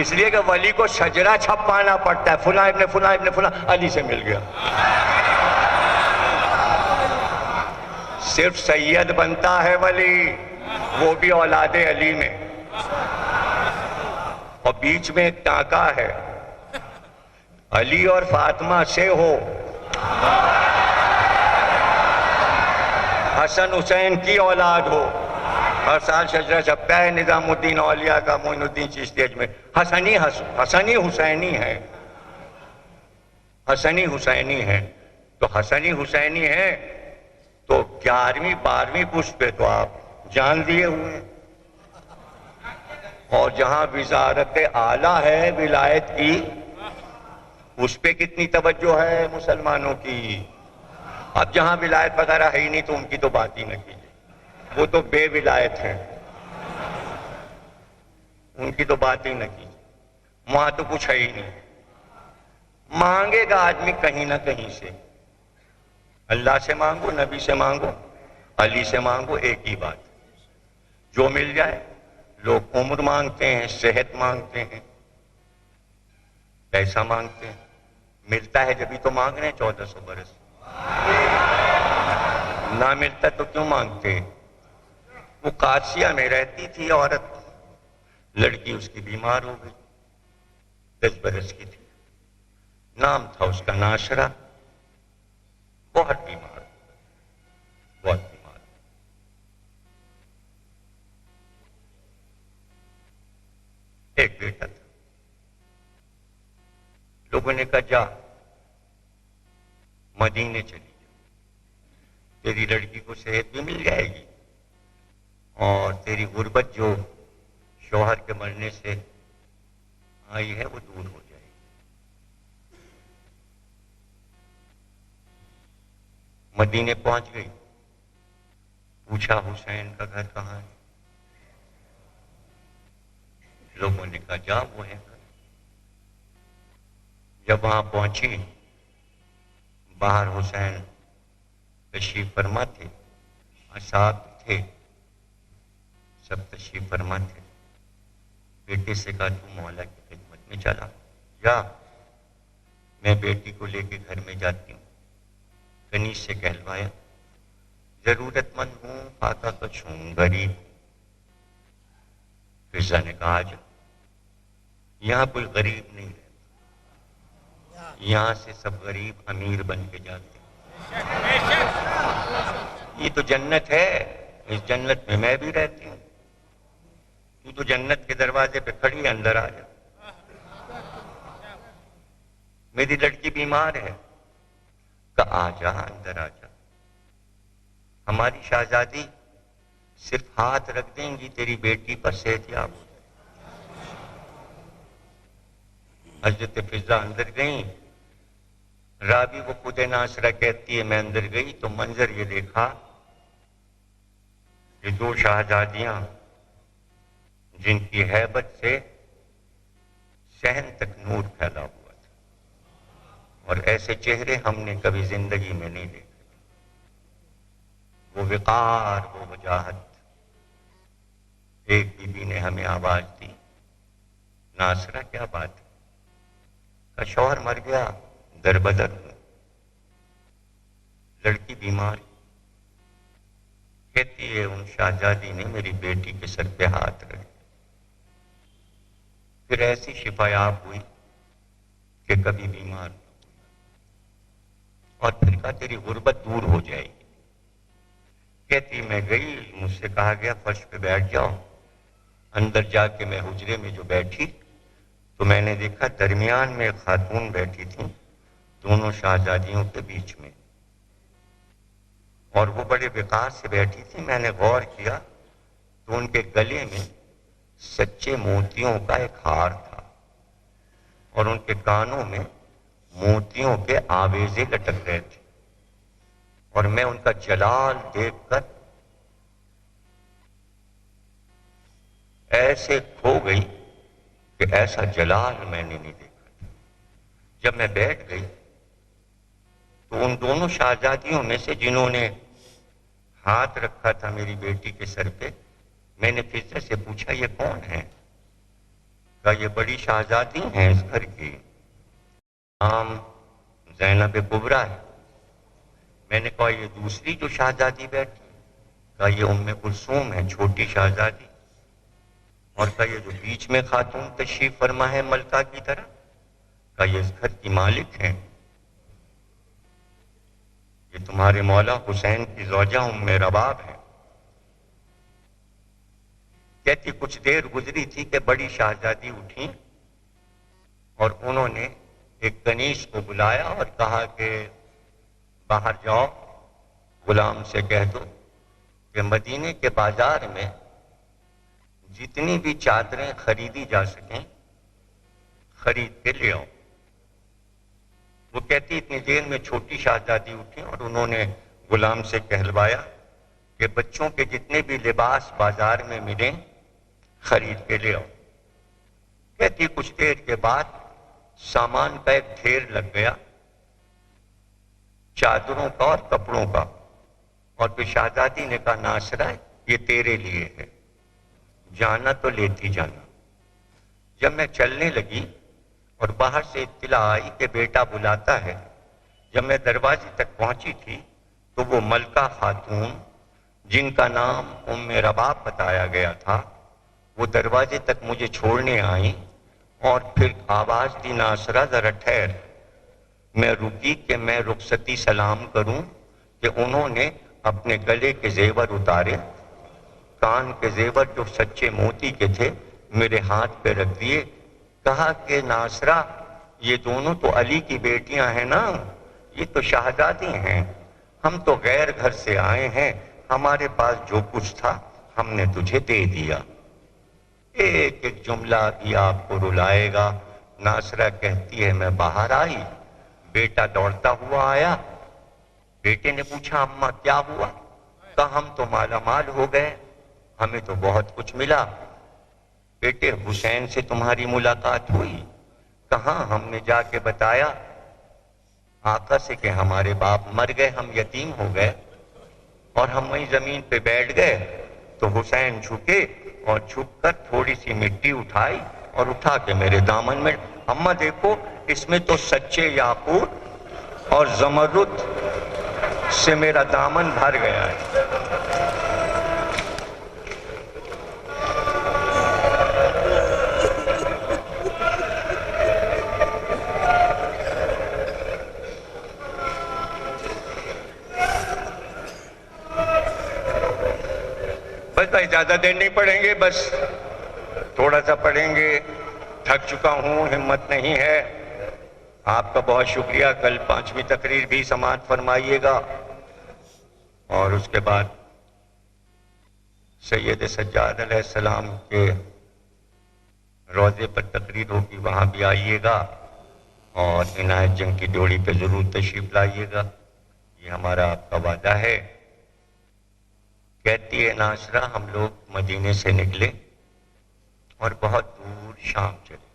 اس لیے کہ ولی کو شجرہ چھپانا پڑتا ہے، فلاں ابن فلاں ابن فلاں علی سے مل گیا۔ صرف سید بنتا ہے ولی، وہ بھی اولاد علی میں، اور بیچ میں ایک ٹانکا ہے، علی اور فاطمہ سے ہو، حسن حسین کی اولاد ہو، ہر سال شجرہ چھپتا ہے نظام الدین اولیاء کا، معین الدین چشتی اجمیر، حسنی حسینی ہے، حسنی حسینی ہے، تو حسنی حسینی ہے تو 11ویں 12ویں پشت پہ تو آپ جان دیے ہوئے ہیں، اور جہاں وزارت اعلیٰ ہے ولایت کی، اس پہ کتنی توجہ ہے مسلمانوں کی۔ اب جہاں ولایت وغیرہ ہے ہی نہیں تو ان کی تو بات ہی نہ کیجیے، وہ تو بے ولایت ہیں، ان کی تو بات ہی نہ کیجیے، وہاں تو کچھ ہے ہی نہیں۔ مانگے گا آدمی کہیں نہ کہیں سے، اللہ سے مانگو، نبی سے مانگو، علی سے مانگو، ایک ہی بات، جو مل جائے۔ لوگ عمر مانگتے ہیں، صحت مانگتے ہیں، پیسہ مانگتے ہیں، ملتا ہے جبھی تو مانگ رہے ہیں 1400 برس، نہ ملتا تو کیوں مانگتے ہیں؟ وہ قادسیہ میں رہتی تھی عورت، لڑکی اس کی بیمار ہو گئی، 10 برس کی تھی، نام تھا اس کا ناشرہ، بہت بیمار، بہت بیمار۔ ایک بیٹا تھا، لوگوں نے کہا جا مدینے چلی جا، تیری لڑکی کو صحت بھی مل جائے گی، اور تیری غربت جو شوہر کے مرنے سے آئی ہے وہ دور ہو جائے گی۔ مدینے پہنچ گئی، پوچھا حسین کا گھر کہاں ہے؟ لوگوں نے کہا جا وہ ہے۔ جب وہاں پہنچی، باہر حسین تشریف فرما تھے، اصحاب تھے، سب تشریف فرما تھے۔ بیٹے سے کہا تو مولا کی خدمت میں چلا جا، میں بیٹی کو لے کے گھر میں جاتی ہوں۔ کنیز سے کہلوایا، ضرورت مند ہوں، فاقہ کچھ ہوں، غریب۔ فضا نے کہا آجا، یہاں کوئی غریب نہیں ہے، یہاں سے سب غریب امیر بن کے جاتے ہیں۔ یہ تو جنت ہے، اس جنت میں میں بھی رہتی ہوں، تو جنت کے دروازے پہ کھڑی ہے، اندر آ جا۔ میری لڑکی بیمار ہے، کہا آ جا اندر آ جا، ہماری شہزادی صرف ہاتھ رکھ دیں گی تیری بیٹی پر صحت یاب ہو جائے۔ حضرت فضا اندر گئیں، راوی وہ خود ناصرہ کہتی ہے میں اندر گئی تو منظر یہ دیکھا کہ 2 شہزادیاں جن کی ہیبت سے صحن تک نور پھیلا ہوا تھا، اور ایسے چہرے ہم نے کبھی زندگی میں نہیں دیکھے، وہ وقار، وہ وجاہت۔ ایک بی بی نے ہمیں آواز دی، ناصرہ کیا بات ہے؟ کا شوہر مر گیا، در بدر ہوں، لڑکی بیمار، کہتی ہے ان شہزادی نے میری بیٹی کے سر پہ ہاتھ رکھ، پھر ایسی شفا یاب ہوئی کہ کبھی بیمار، اور پھر کہا تیری غربت دور ہو جائے گی۔ کہتی میں گئی، مجھ سے کہا گیا فرش پہ بیٹھ جاؤ، اندر جا کے میں حجرے میں جو بیٹھی تو میں نے دیکھا درمیان میں ایک خاتون بیٹھی تھی، دونوں شہزادیوں کے بیچ میں، اور وہ بڑے وقار سے بیٹھی تھی۔ میں نے غور کیا تو ان کے گلے میں سچے موتیوں کا ایک ہار تھا، اور ان کے کانوں میں موتیوں کے آویزے لٹک رہے تھے، اور میں ان کا جلال دیکھ کر ایسے کھو گئی کہ ایسا جلال میں نے نہیں دیکھا۔ جب میں بیٹھ گئی تو ان دونوں شہزادیوں میں سے جنہوں نے ہاتھ رکھا تھا میری بیٹی کے سر پہ، میں نے فضہ سے پوچھا یہ کون ہے؟ کہا یہ بڑی شہزادی ہیں اس گھر کی، نام زینب کبریٰ ہے۔ میں نے کہا یہ دوسری جو شہزادی بیٹھی؟ کہا یہ ام کلثوم ہے، چھوٹی شہزادی۔ اور کہا یہ جو بیچ میں خاتون تشریف فرما ہے ملکہ کی طرح؟ کہا یہ اس گھر کی مالک ہیں، یہ تمہارے مولا حسین کی زوجہ ام رباب ہے۔ کہتی کچھ دیر گزری تھی کہ بڑی شہزادی اٹھی اور انہوں نے ایک کنیز کو بلایا اور کہا کہ باہر جاؤ، غلام سے کہہ دو کہ مدینے کے بازار میں جتنی بھی چادریں خریدی جا سکیں خرید کے لے آؤ۔ وہ کہتی اتنی دیر میں چھوٹی شہزادی اٹھی اور انہوں نے غلام سے کہلوایا کہ بچوں کے جتنے بھی لباس بازار میں ملیں خرید کے لے آؤ۔ کہتی کچھ دیر کے بعد سامان کا ایک ڈھیر لگ گیا، چادروں کا اور کپڑوں کا، اور پھر شہزادی نے کہا ناصرہ یہ تیرے لیے ہے، جانا تو لیتی جانا۔ جب میں چلنے لگی اور باہر سے اطلاع آئی کہ بیٹا بلاتا ہے، جب میں دروازے تک پہنچی تھی تو وہ ملکہ خاتون جن کا نام ام رباب بتایا گیا تھا وہ دروازے تک مجھے چھوڑنے آئیں، اور پھر آواز دی ناصرہ ذرا ٹھہر۔ میں رکی کہ میں رخصتی سلام کروں کہ انہوں نے اپنے گلے کے زیور اتارے، کان کے زیور جو سچے موتی کے تھے میرے ہاتھ پہ رکھ دیے۔ کہا کہ ناصرہ یہ دونوں تو علی کی بیٹیاں ہیں نا، یہ تو شہزادی ہیں، ہم تو غیر گھر سے آئے ہیں، ہمارے پاس جو کچھ تھا ہم نے تجھے دے دیا۔ ایک ایک جملہ بھی آپ کو رلائے گا۔ ناصرہ کہتی ہے میں باہر آئی، بیٹا دوڑتا ہوا آیا، بیٹے نے پوچھا اماں کیا ہوا؟ کہا ہم تو مالا مال ہو گئے، ہمیں تو بہت کچھ ملا۔ بیٹے حسین سے تمہاری ملاقات ہوئی؟ کہاں، ہم نے جا کے بتایا آقا سے کہ ہمارے باپ مر گئے، ہم یتیم ہو گئے، اور ہم وہیں زمین پہ بیٹھ گئے تو حسین جھکے اور جھک کر تھوڑی سی مٹی اٹھائی اور اٹھا کے میرے دامن میں، اماں دیکھو اس میں تو سچے یاقوت اور زمرد سے میرا دامن بھر گیا ہے۔ بس زیادہ دیر نہیں پڑھیں گے، بس تھوڑا سا پڑھیں گے، تھک چکا ہوں، ہمت نہیں ہے۔ آپ کا بہت شکریہ، کل 5ویں تقریر بھی سماعت فرمائیے گا، اور اس کے بعد سید سجاد علیہ السلام کے روضے پر تقریر ہوگی، وہاں بھی آئیے گا، اور عنایت جنگ کی ڈیوڑی پہ ضرور تشریف لائیے گا، یہ ہمارا آپ کا وعدہ ہے۔ کہتی ہے ناصرہ ہم لوگ مدینے سے نکلے اور بہت دور شام چلے،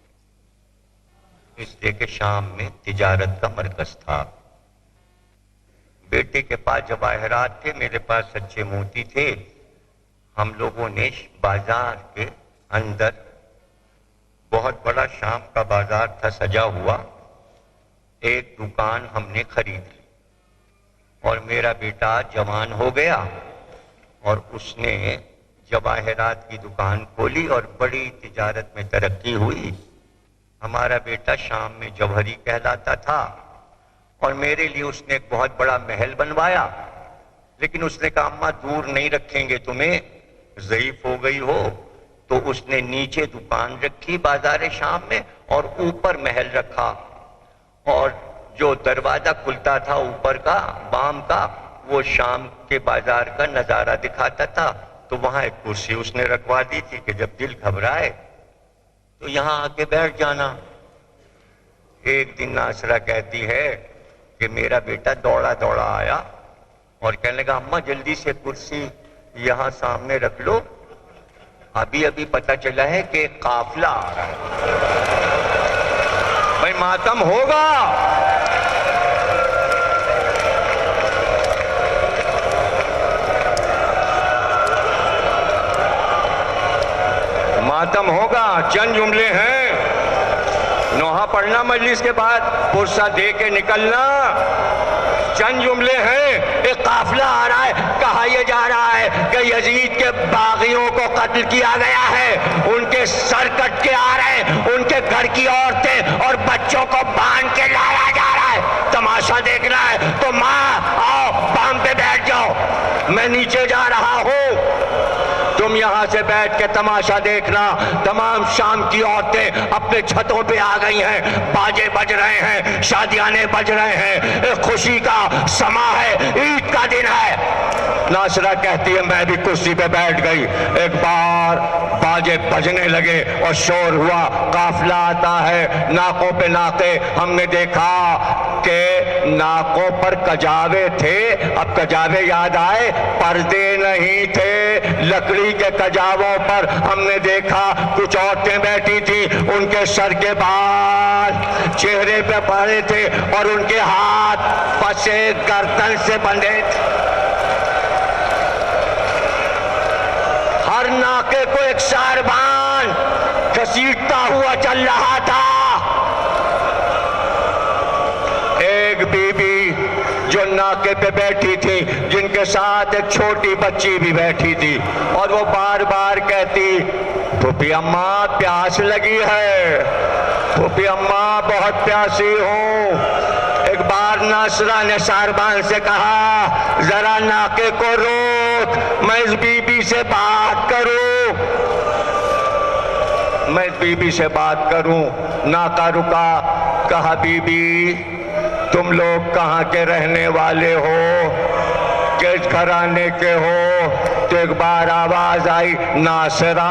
اس لیے کہ شام میں تجارت کا مرکز تھا۔ بیٹے کے پاس جواہرات تھے، میرے پاس سچے موتی تھے۔ ہم لوگوں نے بازار کے اندر، بہت بڑا شام کا بازار تھا سجا ہوا، ایک دکان ہم نے خرید لی۔ اور میرا بیٹا جوان ہو گیا اور اس نے جواہرات کی دکان کھولی اور بڑی تجارت میں ترقی ہوئی. ہمارا بیٹا شام میں جوہری کہلاتا تھا اور میرے لیے اس نے ایک بہت بڑا محل بنوایا. لیکن اس نے کہا اماں دور نہیں رکھیں گے تمہیں، ضعیف ہو گئی ہو. تو اس نے نیچے دکان رکھی بازار شام میں اور اوپر محل رکھا. اور جو دروازہ کھلتا تھا اوپر کا بام کا، وہ شام کے بازار کا نظارہ دکھاتا تھا. تو وہاں ایک کرسی اس نے رکھوا دی تھی کہ جب دل گھبرائے تو یہاں آ کے بیٹھ جانا. ایک دن ناصرہ کہتی ہے کہ میرا بیٹا دوڑا دوڑا آیا اور کہنے لگا اماں جلدی سے کرسی یہاں سامنے رکھ لو، ابھی ابھی پتہ چلا ہے کہ قافلہ آ رہا ہے، بھائی ماتم ہوگا. ماتم ہوگا. چند جملے ہیں، نوحہ پڑھنا مجلس کے بعد، پرسہ دے کے نکلنا. چند جملے ہیں. ایک قافلہ آ رہا ہے، کہا یہ جا رہا ہے کہ یزید کے باغیوں کو قتل کیا گیا ہے، ان کے سر کٹ کے آ رہے ہیں، ان کے گھر کی عورتیں اور بچوں کو باندھ کے لایا جا رہا ہے. تماشا دیکھنا ہے تو ماں آؤ بام پہ بیٹھ جاؤ، میں نیچے جا رہا ہوں، تم یہاں سے بیٹھ کے تماشا دیکھنا. تمام شام کی عورتیں اپنے چھتوں پہ آ گئی ہیں، باجے بج رہے ہیں، شادیانے بج رہے ہیں، ایک خوشی کا سما ہے، عید کا دن ہے. ناصرہ کہتی ہے میں بھی کرسی پہ بیٹھ گئی. ایک بار باجے بجنے لگے اور شور ہوا، قافلہ آتا ہے، ناکوں پہ ناکے. ہم نے دیکھا کہ ناکوں پر کجاوے تھے. اب کجاوے یاد آئے، پردے نہیں تھے، لکڑی کے کجاووں پر ہم نے دیکھا کچھ عورتیں بیٹھی تھی، ان کے سر کے بال چہرے پہ پڑے تھے اور ان کے ہاتھ پسے گردن سے بندھے تھے. ہر ناکے کو ایک ساربان گھسیٹتا ہوا چل رہا تھا. ایک بی بی جو ناکے پہ بیٹھی تھی، جن کے ساتھ ایک چھوٹی بچی بھی بیٹھی تھی، اور وہ بار بار کہتی پھوپھی اماں پیاس لگی ہے، پھوپھی اماں بہت پیاسی ہوں. ایک بار ناصرہ نے ساربان سے کہا ذرا ناکے کو روک، میں اس بی بی سے بات کروں، میں اس بی بی سے بات کروں. ناکا رکا. کہا بی بی تم لوگ کہاں کے رہنے والے ہو، کس گھرانے کے ہو؟ تو ایک بار آواز آئی ناصرہ.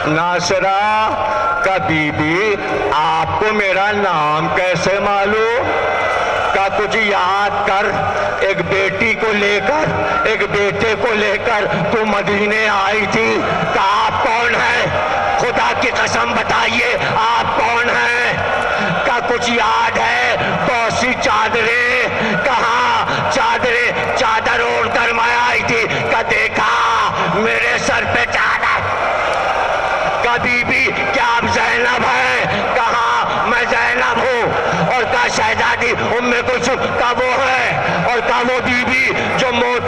ناصرہ کا بی بی آپ کو میرا نام کیسے معلوم؟ کا کچھ یاد کر، ایک بیٹی کو لے کر، ایک بیٹے کو لے کر تو مدینے آئی تھی. کہا آپ کون ہیں؟ خدا کی قسم بتائیے آپ کون ہیں؟ کا کچھ یاد ہے؟ بہت سی چادریں. کہاں چادریں؟ چادر اوڑھ کر میں آئی تھی. کا دیکھا میرے سر پہ چادر. کا بی بی کیا آپ زینب ہیں؟ کہا میں زینب ہوں. اور کا شہزادی ام کلثوم کا وہ ہے. اور کا وہ بی بی جو موت